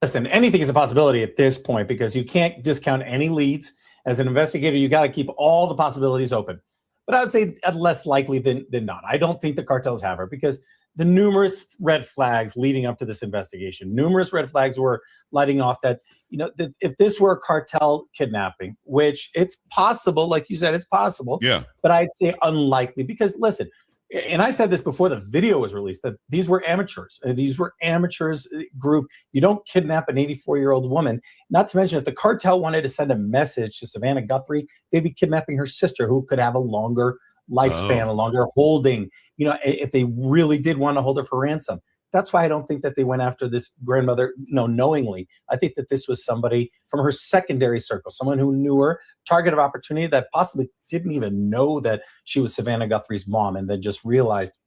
Listen, anything is a possibility at this point because you can't discount any leads. As an investigator, you got to keep all the possibilities open. But I would say less likely than not. I don't think the cartels have her because the numerous red flags leading up to this investigation, numerous red flags were lighting off that, that if this were a cartel kidnapping, which it's possible, like you said, it's possible. Yeah. But I'd say unlikely because listen, and I said this before the video was released, that these were amateurs. These were amateurs group. You don't kidnap an 84-year-old woman. Not to mention if the cartel wanted to send a message to Savannah Guthrie, they'd be kidnapping her sister who could have a longer lifespan, a longer holding, if they really did want to hold her for ransom. That's why I don't think that they went after this grandmother, knowingly. I think that this was somebody from her secondary circle, someone who knew her, target of opportunity that possibly didn't even know that she was Savannah Guthrie's mom and then just realized,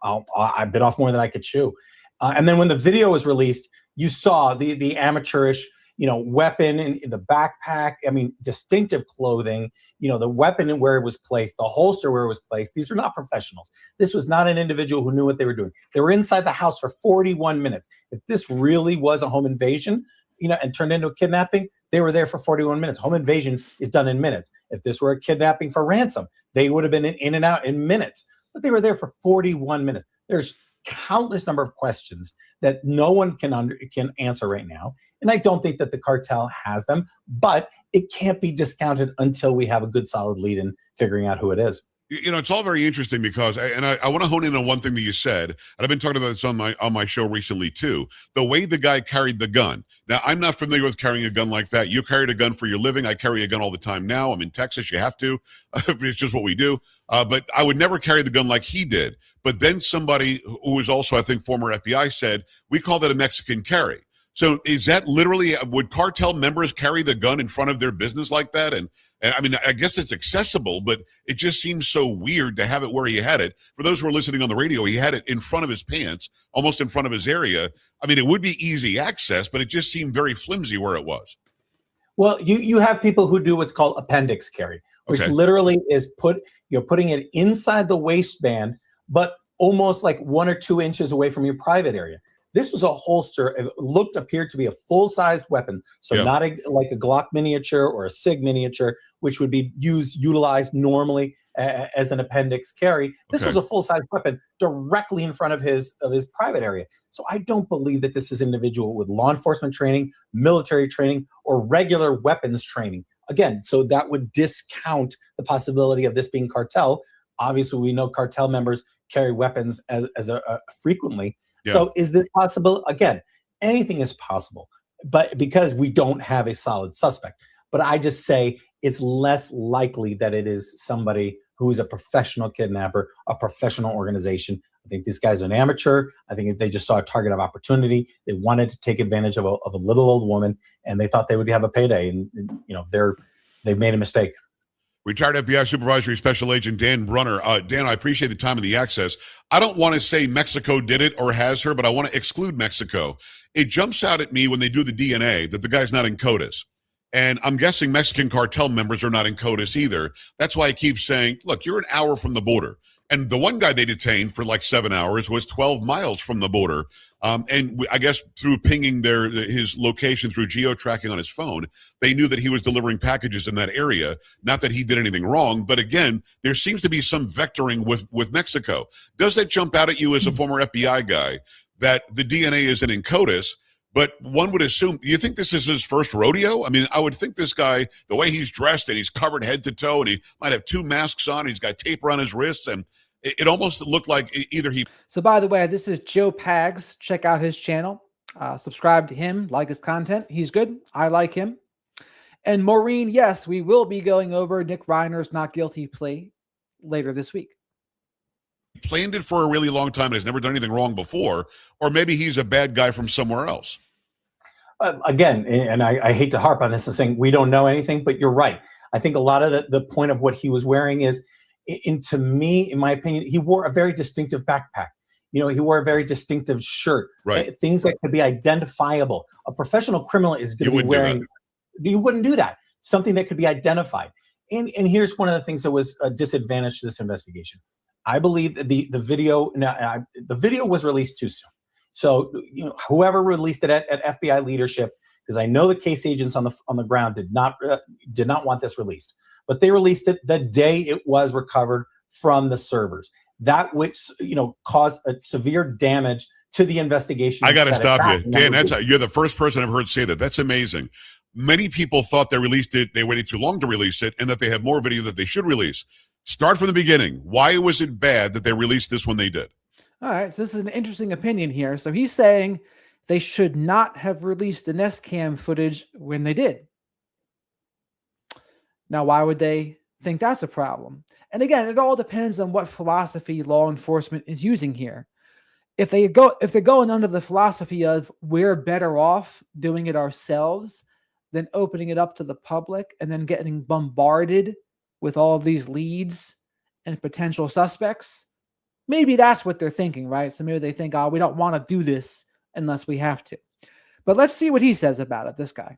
I bit off more than I could chew. And then when the video was released, you saw the amateurish, weapon in the backpack. I mean, distinctive clothing, the weapon where it was placed, the holster where it was placed. These are not professionals. This was not an individual who knew what they were doing. They were inside the house for 41 minutes. If this really was a home invasion, and turned into a kidnapping, they were there for 41 minutes. Home invasion is done in minutes. If this were a kidnapping for ransom, they would have been in and out in minutes. But they were there for 41 minutes. There's countless number of questions that no one can answer right now. And I don't think that the cartel has them, but it can't be discounted until we have a good solid lead in figuring out who it is. It's all very interesting because, I want to hone in on one thing that you said, and I've been talking about this on my show recently too. The way the guy carried the gun. Now, I'm not familiar with carrying a gun like that. You carried a gun for your living. I carry a gun all the time now. I'm in Texas. You have to. It's just what we do. But I would never carry the gun like he did. But then somebody who was also, I think, former FBI said, we call that a Mexican carry. So is that literally, would cartel members carry the gun in front of their business like that? And I mean, I guess it's accessible, but it just seems so weird to have it where he had it. For those who are listening on the radio, he had it in front of his pants, almost in front of his area. I mean, it would be easy access, but it just seemed very flimsy where it was. Well, you have people who do what's called appendix carry, which literally is putting it inside the waistband, but almost like 1 or 2 inches away from your private area. This was a holster. It appeared to be a full-sized weapon. So not like a Glock miniature or a SIG miniature, which would be utilized normally as an appendix carry. This Okay. was a full-size weapon directly in front of his private area. So I don't believe that this is an individual with law enforcement training, military training, or regular weapons training. Again, so that would discount the possibility of this being cartel. Obviously, we know cartel members carry weapons as frequently. Yeah. So is this possible? Again, anything is possible, but because we don't have a solid suspect. But I just say it's less likely that it is somebody who is a professional kidnapper, a professional organization. I think this guy's an amateur. I think they just saw a target of opportunity. They wanted to take advantage of a little old woman, and they thought they would have a payday. And they've made a mistake. Retired FBI Supervisory Special Agent Dan Brunner. Dan, I appreciate the time and the access. I don't want to say Mexico did it or has her, but I want to exclude Mexico. It jumps out at me when they do the DNA that the guy's not in CODIS. And I'm guessing Mexican cartel members are not in CODIS either. That's why I keep saying, look, you're an hour from the border. And the one guy they detained for like 7 hours was 12 miles from the border. I guess through pinging his location through geo-tracking on his phone, they knew that he was delivering packages in that area. Not that he did anything wrong, but again, there seems to be some vectoring with Mexico. Does that jump out at you as a former FBI guy that the DNA isn't in CODIS? But one would assume, do you think this is his first rodeo? I mean, I would think this guy, the way he's dressed and he's covered head to toe and he might have 2 masks on, he's got tape around his wrists, and it almost looked like either he... So by the way, this is Joe Pags. Check out his channel. Subscribe to him. Like his content. He's good. I like him. And Maureen, yes, we will be going over Nick Reiner's not guilty plea later this week. planned it for a really long time and has never done anything wrong before, or maybe he's a bad guy from somewhere else. Again, and I hate to harp on this and saying we don't know anything, but you're right. I think a lot of the point of what he was wearing is, to me, in my opinion, he wore a very distinctive backpack. He wore a very distinctive shirt. Right. Things that could be identifiable. A professional criminal is going to be wearing. You wouldn't do that. Something that could be identified. And here's one of the things that was a disadvantage to this investigation. I believe that the video was released too soon. So whoever released it at FBI leadership, because I know the case agents on the ground did not want this released, but they released it the day it was recovered from the servers. That which caused a severe damage to the investigation. I got to stop you, Dan. You're the first person I've heard say that. That's amazing. Many people thought they released it, they waited too long to release it, and that they have more video that they should release. Start from the beginning. Why was it bad that they released this when they did? All right, so this is an interesting opinion here. So he's saying they should not have released the Nest Cam footage when they did. Now, why would they think that's a problem? And again, it all depends on what philosophy law enforcement is using here. If they're going under the philosophy of we're better off doing it ourselves than opening it up to the public and then getting bombarded with all of these leads and potential suspects, maybe that's what they're thinking, right? So maybe they think, we don't want to do this unless we have to. But let's see what he says about it, this guy.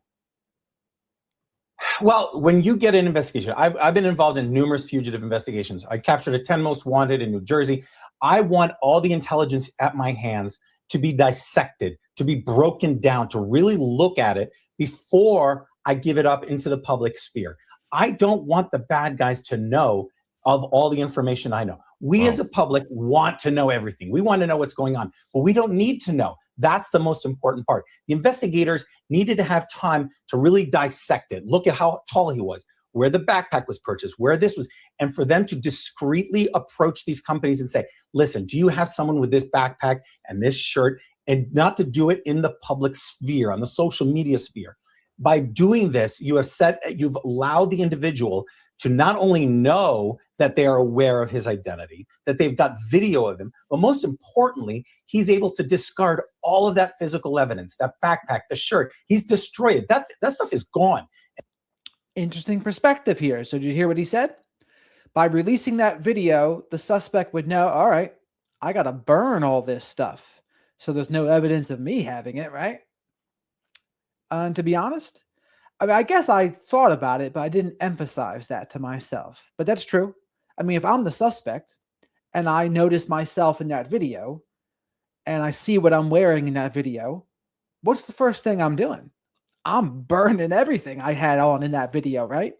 Well, when you get an investigation, I've been involved in numerous fugitive investigations. I captured a 10 most wanted in New Jersey. I want all the intelligence at my hands to be dissected, to be broken down, to really look at it before I give it up into the public sphere. I don't want the bad guys to know of all the information I know. We as a public want to know everything. We want to know what's going on, but we don't need to know. That's the most important part. The investigators needed to have time to really dissect it, look at how tall he was, where the backpack was purchased, where this was, and for them to discreetly approach these companies and say, listen, do you have someone with this backpack and this shirt? And not to do it in the public sphere, on the social media sphere. By doing this, you've allowed the individual to not only know that they are aware of his identity, that they've got video of him, but most importantly, he's able to discard all of that physical evidence, that backpack, the shirt. He's destroyed it. That stuff is gone. Interesting perspective here. So did you hear what he said? By releasing that video, the suspect would know, all right, I got to burn all this stuff. So there's no evidence of me having it, right? And to be honest, I guess I thought about it, but I didn't emphasize that to myself. But that's true. I mean, if I'm the suspect and I notice myself in that video and I see what I'm wearing in that video, what's the first thing I'm doing? I'm burning everything I had on in that video, right?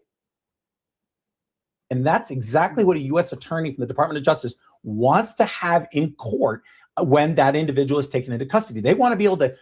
And that's exactly what a U.S. attorney from the Department of Justice wants to have in court when that individual is taken into custody. They want to be able to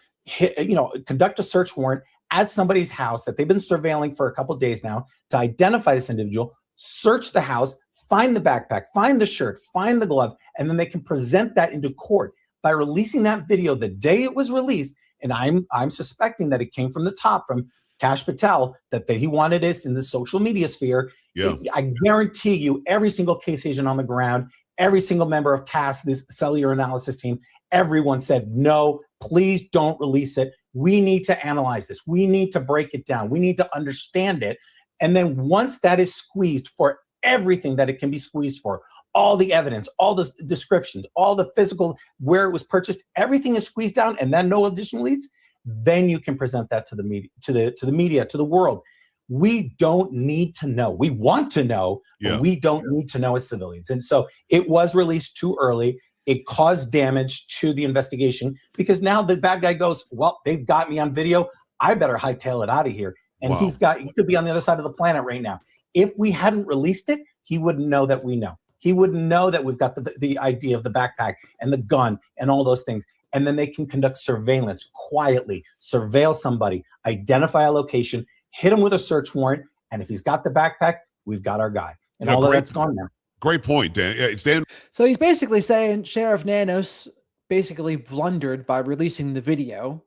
conduct a search warrant at somebody's house that they've been surveilling for a couple of days now to identify this individual, search the house, find the backpack, find the shirt, find the glove, and then they can present that into court. By releasing that video the day it was released, and I'm suspecting that it came from the top, from Kash Patel, that he wanted this in the social media sphere. Yeah. I guarantee you, every single case agent on the ground, every single member of CAS, this cellular analysis team, everyone said, no, please don't release it. We need to analyze this. We need to break it down. We need to understand it. And then once that is squeezed for everything that it can be squeezed for, all the evidence, all the descriptions, all the physical, where it was purchased, everything is squeezed down, and then no additional leads, then you can present that to the media, to the media, to the world. We don't need to know. We want to know, but we don't need to know as civilians. And so it was released too early. It caused damage to the investigation because now the bad guy goes, well, they've got me on video. I better hightail it out of here. And he could be on the other side of the planet right now. If we hadn't released it, he wouldn't know that we know. He wouldn't know that we've got the idea of the backpack and the gun and all those things. And then they can conduct surveillance quietly, surveil somebody, identify a location, hit him with a search warrant. And if he's got the backpack, we've got our guy. And all of that's gone now. Great point, Dan. It's Dan. So he's basically saying Sheriff Nanos basically blundered by releasing the video.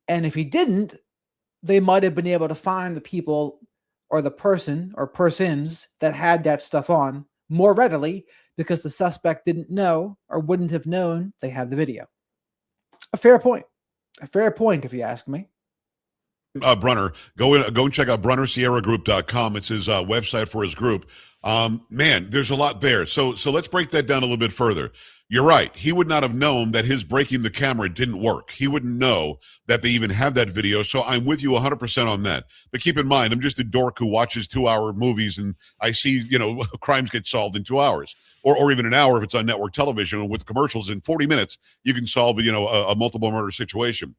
And if he didn't, they might have been able to find the people or the person or persons that had that stuff on more readily because the suspect didn't know or wouldn't have known they had the video. A fair point. A fair point, if you ask me. Brunner, go and check out BrunnerSierraGroup.com. It's his website for his group. Man, there's a lot there. So let's break that down a little bit further. You're right. He would not have known that his breaking the camera didn't work. He wouldn't know that they even have that video. So I'm with you 100% on that. But keep in mind, I'm just a dork who watches 2-hour movies and I see, crimes get solved in 2 hours or even an hour if it's on network television. And with commercials in 40 minutes, you can solve, a multiple murder situation.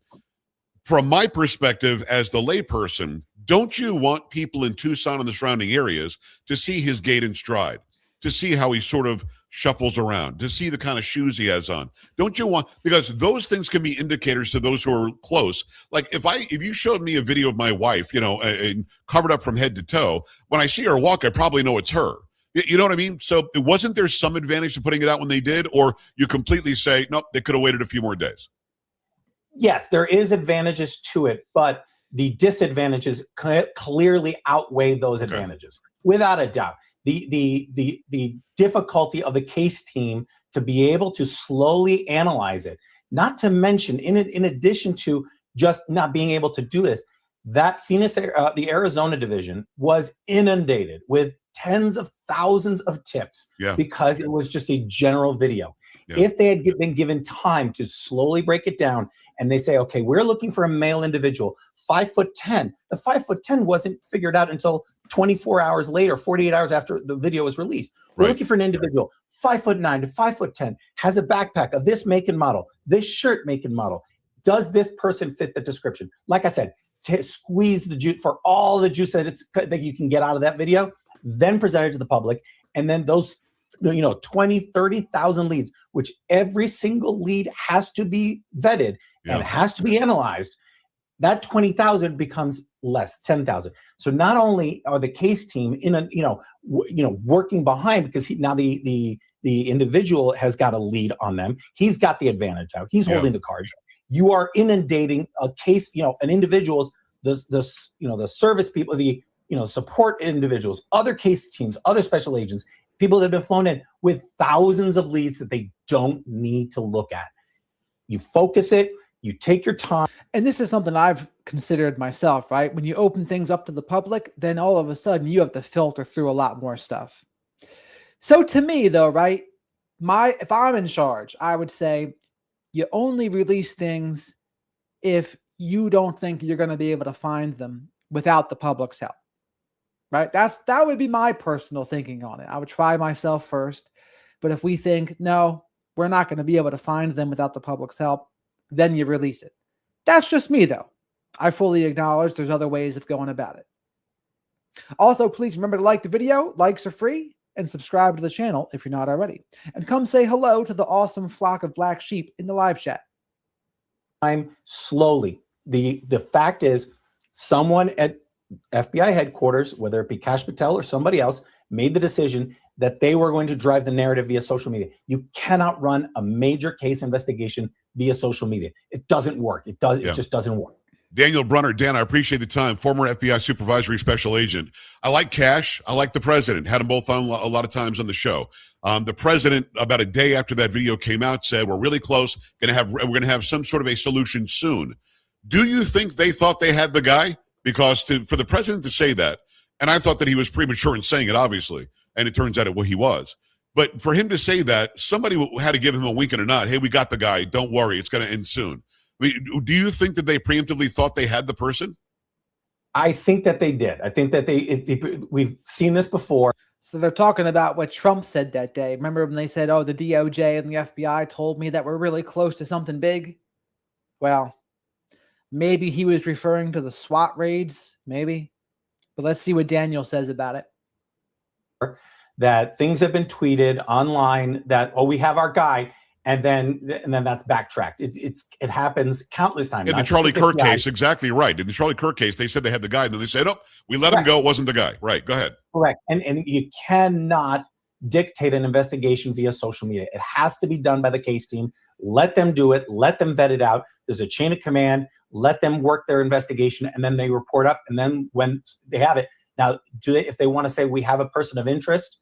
From my perspective as the layperson, don't you want people in Tucson and the surrounding areas to see his gait and stride, to see how he sort of shuffles around, to see the kind of shoes he has on? Don't you want, because those things can be indicators to those who are close. Like if you showed me a video of my wife, and covered up from head to toe, when I see her walk, I probably know it's her. You know what I mean? So wasn't there some advantage to putting it out when they did, or you completely say, nope, they could have waited a few more days? Yes, there is advantages to it, but the disadvantages clearly outweigh those advantages, without a doubt. The difficulty of the case team to be able to slowly analyze it, not to mention, in addition to just not being able to do this, that Phoenix, the Arizona division was inundated with tens of thousands of tips because it was just a general video. If they had been given time to slowly break it down and they say, okay, we're looking for a male individual, 5'10", the 5'10" wasn't figured out until 24 hours later, 48 hours after the video was released. We're looking for an individual, 5'9" to 5'10", has a backpack of this make and model, this shirt make and model. Does this person fit the description? Like I said, squeeze the juice for all the juice that you can get out of that video, then present it to the public. And then those 20, 30,000 leads, which every single lead has to be vetted and has to be analyzed. That 20,000 becomes less, 10,000. So not only are the case team working behind, because now the individual has got a lead on them. He's got the advantage now. He's holding the cards. You are inundating a case, an individual's the service people, the support individuals, other case teams, other special agents, people that have been flown in with thousands of leads that they don't need to look at. You focus it, you take your time. And this is something I've considered myself, right? When you open things up to the public, then all of a sudden you have to filter through a lot more stuff. So to me though, right, if I'm in charge, I would say you only release things if you don't think you're going to be able to find them without the public's help. Right? That would be my personal thinking on it. I would try myself first. But if we think, no, we're not going to be able to find them without the public's help, then you release it. That's just me, though. I fully acknowledge there's other ways of going about it. Also, please remember to like the video. Likes are free. And subscribe to the channel if you're not already. And come say hello to the awesome flock of black sheep in the live chat. Time slowly. The fact is, someone at FBI headquarters, whether it be Kash Patel or somebody else, made the decision that they were going to drive the narrative via social media. You cannot run a major case investigation via social media. It doesn't work. It just doesn't work. Daniel Brunner, Dan, I appreciate the time. Former FBI supervisory special agent. I like Kash. I like the president. Had them both on a lot of times on the show. The president, about a day after that video came out, said we're really close. We're going to have some sort of a solution soon. Do you think they thought they had the guy? Because for the president to say that, and I thought that he was premature in saying it, obviously, and it turns out he was. But for him to say that, somebody had to give him a wink and a nod. Hey, we got the guy. Don't worry, it's going to end soon. Do you think that they preemptively thought they had the person? I think that they did. I think that we've seen this before. So they're talking about what Trump said that day. Remember when they said, oh, the DOJ and the FBI told me that we're really close to something big? Well, maybe he was referring to the SWAT raids, maybe. But let's see what Daniel says about it. That things have been tweeted online that, oh, we have our guy. And then that's backtracked. It happens countless times. In the Charlie Kirk case, exactly right. In the Charlie Kirk case, they said they had the guy, and then they said, "Oh, we let him go. It wasn't the guy." Right. Go ahead. Correct. And you cannot dictate an investigation via social media. It has to be done by the case team. Let them do it. Let them vet it out. There's a chain of command. Let them work their investigation, and then they report up. And then when they have it, now, if they want to say we have a person of interest,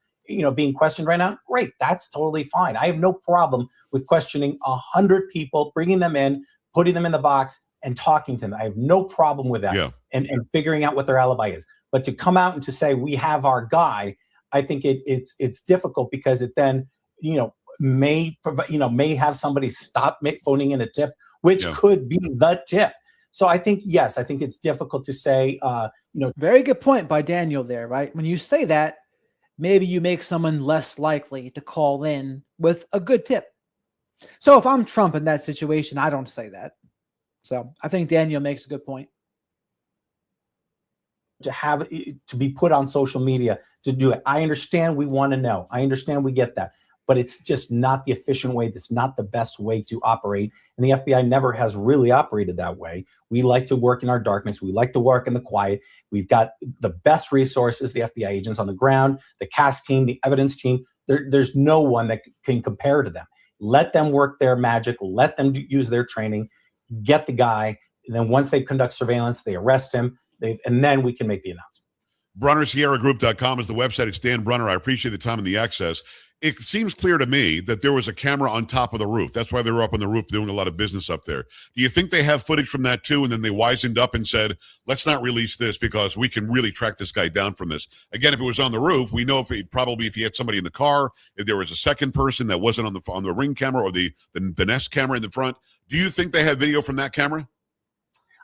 being questioned right now, great. That's totally fine. I have no problem with questioning 100 people, bringing them in, putting them in the box, and talking to them. I have no problem with that. Yeah. And figuring out what their alibi is. But to come out and to say we have our guy, I think it's difficult because it then may have somebody stop phoning in a tip, which could be the tip. So I think it's difficult to say. Very good point by Daniel there, right? When you say that, maybe you make someone less likely to call in with a good tip. So if I'm Trump in that situation, I don't say that. So I think Daniel makes a good point. To be put on social media to do it. I understand we want to know. I understand we get that. But it's just not the efficient way. That's not the best way to operate. And the FBI never has really operated that way. We like to work in our darkness. We like to work in the quiet. We've got the best resources, the FBI agents on the ground, the CAS team, the evidence team. There's no one that can compare to them. Let them work their magic. Let them use their training. Get the guy. And then once they conduct surveillance, they arrest him. And then we can make the announcement. BrunnerSierraGroup.com is the website. It's Dan Brunner. I appreciate the time and the access. It seems clear to me that there was a camera on top of the roof. That's why they were up on the roof doing a lot of business up there. Do you think they have footage from that too? And then they wisened up and said, let's not release this because we can really track this guy down from this. Again, if it was on the roof, we know if you had somebody in the car, if there was a second person that wasn't on the Ring camera or the Nest camera in the front. Do you think they have video from that camera?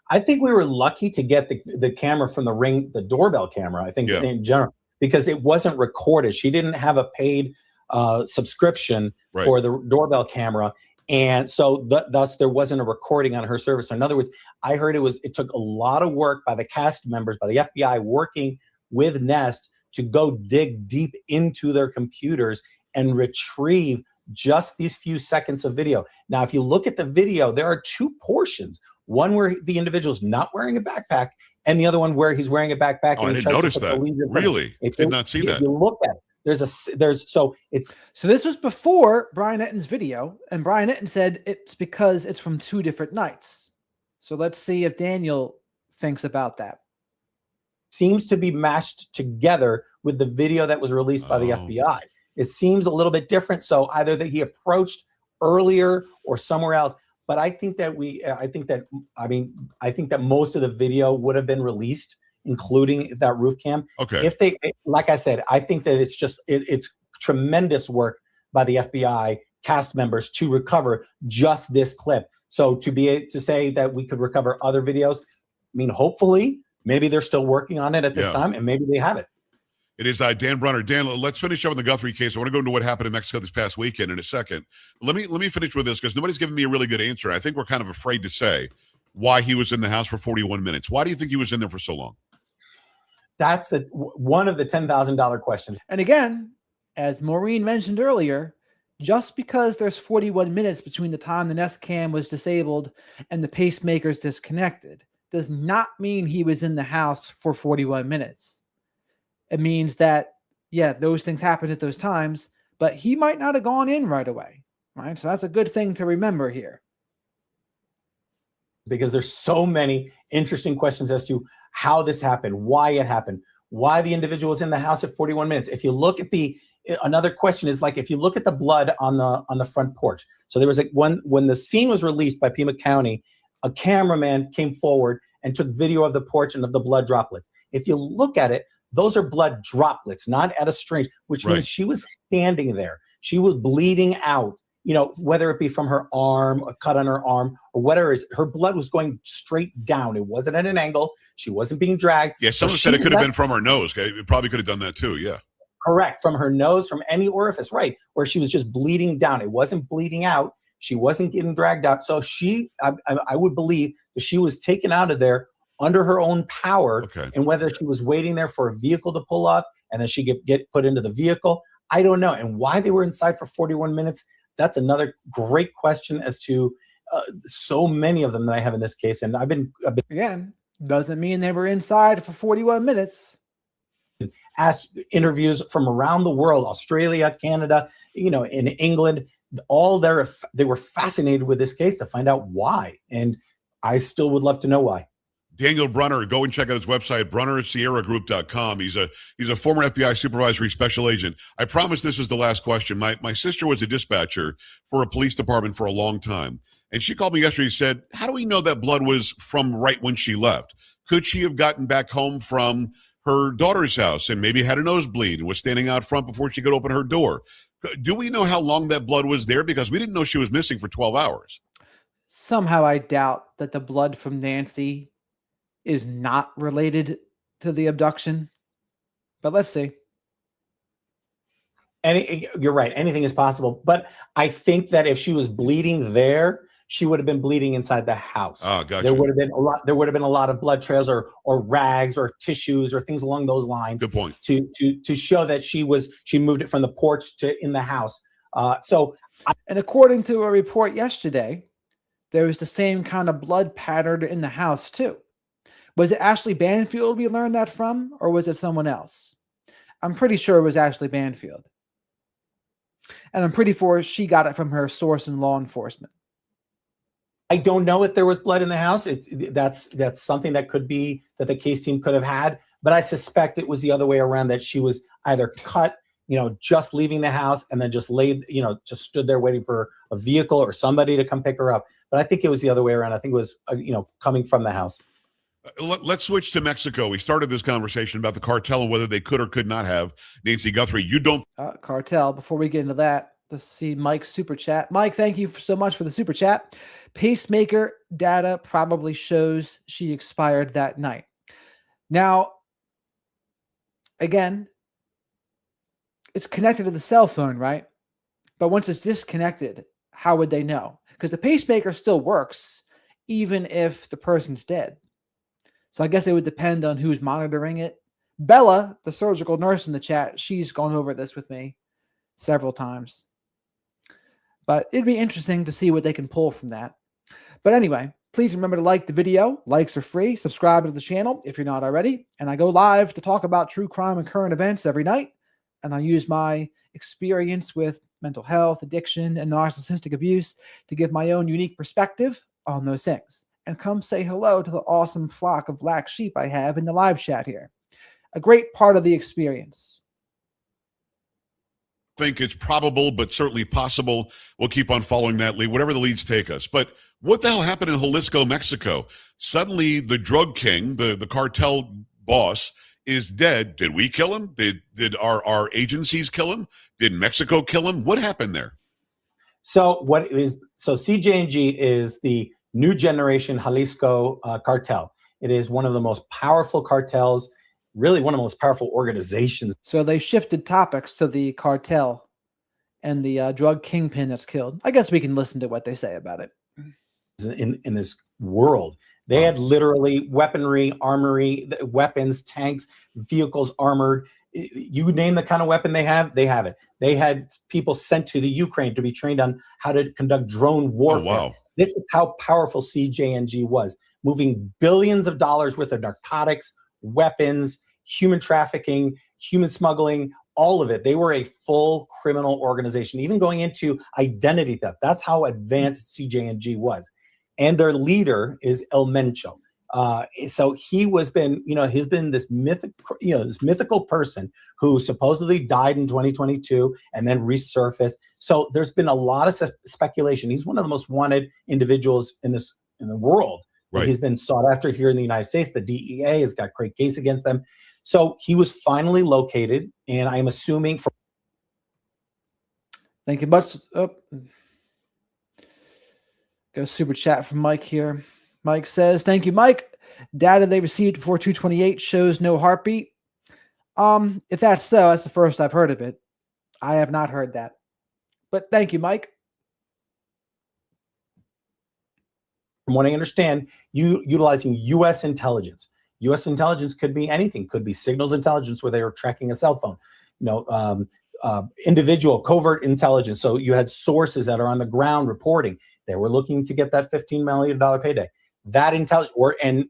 I think we were lucky to get the camera from the Ring, the doorbell camera, I think in general, because it wasn't recorded. She didn't have a paid subscription for the doorbell camera. And so thus there wasn't a recording on her service. So in other words, I heard it took a lot of work by the cast members, by the FBI working with Nest to go dig deep into their computers and retrieve just these few seconds of video. Now, if you look at the video, there are two portions. One where the individual's not wearing a backpack and the other one where he's wearing a backpack. Oh, I didn't notice that. Really? Did not see that. If you look at it, so this was before Brian Etten's video, and Brian Etten said it's because it's from two different nights. So let's see if Daniel thinks about that. Seems to be matched together with the video that was released by the FBI. It seems a little bit different. So either that he approached earlier or somewhere else. But I think that most of the video would have been released, including that roof cam. Okay. If they, like I said, I think that it's tremendous work by the FBI cast members to recover just this clip. So to be able to say that we could recover other videos, I mean, hopefully, maybe they're still working on it at this time, and maybe they have it. It is Dan Brunner. Dan, let's finish up with the Guthrie case. I want to go into what happened in Mexico this past weekend in a second. Let me finish with this because nobody's given me a really good answer. I think we're kind of afraid to say why he was in the house for 41 minutes. Why do you think he was in there for so long? That's one of the $10,000 questions. And again, as Maureen mentioned earlier, just because there's 41 minutes between the time the Nest Cam was disabled and the pacemaker's disconnected does not mean he was in the house for 41 minutes. It means that, yeah, those things happened at those times, but he might not have gone in right away, right? So that's a good thing to remember here. Because there's so many interesting questions as to how this happened, why it happened, why the individual was in the house at 41 minutes. If you look at another question is like, if you look at the blood on the front porch. So there was when the scene was released by Pima County, a cameraman came forward and took video of the porch and of the blood droplets. If you look at it, those are blood droplets, not at a string, which means she was standing there. She was bleeding out, whether it be from her arm, a cut on her arm, or whatever it is, her blood was going straight down. It wasn't at an angle. She wasn't being dragged. Yeah, someone said it could have been from her nose. It probably could have done that too, yeah. Correct, from her nose, from any orifice, right, where she was just bleeding down. It wasn't bleeding out. She wasn't getting dragged out. So I would believe that she was taken out of there under her own power, and whether she was waiting there for a vehicle to pull up and then she get put into the vehicle, I don't know. And why they were inside for 41 minutes, that's another great question as to so many of them that I have in this case. And I've been again, doesn't mean they were inside for 41 minutes. Asked interviews from around the world, Australia, Canada, in England, all they were fascinated with this case to find out why. And I still would love to know why. Daniel Brunner, go and check out his website, BrunnerSierraGroup.com. He's a former FBI supervisory special agent. I promise this is the last question. My sister was a dispatcher for a police department for a long time. And she called me yesterday and said, how do we know that blood was from right when she left? Could she have gotten back home from her daughter's house and maybe had a nosebleed and was standing out front before she could open her door? Do we know how long that blood was there? Because we didn't know she was missing for 12 hours. Somehow I doubt that the blood from Nancy is not related to the abduction, but let's see. You're right. Anything is possible. But I think that if she was bleeding there, she would have been bleeding inside the house. Oh, gotcha. There would have been a lot of blood trails or rags or tissues or things along those lines. Good point. To show that she moved it from the porch to in the house. And according to a report yesterday, there was the same kind of blood pattern in the house too. Was it Ashley Banfield we learned that from, or was it someone else? I'm pretty sure it was Ashley Banfield. And I'm pretty sure she got it from her source in law enforcement. I don't know if there was blood in the house. That's something that could be that the case team could have had, but I suspect it was the other way around, that she was either cut, just leaving the house and then just laid, just stood there waiting for a vehicle or somebody to come pick her up. But I think it was the other way around. I think it was, coming from the house. Let's switch to Mexico. We started this conversation about the cartel and whether they could or could not have Nancy Guthrie. You don't. Cartel. Before we get into that, let's see Mike's super chat. Mike, thank you so much for the super chat. Pacemaker data probably shows she expired that night. Now, again, it's connected to the cell phone, right? But once it's disconnected, how would they know? Because the pacemaker still works even if the person's dead. So I guess it would depend on who's monitoring it. Bella, the surgical nurse in the chat, she's gone over this with me several times. But it'd be interesting to see what they can pull from that. But anyway, please remember to like the video. Likes are free. Subscribe to the channel if you're not already. And I go live to talk about true crime and current events every night. And I use my experience with mental health, addiction, and narcissistic abuse to give my own unique perspective on those things. And come say hello to the awesome flock of black sheep I have in the live chat here. A great part of the experience. Think it's probable, but certainly possible. We'll keep on following that lead, whatever the leads take us. But what the hell happened in Jalisco, Mexico? Suddenly, the drug king, the cartel boss, is dead. Did we kill him? Did our agencies kill him? Did Mexico kill him? What happened there? So CJ&G is the new generation Jalisco cartel. It is one of the most powerful cartels, really one of the most powerful organizations. So they shifted topics to the cartel and the drug kingpin that's killed. I guess we can listen to what they say about it. In this world. They Wow. had literally weaponry, armory, weapons, tanks, vehicles, armored. You name the kind of weapon they have it. They had people sent to the Ukraine to be trained on how to conduct drone warfare. wow. This is how powerful CJNG was, moving billions of dollars worth of narcotics, weapons, human trafficking, human smuggling, all of it. They were a full criminal organization, even going into identity theft. That's how advanced CJNG was. And their leader is El Mencho. So he's been this mythical person who supposedly died in 2022 and then resurfaced. So there's been a lot of speculation. He's one of the most wanted individuals in the world. Right. He's been sought after here in the United States. The DEA has got great case against them. So he was finally located, and I'm assuming for. Thank you much. Oh. Got a super chat from Mike here. Mike says, "Thank you, Mike. Data they received before 228 shows no heartbeat." If that's so, that's the first I've heard of it. I have not heard that. But thank you, Mike. From what I understand, utilizing U.S. intelligence. U.S. intelligence could be anything. Could be signals intelligence where they were tracking a cell phone. Individual covert intelligence. So you had sources that are on the ground reporting. They were looking to get that $15 million payday. That intelligence,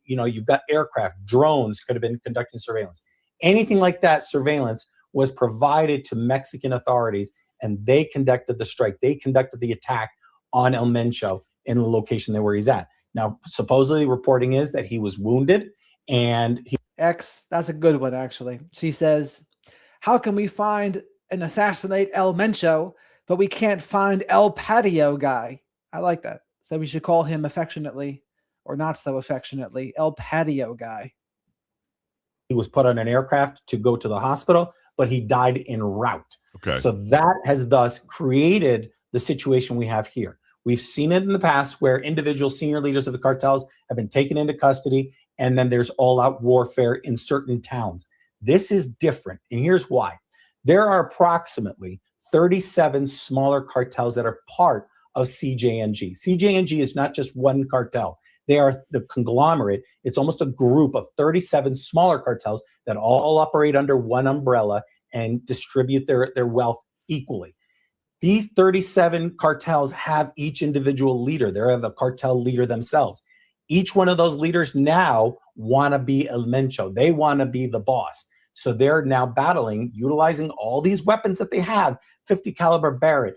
you've got aircraft, drones could have been conducting surveillance. Anything like that surveillance was provided to Mexican authorities, and they conducted the strike. They conducted the attack on El Mencho in the location there where he's at. Now, supposedly reporting is that he was wounded, and That's a good one, actually. She says, "How can we find and assassinate El Mencho, but we can't find El Patio guy?" I like that. So we should call him affectionately, or not so affectionately, El Patio guy. he was put on an aircraft to go to the hospital, but he died en route. Okay. So that has thus created the situation we have here. We've seen it in the past where individual senior leaders of the cartels have been taken into custody, and then there's all-out warfare in certain towns. This is different, and here's why. There are approximately 37 smaller cartels that are part of CJNG. CJNG is not just one cartel. They are the conglomerate. It's almost a group of 37 smaller cartels that all operate under one umbrella and distribute their wealth equally. These 37 cartels have each individual leader. They're the cartel leader themselves. Each one of those leaders now want to be El Mencho. They want to be the boss. So they're now battling, utilizing all these weapons that they have, 50 caliber Barrett,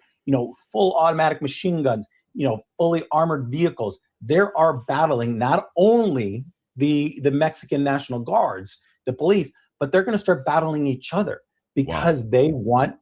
full automatic machine guns, fully armored vehicles. They are battling not only the Mexican National Guards, the police, but they're going to start battling each other because they want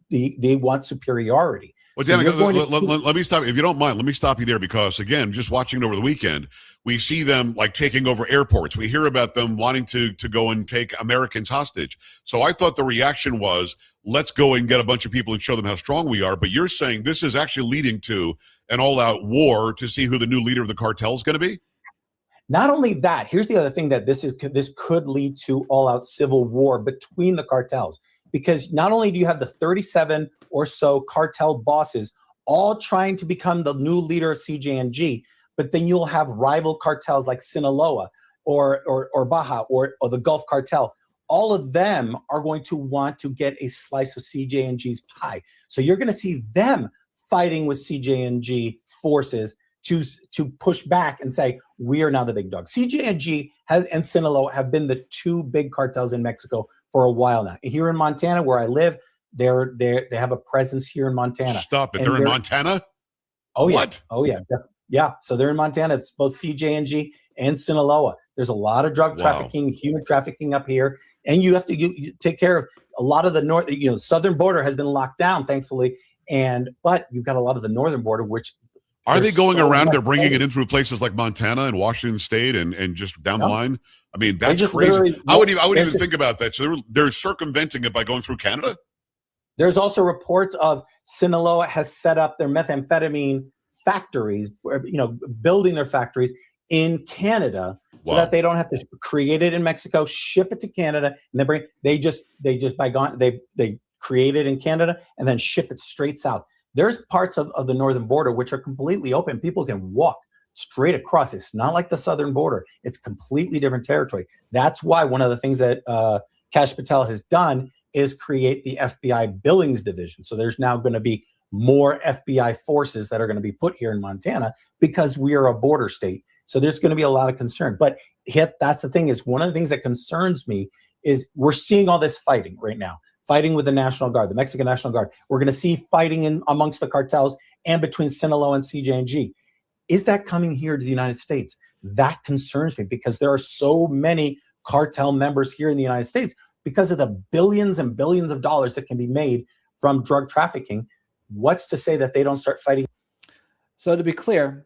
superiority. Well, So Danica, let me stop. If you don't mind, let me stop you there because, again, just watching it over the weekend, we see them like taking over airports. We hear about them wanting to go and take Americans hostage. So I thought the reaction was, let's go and get a bunch of people and show them how strong we are. But you're saying this is actually leading to an all-out war to see who the new leader of the cartel is going to be? Not only that, here's the other thing that this could lead to all-out civil war between the cartels. Because not only do you have the 37 or so cartel bosses all trying to become the new leader of CJNG, but then you'll have rival cartels like Sinaloa or Baja or the Gulf Cartel. All of them are going to want to get a slice of CJNG's pie. So you're going to see them fighting with CJNG forces to push back and say, we are now the big dog. CJNG and Sinaloa have been the two big cartels in Mexico for a while now. Here in Montana, where I live, they have a presence here in Montana. Stop it. They're in Montana? Oh, yeah. What? Oh, yeah. Yeah. So they're in Montana. It's both CJNG and Sinaloa. There's a lot of drug trafficking, human trafficking up here. And you have to you take care of a lot of the north, southern border has been locked down, thankfully. But you've got a lot of the northern border, which are they going around? They're bringing it in through places like Montana and Washington State and just down the line. I mean, that's crazy. I would even think about that. So they're circumventing it by going through Canada. There's also reports of Sinaloa has set up their methamphetamine factories, building their factories in Canada so that they don't have to create it in Mexico, ship it to Canada, and they create it in Canada and then ship it straight south. There's parts of the northern border which are completely open. People can walk straight across. It's not like the southern border. It's completely different territory. That's why one of the things that Kash Patel has done is create the FBI Billings Division. So there's now going to be more FBI forces that are going to be put here in Montana because we are a border state. So there's going to be a lot of concern. But that's the thing, is one of the things that concerns me is we're seeing all this fighting right now, fighting with the National Guard, the Mexican National Guard. We're going to see fighting amongst the cartels and between Sinaloa and CJ&G. Is that coming here to the United States? That concerns me because there are so many cartel members here in the United States because of the billions and billions of dollars that can be made from drug trafficking. What's to say that they don't start fighting? So to be clear,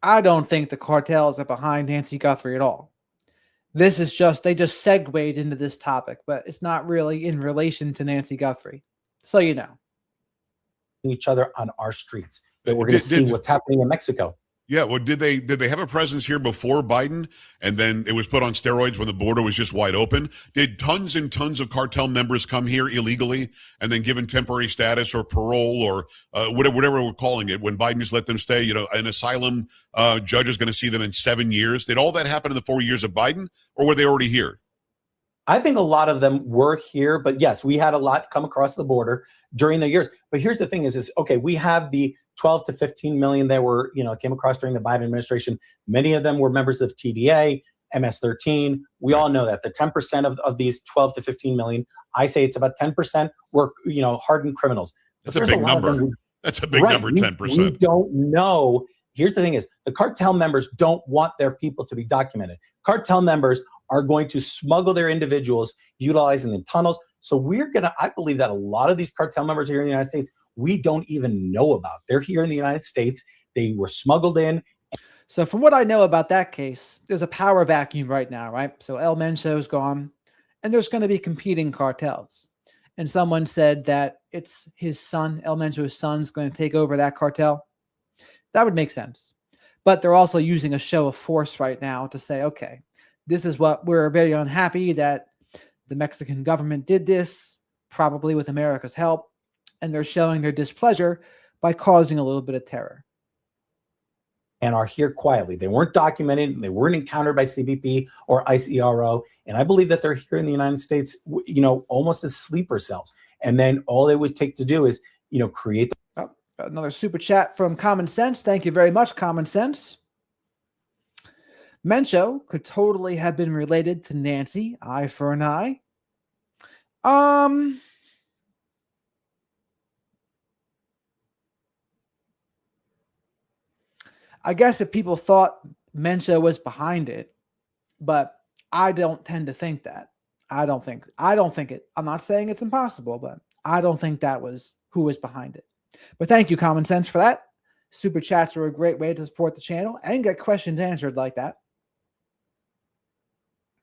I don't think the cartels are behind Nancy Guthrie at all. They just segued into this topic, but it's not really in relation to Nancy Guthrie. So you know. Each other on our streets. That we're going to see what's happening in Mexico. Yeah, well, did they have a presence here before Biden, and then it was put on steroids when the border was just wide open? Did tons and tons of cartel members come here illegally and then given temporary status or parole or whatever we're calling it when Biden just let them stay? You know, an asylum judge is going to see them in 7 years. Did all that happen in the 4 years of Biden, or were they already here? I think a lot of them were here, but yes, we had a lot come across the border during the years. But here's the thing is okay, we have the 12 to 15 million that were, came across during the Biden administration. Many of them were members of TDA, MS-13. We all know that the 10% of these 12 to 15 million, I say it's about 10% were, hardened criminals. That's a big number. That's a big number, 10%. We don't know. Here's the thing is the cartel members don't want their people to be documented. Cartel members are going to smuggle their individuals utilizing the tunnels. So I believe that a lot of these cartel members here in the United States, we don't even know about. They're here in the United States. They were smuggled in. So from what I know about that case, there's a power vacuum right now, right? So El Mencho's gone, and there's going to be competing cartels. And someone said that it's his son, El Mencho's son's going to take over that cartel. That would make sense. But they're also using a show of force right now to say, okay, this is what we're very unhappy that the Mexican government did this, probably with America's help, and they're showing their displeasure by causing a little bit of terror. And are here quietly. They weren't documented. They weren't encountered by CBP or ICERO. And I believe that they're here in the United States, almost as sleeper cells. And then all they would take to do is, create. Another super chat from Common Sense. Thank you very much, Common Sense. Mencho could totally have been related to Nancy, eye for an eye. I guess if people thought Mencho was behind it, but I don't tend to think that. I don't think it. I'm not saying it's impossible, but I don't think that was who was behind it. But thank you, Common Sense, for that. Super chats are a great way to support the channel and get questions answered like that.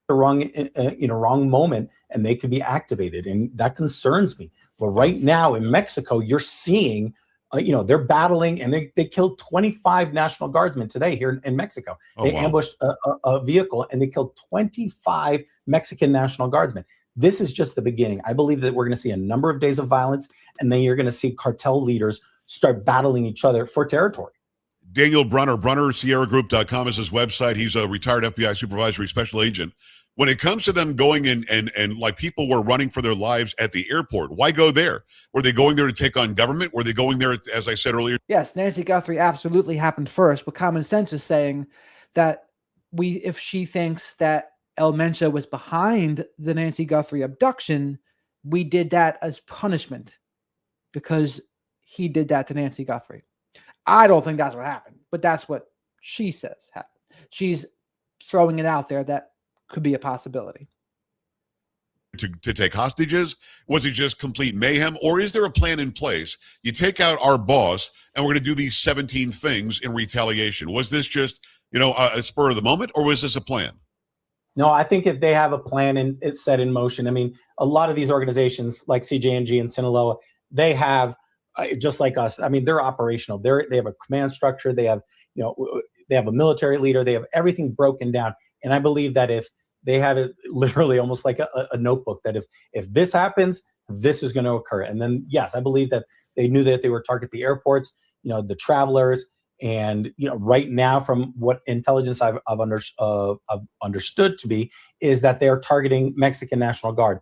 The wrong moment, and they could be activated, and that concerns me. But right now in Mexico, you're seeing, they're battling, and they killed 25 National Guardsmen today here in Mexico. They ambushed a vehicle, and they killed 25 Mexican National Guardsmen. This is just the beginning. I believe that we're going to see a number of days of violence, and then you're going to see cartel leaders start battling each other for territory. Daniel Brunner, BrunnerSierraGroup.com is his website. He's a retired FBI supervisory special agent. When it comes to them going in and like people were running for their lives at the airport, why go there? Were they going there to take on government? Were they going there, as I said earlier? Yes, Nancy Guthrie absolutely happened first, but Common Sense is saying that if she thinks that El Mencho was behind the Nancy Guthrie abduction, we did that as punishment because he did that to Nancy Guthrie. I don't think that's what happened, but that's what she says happened. She's throwing it out there that could be a possibility. To take hostages? Was it just complete mayhem? Or is there a plan in place? You take out our boss and we're going to do these 17 things in retaliation. Was this just, a spur of the moment, or was this a plan? No, I think if they have a plan and it's set in motion. I mean, a lot of these organizations like CJ&G and Sinaloa, they have, just like us, I mean, they're operational. They have a command structure. They have, they have a military leader. They have everything broken down. And I believe that if they have it literally almost like a notebook, that if this happens, this is going to occur. And then, yes, I believe that they knew that they would target the airports, the travelers, And right now, from what intelligence I've understood to be, is that they are targeting Mexican National Guard,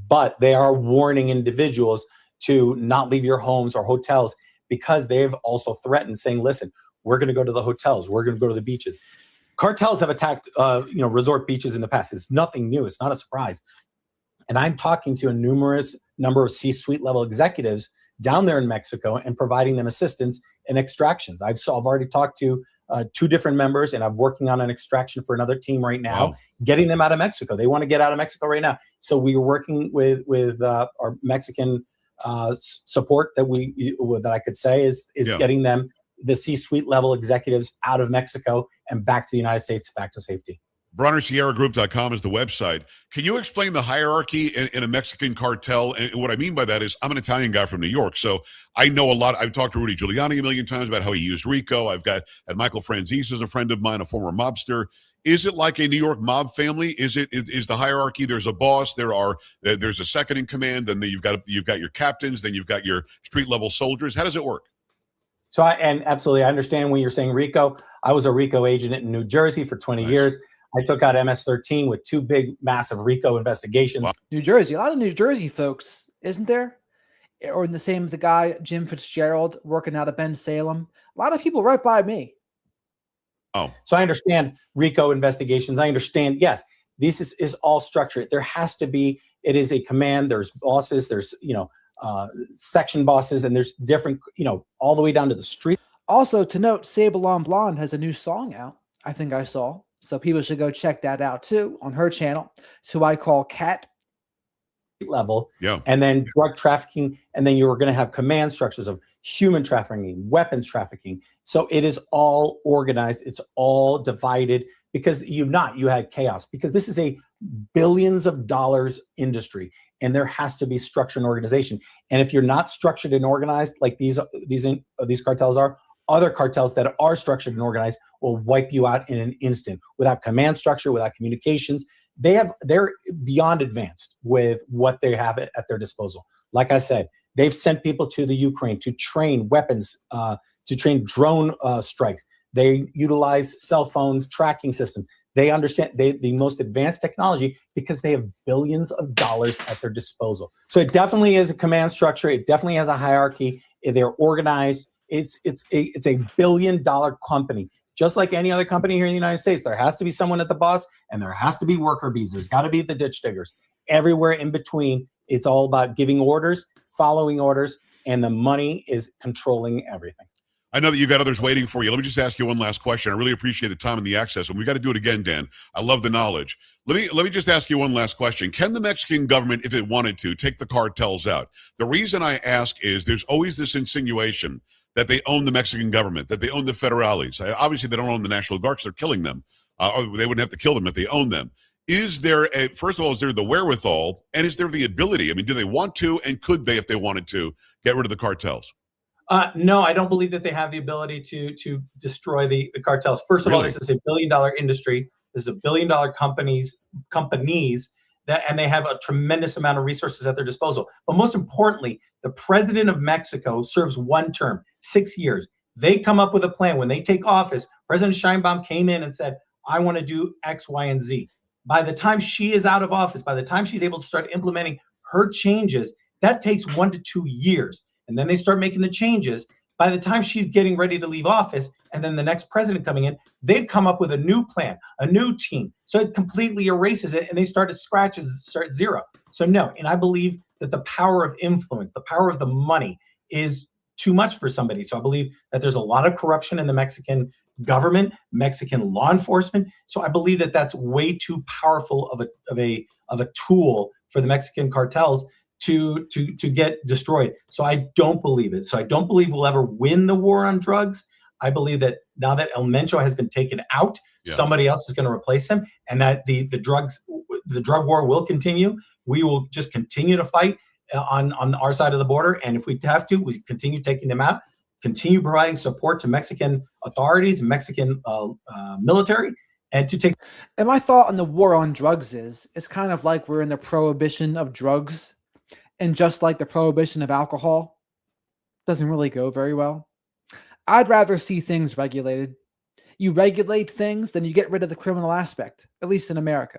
but they are warning individuals to not leave your homes or hotels, because they've also threatened, saying, "Listen, we're going to go to the hotels, we're going to go to the beaches." Cartels have attacked, resort beaches in the past. It's nothing new. It's not a surprise. And I'm talking to a numerous number of C-suite level executives down there in Mexico and providing them assistance in extractions. I've already talked to 2 different members, and I'm working on an extraction for another team right now, getting them out of Mexico. They want to get out of Mexico right now. So we are working with our Mexican support that I could say is getting them, the C-suite level executives, out of Mexico and back to the United States, back to safety. BronnerSierraGroup.com is the website. Can you explain the hierarchy in a Mexican cartel? And what I mean by that is, I'm an Italian guy from New York, so I know a lot. I've talked to Rudy Giuliani a million times about how he used RICO. I've got Michael Franzese is a friend of mine, a former mobster. Is it like a New York mob family? Is the hierarchy? There's a boss. There's a second in command. Then you've got your captains. Then you've got your street level soldiers. How does it work? So absolutely, I understand when you're saying RICO. I was a RICO agent in New Jersey for 20 years. I took out MS-13 with 2 big, massive RICO investigations. Wow. New Jersey, a lot of New Jersey folks, isn't there? Or in the same as the guy, Jim Fitzgerald, working out of Ben Salem. A lot of people right by me. Oh. So I understand RICO investigations. I understand, yes, this is all structured. There has to be, it is a command. There's bosses, there's, section bosses, and there's different, all the way down to the street. Also, to note, Sablon Blonde has a new song out, I think I saw. So people should go check that out too on her channel. So I call Cat. Level. Yeah. And then drug trafficking. And then you're going to have command structures of human trafficking, weapons trafficking. So it is all organized. It's all divided, because you had chaos, because this is a billions of dollars industry, and there has to be structure and organization. And if you're not structured and organized like these cartels are, other cartels that are structured and organized will wipe you out in an instant, without command structure, without communications. They're beyond advanced with what they have at their disposal. Like I said, they've sent people to the Ukraine to train weapons, to train drone strikes. They utilize cell phones, tracking systems. They understand the most advanced technology, because they have billions of dollars at their disposal. So it definitely is a command structure. It definitely has a hierarchy. They're organized. It's a billion-dollar company, just like any other company here in the United States. There has to be someone at the boss, and there has to be worker bees. There's got to be the ditch diggers. Everywhere in between, it's all about giving orders, following orders, and the money is controlling everything. I know that you got others waiting for you. Let me just ask you one last question. I really appreciate the time and the access, and we got to do it again, Dan. I love the knowledge. Let me just ask you one last question. Can the Mexican government, if it wanted to, take the cartels out? The reason I ask is there's always this insinuation that they own the Mexican government, that they own the federales. Obviously, they don't own the National Guards. They're killing them. Or they wouldn't have to kill them if they own them. First of all, is there the wherewithal, and is there the ability? I mean, do they want to, and could they, if they wanted to, get rid of the cartels? No, I don't believe that they have the ability to destroy the cartels. First of all, this is a billion-dollar industry. This is a billion-dollar companies and they have a tremendous amount of resources at their disposal. But most importantly, the president of Mexico serves 1 term, 6 years. They come up with a plan. When they take office, President Sheinbaum came in and said, I want to do X, Y, and Z. By the time she is out of office, by the time she's able to start implementing her changes, that takes 1 to 2 years. And then they start making the changes. By the time she's getting ready to leave office, and then the next president coming in, they've come up with a new plan, a new team. So it completely erases it, and they start at scratch and start zero. So no, and I believe that the power of influence, the power of the money, is too much for somebody. So I believe that there's a lot of corruption in the Mexican government, Mexican law enforcement. So I believe that that's way too powerful of a tool for the Mexican cartels to get destroyed. So I don't believe it. So I don't believe we'll ever win the war on drugs. I believe that now that El Mencho has been taken out, somebody else is going to replace him, and that the drug war will continue. We will just continue to fight on our side of the border, and if we have to, we continue taking them out, continue providing support to Mexican authorities and Mexican military, and to take. And my thought on the war on drugs is, it's kind of like we're in the prohibition of drugs. And just like the prohibition of alcohol, doesn't really go very well. I'd rather see things regulated. You regulate things, then you get rid of the criminal aspect, at least in America.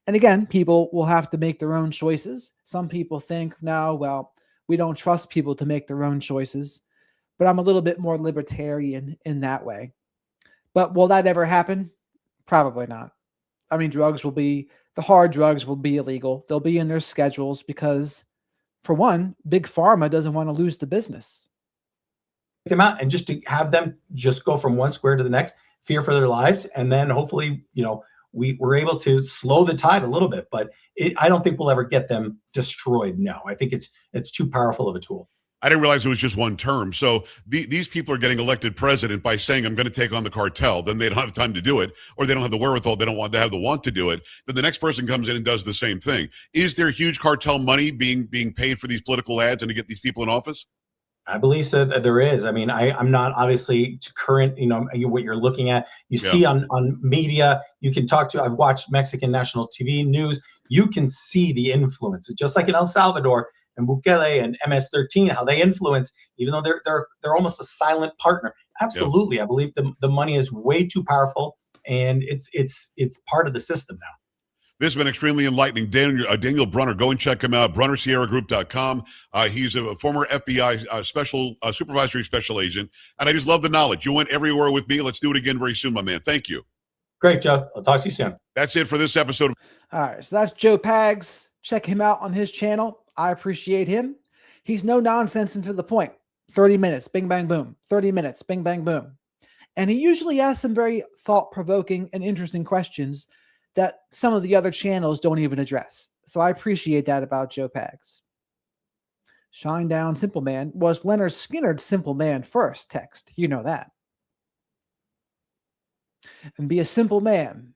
And again, people will have to make their own choices. Some people think, no, well, we don't trust people to make their own choices. But I'm a little bit more libertarian in that way. But will that ever happen? Probably not. I mean, the hard drugs will be illegal. They'll be in their schedules because, for one, Big Pharma doesn't want to lose the business. Them out and just to have them just go from one square to the next, fear for their lives, and then hopefully, we're able to slow the tide a little bit. But I don't think we'll ever get them destroyed. No, I think it's too powerful of a tool. I didn't realize it was just one term. So these people are getting elected president by saying, I'm going to take on the cartel. Then they don't have time to do it, or they don't have the wherewithal. They don't want to have the want to do it. Then the next person comes in and does the same thing. Is there huge cartel money being paid for these political ads and to get these people in office? I believe so that there is. I mean, I'm not obviously current, what you're looking at. You see on media, you can talk to, I've watched Mexican national TV news. You can see the influence, just like in El Salvador and Bukele and MS-13, how they influence, even though they're almost a silent partner. Absolutely. I believe the money is way too powerful, and it's part of the system now. This has been extremely enlightening. Daniel Brunner, go and check him out, BrunnerSierraGroup.com. He's a former FBI supervisory special agent, and I just love the knowledge. You went everywhere with me. Let's do it again very soon, my man. Thank you. Great, Joe. I'll talk to you soon. That's it for this episode. All right, so that's Joe Pags. Check him out on his channel. I appreciate him. He's no nonsense and to the point. 30 minutes, bing, bang, boom. 30 minutes, bing, bang, boom. And he usually asks some very thought-provoking and interesting questions that some of the other channels don't even address. So I appreciate that about Joe Pags. Shine down, Simple Man was Leonard Skinner's Simple Man first text. You know that. And be a simple man.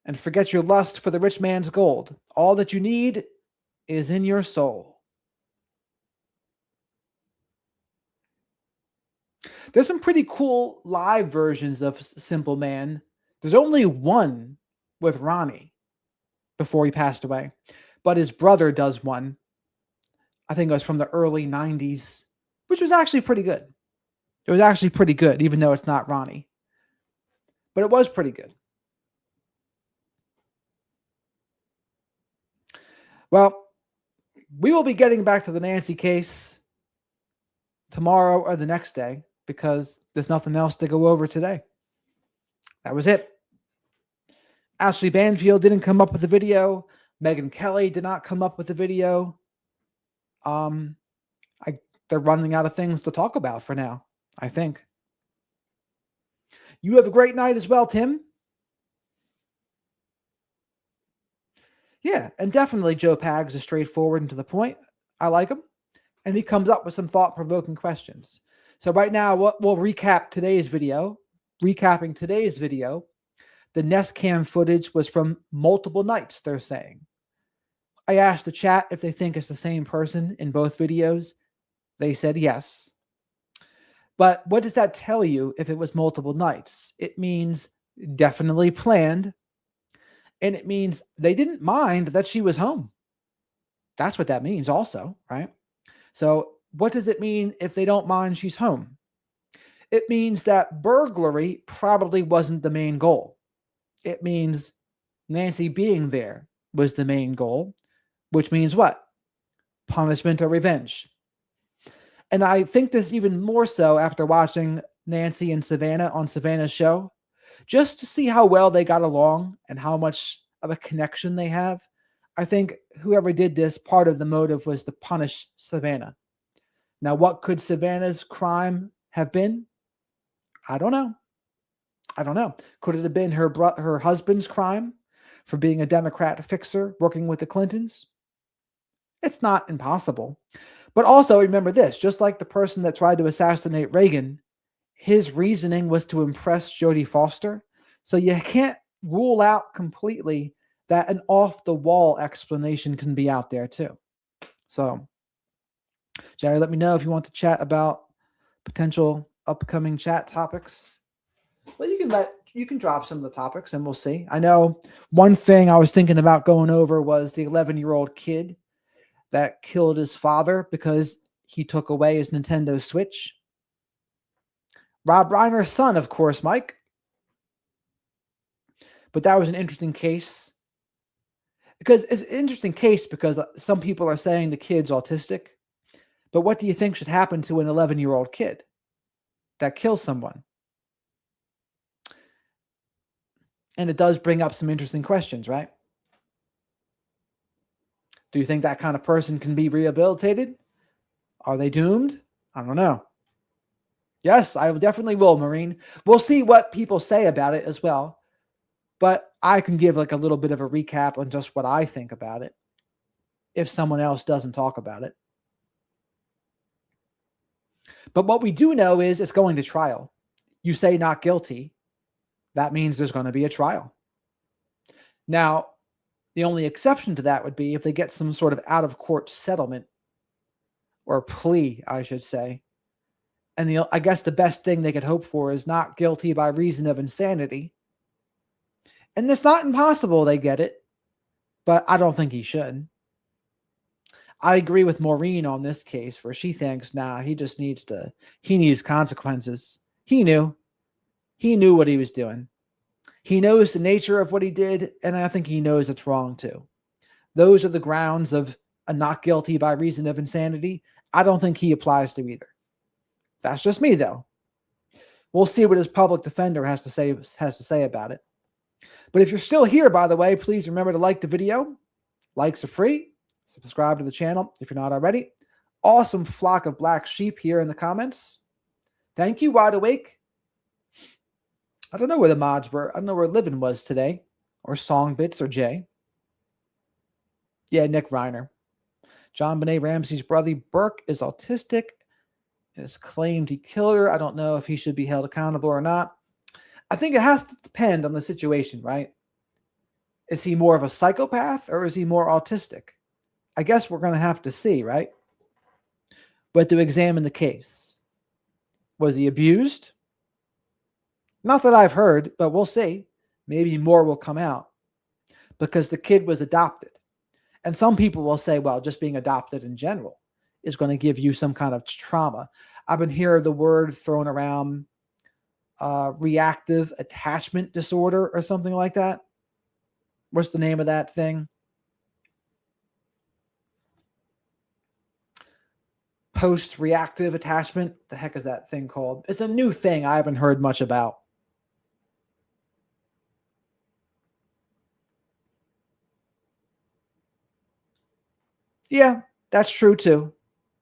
And forget your lust for the rich man's gold. All that you need is in your soul. There's some pretty cool live versions of Simple Man. There's only one with Ronnie before he passed away, but his brother does one. I think it was from the early 90s, which was actually pretty good. It was actually pretty good, even though it's not Ronnie. But it was pretty good. Well, we will be getting back to the Nancy case tomorrow or the next day because there's nothing else to go over today. That was it. Ashley Banfield didn't come up with a video. Megyn Kelly did not come up with a video. They're running out of things to talk about for now, I think. You have a great night as well, Tim. Yeah, and definitely Joe Pags is straightforward and to the point. I like him. And he comes up with some thought-provoking questions. So right now, we'll recap today's video. Recapping today's video, the Nest Cam footage was from multiple nights, they're saying. I asked the chat if they think it's the same person in both videos. They said yes. But what does that tell you if it was multiple nights? It means definitely planned. And it means they didn't mind that she was home. That's what that means also, right? So what does it mean if they don't mind she's home? It means that burglary probably wasn't the main goal. It means Nancy being there was the main goal, which means what? Punishment or revenge. And I think this even more so after watching Nancy and Savannah on Savannah's show, just to see how well they got along and how much of a connection they have. I think whoever did this, part of the motive was to punish Savannah. Now, what could Savannah's crime have been? I don't know. I don't know. Could it have been her husband's crime for being a Democrat fixer working with the Clintons? It's not impossible. But also remember this, just like the person that tried to assassinate Reagan, his reasoning was to impress Jodie Foster. So you can't rule out completely that an off-the-wall explanation can be out there too. So, Jerry, let me know if you want to chat about potential upcoming chat topics. Well, you can drop some of the topics and we'll see. I know one thing I was thinking about going over was the 11-year-old kid that killed his father because he took away his Nintendo Switch. Rob Reiner's son, of course, Mike. But that was an interesting case. Because it's an interesting case because some people are saying the kid's autistic. But what do you think should happen to an 11-year-old kid that kills someone? And it does bring up some interesting questions, right? Do you think that kind of person can be rehabilitated? Are they doomed? I don't know. Yes, I definitely will, Maureen. We'll see what people say about it as well. But I can give like a little bit of a recap on just what I think about it if someone else doesn't talk about it. But what we do know is it's going to trial. You say not guilty. That means there's going to be a trial. Now, the only exception to that would be if they get some sort of out-of-court settlement or plea, I should say. And I guess the best thing they could hope for is not guilty by reason of insanity. And it's not impossible they get it, but I don't think he should. I agree with Maureen on this case where she thinks, nah, he needs consequences. He knew what he was doing. He knows the nature of what he did, and I think he knows it's wrong too. Those are the grounds of a not guilty by reason of insanity. I don't think he applies to either. That's just me, though. We'll see what his public defender has to say about it. But if you're still here, by the way, please remember to like the video. Likes are free. Subscribe to the channel if you're not already. Awesome flock of black sheep here in the comments. Thank you, Wide Awake. I don't know where the mods were. I don't know where Livin was today. Or Songbits or Jay. Yeah, Nick Reiner. John Benet Ramsey's brother Burke is autistic. It is claimed he killed her. I don't know if he should be held accountable or not. I think it has to depend on the situation, right? Is he more of a psychopath or is he more autistic? I guess we're going to have to see, right? But to examine the case. Was he abused? Not that I've heard, but we'll see. Maybe more will come out. Because the kid was adopted. And some people will say, well, just being adopted in general is going to give you some kind of trauma. I've been hearing the word thrown around, reactive attachment disorder or something like that. What's the name of that thing? Post-reactive attachment. What the heck is that thing called? It's a new thing I haven't heard much about. Yeah, that's true too.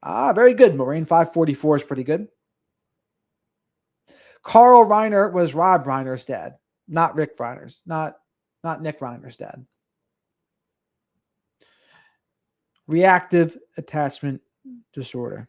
Very good. Maureen 544 is pretty good. Carl Reiner was Rob Reiner's dad, not Rick Reiner's, not Nick Reiner's dad. Reactive attachment disorder.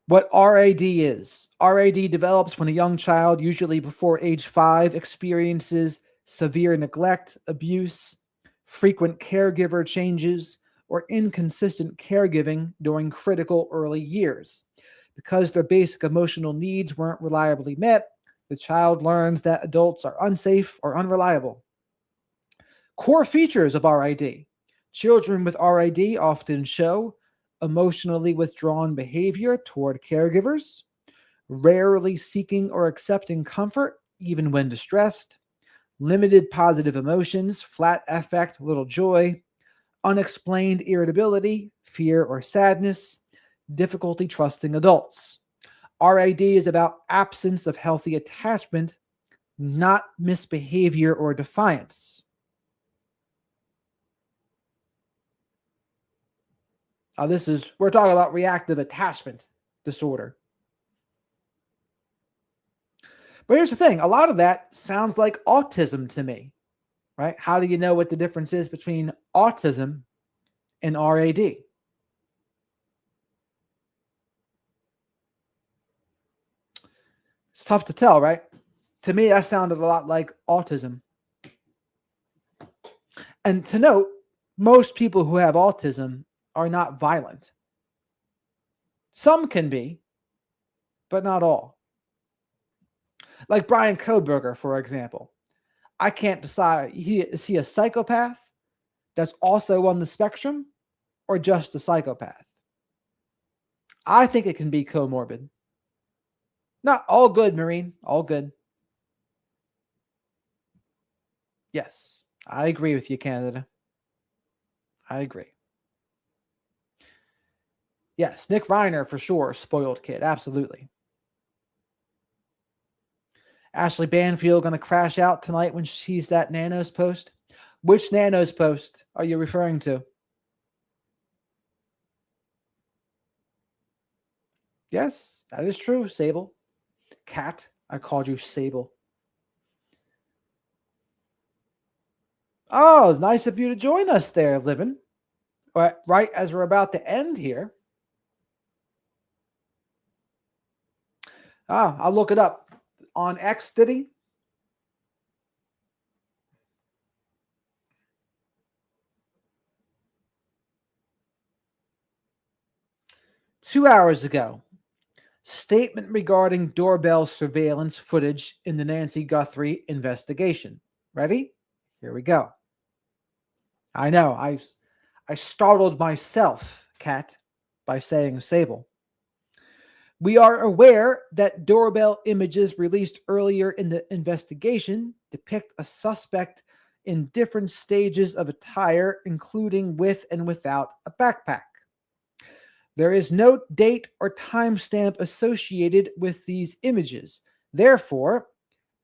What RAD is. RAD develops when a young child, usually before age 5, experiences severe neglect, abuse, frequent caregiver changes, or inconsistent caregiving during critical early years. Because their basic emotional needs weren't reliably met, the child learns that adults are unsafe or unreliable. Core features of RAD. Children with RAD often show emotionally withdrawn behavior toward caregivers, rarely seeking or accepting comfort, even when distressed, limited positive emotions, flat affect, little joy, unexplained irritability, fear or sadness, difficulty trusting adults. RAD is about absence of healthy attachment, not misbehavior or defiance. We're talking about reactive attachment disorder. But here's the thing. A lot of that sounds like autism to me, right? How do you know what the difference is between autism and RAD? It's tough to tell, right? To me, that sounded a lot like autism. And to note, most people who have autism are not violent. Some can be, but not all. Like Brian Koberger, for example. I can't decide. Is he a psychopath that's also on the spectrum or just a psychopath? I think it can be comorbid. Not all good, Marine. All good. Yes, I agree with you, Canada. I agree. Yes, Nick Reiner for sure. Spoiled kid. Absolutely. Ashley Banfield going to crash out tonight when she sees that Nanos post. Which Nanos post are you referring to? Yes, that is true, Sable. Cat, I called you Sable. Oh, nice of you to join us there, Livin. Right as we're about to end here. I'll look it up. On X, did he? Two hours ago, statement regarding doorbell surveillance footage in the Nancy Guthrie investigation. Ready? Here we go. I know, I startled myself, Kat, by saying Sable. We are aware that doorbell images released earlier in the investigation depict a suspect in different stages of attire, including with and without a backpack. There is no date or timestamp associated with these images. Therefore,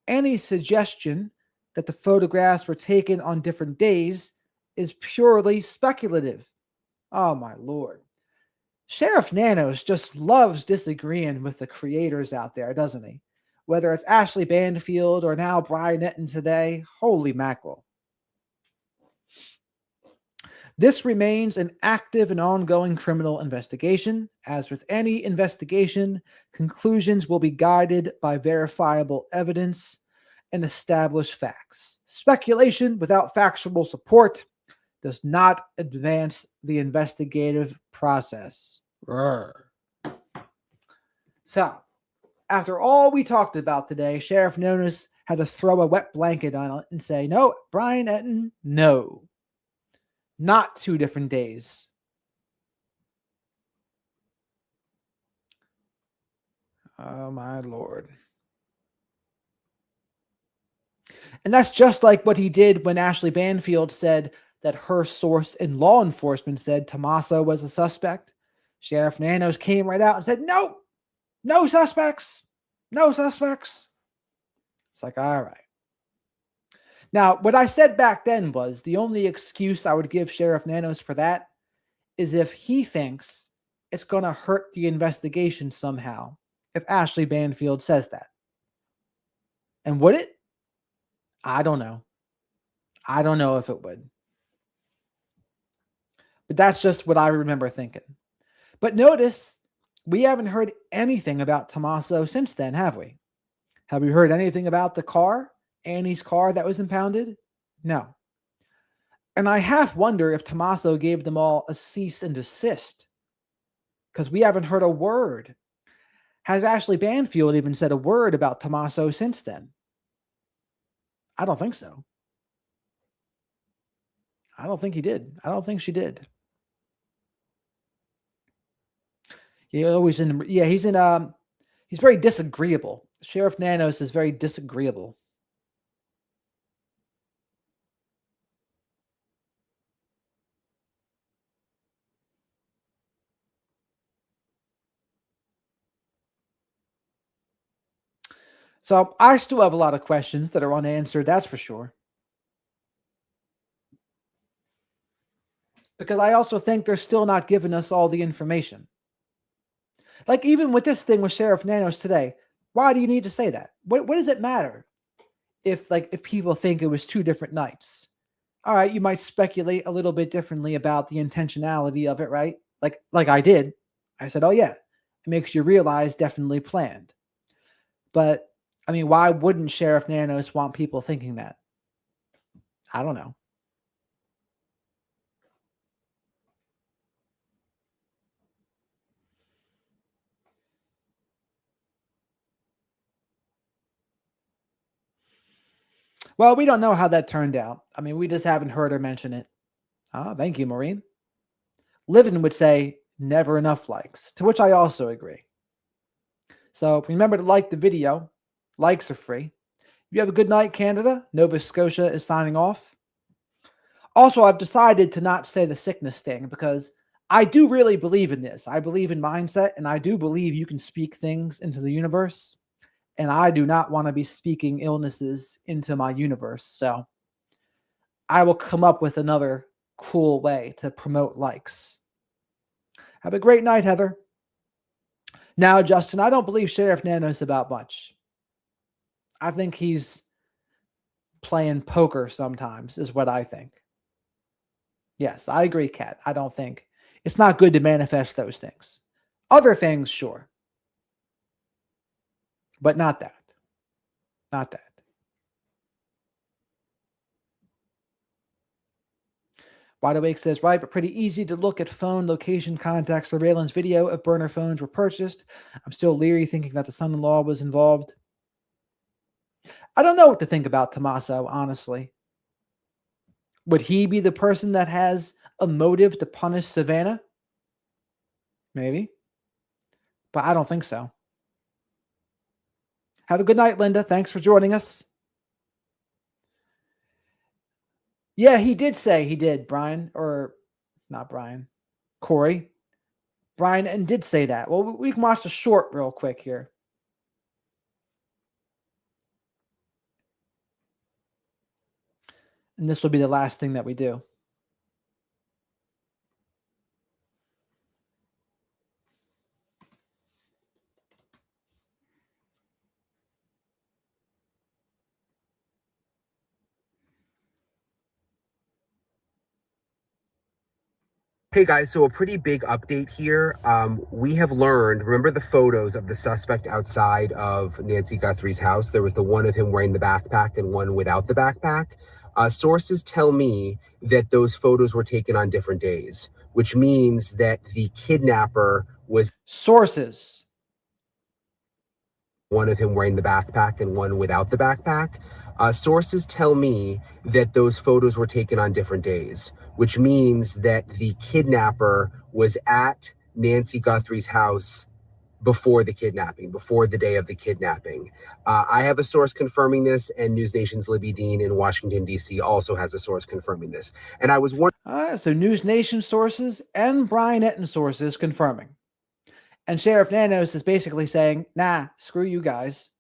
any suggestion that the photographs were taken on different days is purely speculative. Oh my lord. Sheriff Nanos just loves disagreeing with the creators out there, doesn't he? Whether it's Ashley Banfield or now Brian Etten today, holy mackerel. This remains an active and ongoing criminal investigation. As with any investigation, conclusions will be guided by verifiable evidence and established facts. Speculation without factual support does not advance the investigative process. So, after all we talked about today, Sheriff Nanos had to throw a wet blanket on it and say, no, Brian Etten, no. Not 2 different days. Oh, my Lord. And that's just like what he did when Ashley Banfield said that her source in law enforcement said Tommaso was a suspect. Sheriff Nanos came right out and said, no, no suspects, no suspects. It's like, all right. Now, what I said back then was the only excuse I would give Sheriff Nanos for that is if he thinks it's going to hurt the investigation somehow if Ashley Banfield says that. And would it? I don't know. I don't know if it would. But that's just what I remember thinking. But notice, we haven't heard anything about Tommaso since then, have we? Have we heard anything about the car? Annie's car that was impounded? No. And I half wonder if Tommaso gave them all a cease and desist. Because we haven't heard a word. Has Ashley Banfield even said a word about Tommaso since then? I don't think so. I don't think he did. I don't think she did. He's very disagreeable. Sheriff Nanos is very disagreeable. So I still have a lot of questions that are unanswered, that's for sure. Because I also think they're still not giving us all the information. Like even with this thing with Sheriff Nanos today, why do you need to say that? What does it matter if people think it was 2 different nights? All right, you might speculate a little bit differently about the intentionality of it, right? Like I did. I said, oh yeah, it makes you realize definitely planned. But I mean, why wouldn't Sheriff Nanos want people thinking that? I don't know. Well, we don't know how that turned out. I mean, we just haven't heard her mention it. Oh, thank you, Maureen. Livin would say never enough likes, to which I also agree. So remember to like the video. Likes are free. You have a good night, Canada. Nova Scotia is signing off. Also, I've decided to not say the sickness thing because I do really believe in this. I believe in mindset, and I do believe you can speak things into the universe. And I do not want to be speaking illnesses into my universe. So I will come up with another cool way to promote likes. Have a great night, Heather. Now, Justin, I don't believe Sheriff Nanos about much. I think he's playing poker sometimes, is what I think. Yes, I agree, Kat. I don't think it's not good to manifest those things. Other things, sure. But not that. Not that. Wide Awake says, right, but pretty easy to look at phone location contact surveillance video if burner phones were purchased. I'm still leery thinking that the son-in-law was involved. I don't know what to think about Tommaso, honestly. Would he be the person that has a motive to punish Savannah? Maybe. But I don't think so. Have a good night, Linda. Thanks for joining us. Yeah, he did say he did, Brian. Or not Brian. Corey. Brian and did say that. Well, we can watch the short real quick here. And this will be the last thing that we do. Hey guys, so a pretty big update here. We have learned, remember the photos of the suspect outside of Nancy Guthrie's house? There was the one of him wearing the backpack and one without the backpack. Sources tell me that those photos were taken on different days, which means that the kidnapper was Sources. one of him wearing the backpack and one without the backpack. Sources tell me that those photos were taken on different days, which means that the kidnapper was at Nancy Guthrie's house before the kidnapping, before the day of the kidnapping. I have a source confirming this, and News Nation's Libby Dean in Washington, D.C. also has a source confirming this. And I was wondering. So News Nation sources and Brian Etten sources confirming. And Sheriff Nanos is basically saying, nah, screw you guys.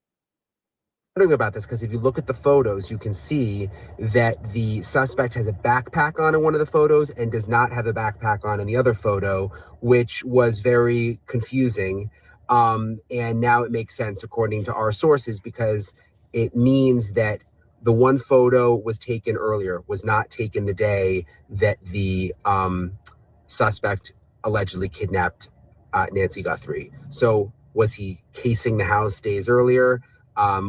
About this because if you look at the photos, you can see that the suspect has a backpack on in one of the photos and does not have a backpack on in the other photo, which was very confusing. And now it makes sense according to our sources because it means that the one photo was taken earlier, was not taken the day that the suspect allegedly kidnapped Nancy Guthrie. So was he casing the house days earlier?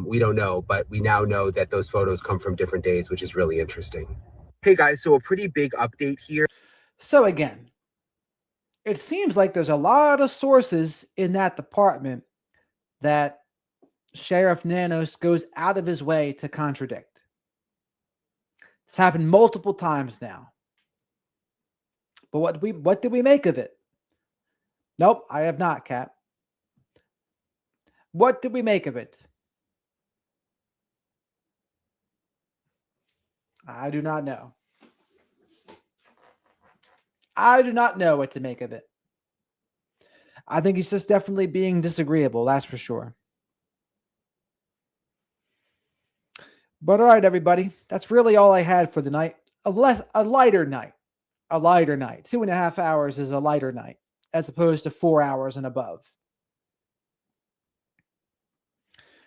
We don't know, but we now know that those photos come from different days, which is really interesting. Hey guys, so a pretty big update here. So again, it seems like there's a lot of sources in that department that Sheriff Nanos goes out of his way to contradict. It's happened multiple times now. But what did we make of it? Nope, I have not, Kat. What did we make of it? I do not know. I do not know what to make of it. I think he's just definitely being disagreeable, that's for sure. But all right, everybody. That's really all I had for the night. A lighter night. A lighter night. 2.5 hours is a lighter night, as opposed to 4 hours and above.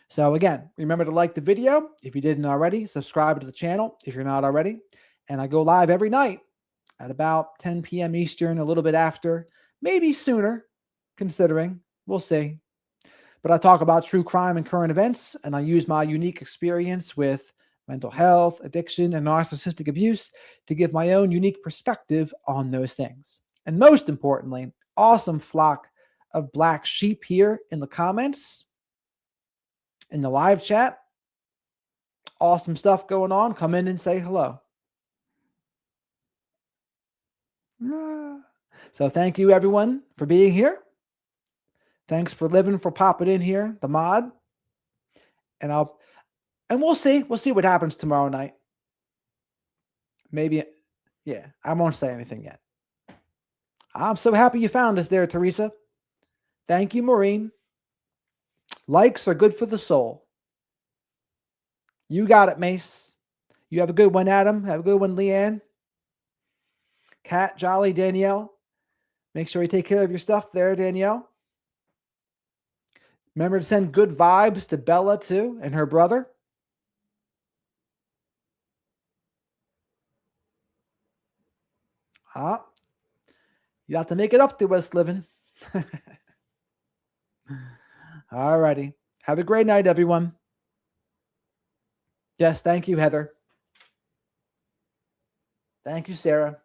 So again, remember to like the video. If you didn't already, subscribe to the channel if you're not already. And I go live every night at about 10 p.m. Eastern, a little bit after, maybe sooner, considering. We'll see. But I talk about true crime and current events, and I use my unique experience with mental health, addiction, and narcissistic abuse to give my own unique perspective on those things. And most importantly, awesome flock of black sheep here in the comments. In the live chat, awesome stuff going on, come in and say hello. So thank you everyone for being here. Thanks for living, for popping in here, the mod. And we'll see what happens tomorrow night. Maybe, yeah, I won't say anything yet. I'm so happy you found us there, Teresa. Thank you, Maureen. Likes are good for the soul. You got it, Mace. You have a good one, Adam. Have a good one, Leanne. Kat, Jolly, Danielle. Make sure you take care of your stuff there, Danielle. Remember to send good vibes to Bella, too, and her brother. You have to make it up to us, living. All righty. Have a great night, everyone. Yes, thank you, Heather. Thank you, Sarah.